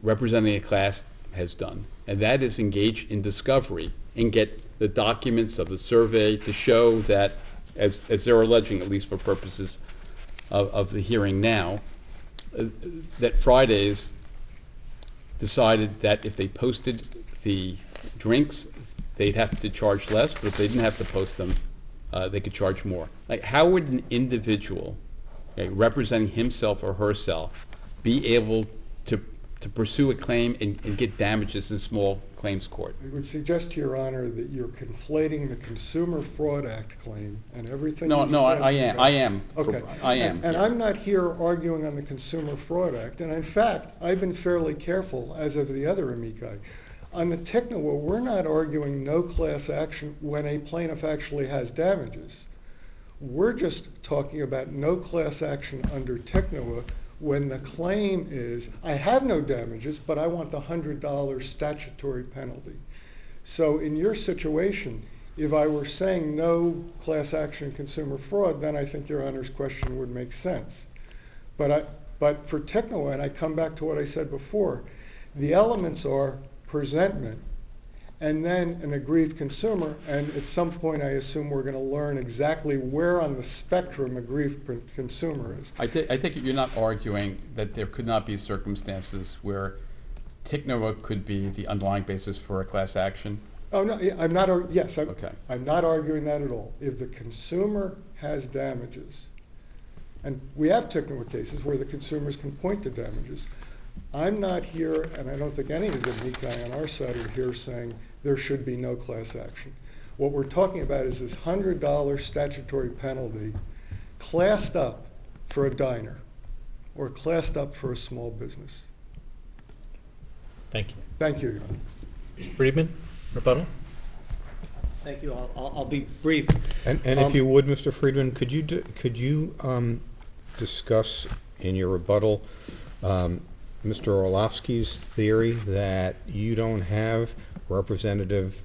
representing a class has done, and that is engage in discovery and get the documents of the survey to show that, as they're alleging, at least for purposes of the hearing now, that Fridays decided that if they posted the drinks, they'd have to charge less, but if they didn't have to post them, they could charge more. Like, how would an individual, okay, representing himself or herself, be able to pursue a claim and get damages in small claims court? I would suggest to Your Honor that you're conflating the Consumer Fraud Act claim and everything. No, I am. Okay. I am. And I'm not here arguing on the Consumer Fraud Act. And in fact, I've been fairly careful, as of the other amici. On the TCCWNA, we're not arguing no class action when a plaintiff actually has damages. We're just talking about no class action under TCCWNA when the claim is, I have no damages, but I want the $100 statutory penalty. So in your situation, if I were saying no class action consumer fraud, then I think Your Honor's question would make sense. But for TCCWNA, and I come back to what I said before, the elements are presentment, and then an aggrieved consumer, and at some point I assume we're going to learn exactly where on the spectrum aggrieved consumer is. I take it you're not arguing that there could not be circumstances where TCCWNA could be the underlying basis for a class action? Oh, no, I'm not, yes, Okay. I'm not arguing that at all. If the consumer has damages, and we have TCCWNA cases where the consumers can point to damages, I'm not here, and I don't think any of the amici on our side are here saying there should be no class action. What we're talking about is this $100 statutory penalty classed up for a diner or classed up for a small business. Thank you. Thank you, Your Honor. Mr. Friedman, rebuttal? Thank you. I'll be brief. And if you would, Mr. Friedman, could you discuss in your rebuttal Mr. Orlovsky's theory that you don't have representatives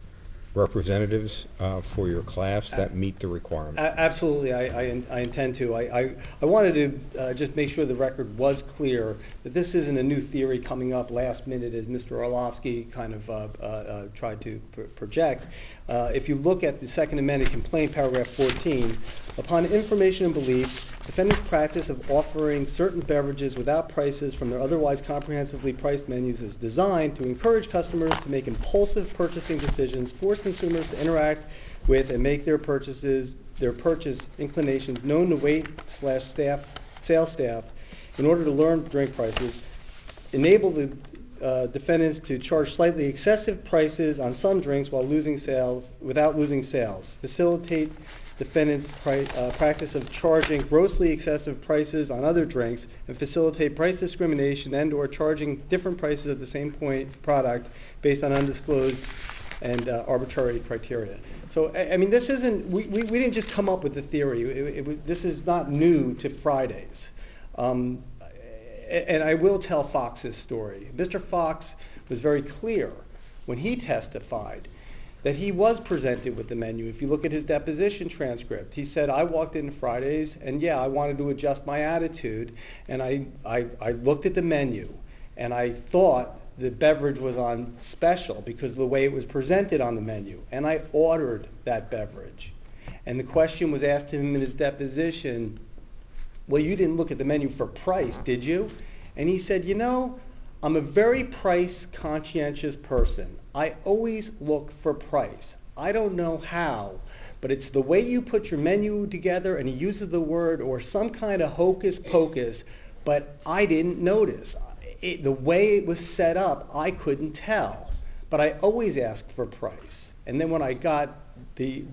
for your class that meet the requirement? Absolutely, I intend to. I wanted to just make sure the record was clear that this isn't a new theory coming up last minute as Mr. Orlovsky kind of tried to project. If you look at the Second Amended Complaint, paragraph 14, upon information and belief, defendant's practice of offering certain beverages without prices from their otherwise comprehensively priced menus is designed to encourage customers to make impulsive purchasing decisions, force consumers to interact with and make their purchase inclinations known to sales staff in order to learn drink prices, enable the defendants to charge slightly excessive prices on some drinks without losing sales, facilitate defendants' practice of charging grossly excessive prices on other drinks, and facilitate price discrimination and or charging different prices of the same product based on undisclosed and arbitrary criteria. So, I mean, this isn't, we didn't just come up with the theory. This is not new to Fridays. And I will tell Fox's story. Mr. Fox was very clear when he testified that he was presented with the menu. If you look at his deposition transcript, he said, I walked into Fridays and yeah, I wanted to adjust my attitude, and I looked at the menu and I thought the beverage was on special because of the way it was presented on the menu, and I ordered that beverage. And the question was asked to him in his deposition, well, you didn't look at the menu for price, did you? And he said, you know, I'm a very price conscientious person. I always look for price. I don't know how, but it's the way you put your menu together, and he uses the word or some kind of hocus pocus, but I didn't notice. The way it was set up, I couldn't tell, but I always asked for price. And then when I got the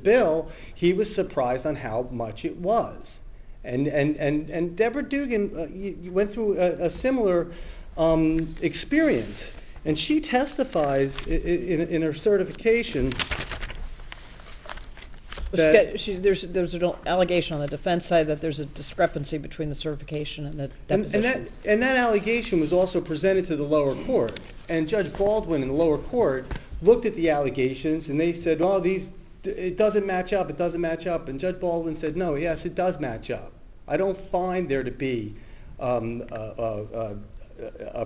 bill, he was surprised on how much it was. And Deborah Dugan, you went through a similar experience, and she testifies in her certification that there's an allegation on the defense side that there's a discrepancy between the certification and the deposition. and that allegation was also presented to the lower court. And Judge Baldwin in the lower court looked at the allegations, and they said, "Oh, it doesn't match up. It doesn't match up." And Judge Baldwin said, "No, yes, it does match up. I don't find there to be a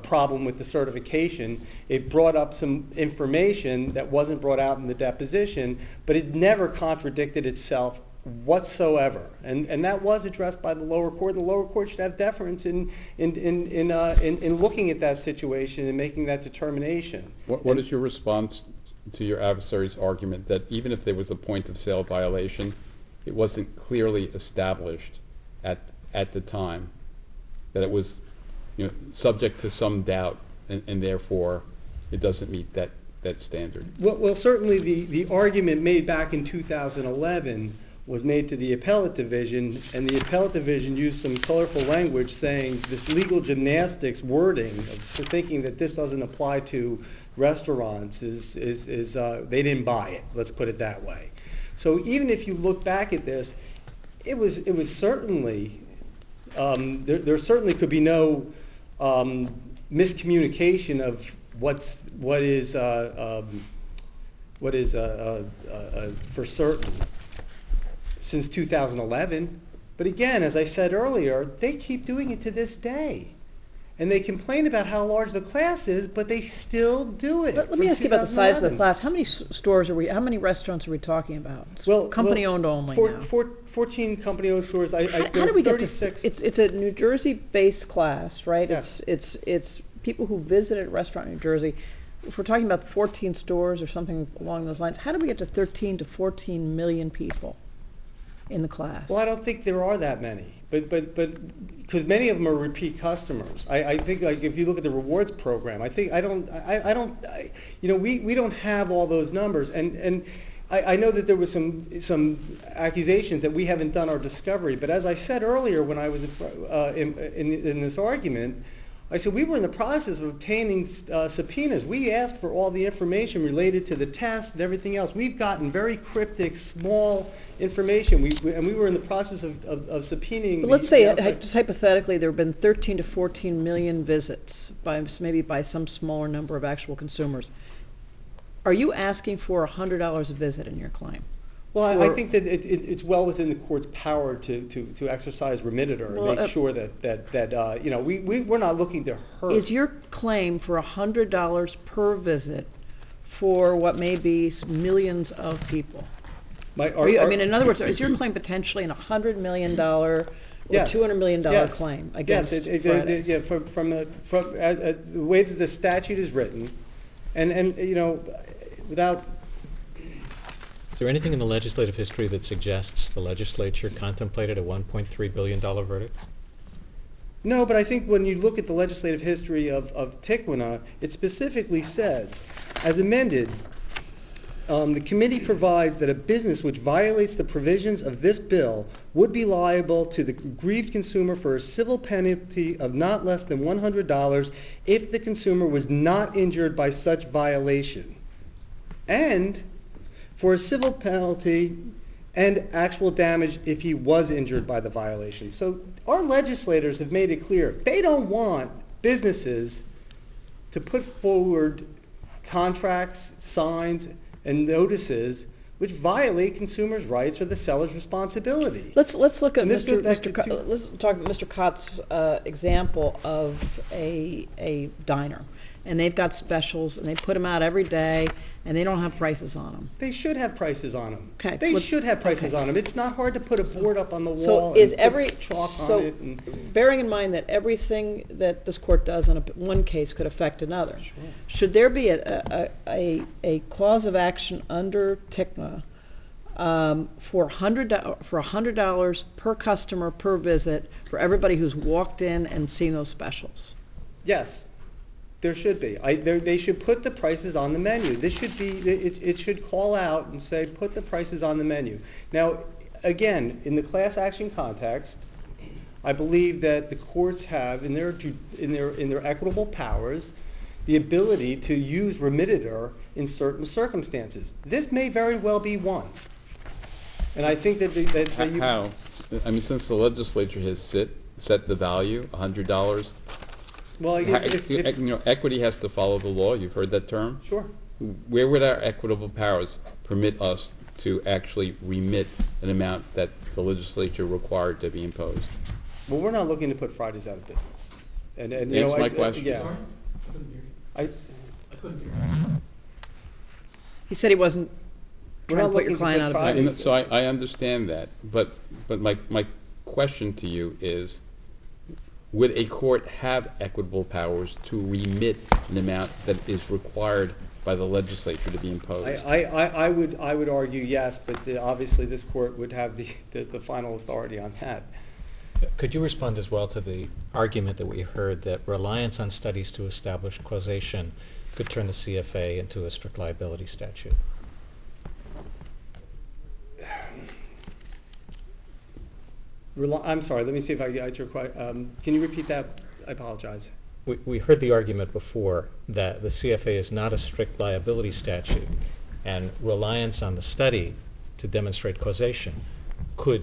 problem with the certification. It brought up some information that wasn't brought out in the deposition, but it never contradicted itself whatsoever." And that was addressed by the lower court. The lower court should have deference in looking at that situation and making that determination. What is your response to your adversary's argument that even if there was a point of sale violation, it wasn't clearly established at the time, that it was subject to some doubt, and therefore it doesn't meet that standard? Well, certainly the argument made back in 2011 was made to the appellate division, and the appellate division used some colorful language saying this legal gymnastics wording of thinking that this doesn't apply to restaurants is they didn't buy it. Let's put it that way. So even if you look back at this, it was certainly there certainly could be no miscommunication of what is for certain since 2011. But again, as I said earlier, they keep doing it to this day. And they complain about how large the class is, but they still do it. Let me ask you about the size of the class. How many how many restaurants are we talking about? Well, company-owned only now. 14 company-owned stores. How do we get 36. It's a New Jersey-based class, right? Yes. It's people who visited a restaurant in New Jersey. If we're talking about 14 stores or something along those lines, how do we get to 13 to 14 million people in the class? Well, I don't think there are that many, but because many of them are repeat customers. I think, like, if you look at the rewards program, we don't have all those numbers, and I know that there was some accusations that we haven't done our discovery, but as I said earlier when I was in this argument, I said we were in the process of obtaining subpoenas. We asked for all the information related to the test and everything else. We've gotten very cryptic, small information. We were in the process of subpoenaing. But let's say, just hypothetically, there have been 13 to 14 million visits, maybe by some smaller number of actual consumers. Are you asking for $100 a visit in your claim? Well, I think that it's well within the court's power to exercise remitter and make sure that we're not looking to hurt. Is your claim for $100 per visit for what may be millions of people? In other words, is your claim potentially an $100 million or $200 million claim against Fridays? Yeah, from the way that the statute is written, and without. Is there anything in the legislative history that suggests the legislature contemplated a $1.3 billion verdict? No, but I think when you look at the legislative history of TCWNA, it specifically says, as amended, the committee provides that a business which violates the provisions of this bill would be liable to the aggrieved consumer for a civil penalty of not less than $100 if the consumer was not injured by such violation, and for a civil penalty and actual damage if he was injured by the violation. So our legislators have made it clear they don't want businesses to put forward contracts, signs, and notices which violate consumers' rights or the seller's responsibility. Let's look at let's talk about Mr. Cott's example of a diner. And they've got specials, and they put them out every day, and they don't have prices on them. They should have prices on them. Okay. They should have prices on them. It's not hard to put a board up on the wall and put chalk on it. Bearing in mind that everything that this court does in one case could affect another, sure. Should there be a cause of action under TCWNA for $100 per customer per visit for everybody who's walked in and seen those specials? Yes. There should be. They should put the prices on the menu. This should be. It should call out and say, put the prices on the menu. Now, again, in the class action context, I believe that the courts have, in their equitable powers, the ability to use remittitor in certain circumstances. This may very well be one. And I think that you... How? I mean, since the legislature has set the value, $100, Well, equity has to follow the law. You've heard that term? Sure. Where would our equitable powers permit us to actually remit an amount that the legislature required to be imposed? Well, we're not looking to put Fridays out of business. And Answer my question. Yeah. I couldn't hear you. He said he wasn't We're trying not to put your looking to client put out of Fridays- business. So I understand that, but my question to you is, would a court have equitable powers to remit an amount that is required by the legislature to be imposed? I would argue yes, but obviously this court would have the final authority on that. Could you respond as well to the argument that we heard that reliance on studies to establish causation could turn the CFA into a strict liability statute? I'm sorry, let me see if I got your question. Can you repeat that? I apologize. We heard the argument before that the CFA is not a strict liability statute, and reliance on the study to demonstrate causation could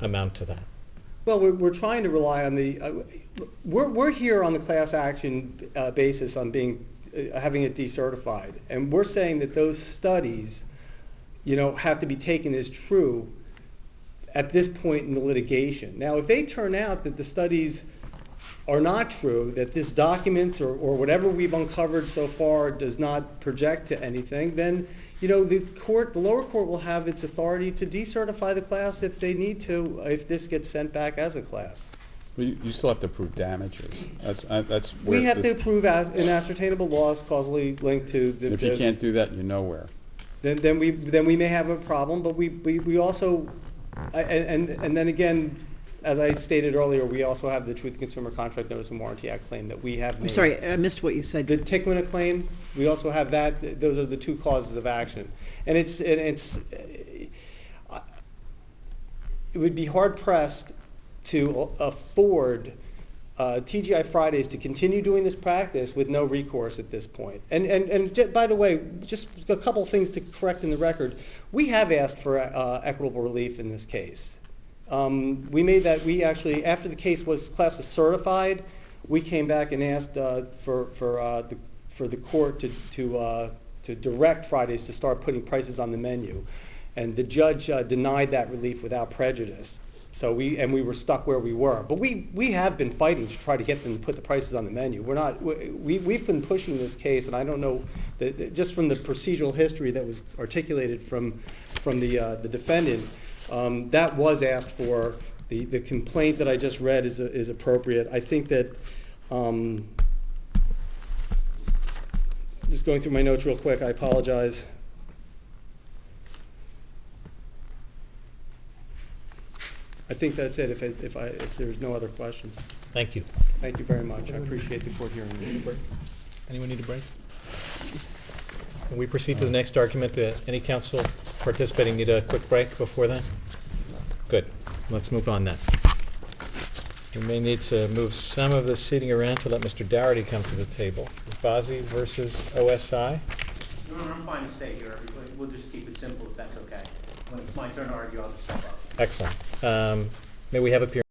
amount to that. Well, we're trying to rely on the. We're here on the class action basis on having it decertified, and we're saying that those studies, have to be taken as true at this point in the litigation. Now, if they turn out that the studies are not true, that this document or whatever we've uncovered so far does not project to anything, then the lower court will have its authority to decertify the class if they need to, if this gets sent back as a class. Well, you still have to prove damages. That's where we have to prove an ascertainable loss causally linked to the. If you can't do that, you're nowhere. Then we may have a problem, but we also, and then again, as I stated earlier, we also have the Truth in Consumer Contract Notice and Warranty Act claim that we have made. I'm sorry, I missed what you said. The TCCWNA claim, we also have that. Those are the two causes of action, and it would be hard pressed to afford TGI Fridays to continue doing this practice with no recourse at this point. And by the way, just a couple of things to correct in the record. We have asked for equitable relief in this case. We actually, after the class was certified, we came back and asked for the court to direct Fridays to start putting prices on the menu, and the judge denied that relief without prejudice. So we were stuck where we were. But we have been fighting to try to get them to put the prices on the menu. We've been pushing this case, and I don't know that just from the procedural history that was articulated from the defendant. That was asked for. The complaint that I just read is appropriate. I think that, just going through my notes real quick, I apologize. I think that's it if there's no other questions. Thank you. Thank you very much. I appreciate the court hearing this. Anyone need a break? Can we proceed to the next argument? Any counsel participating need a quick break before that? Good. Let's move on then. We may need to move some of the seating around to let Mr. Dougherty come to the table. Bozzi versus OSI. No, I'm fine to stay here. We'll just keep it simple if that's okay. When it's my turn to argue, I'll just step up. Excellent. May we have a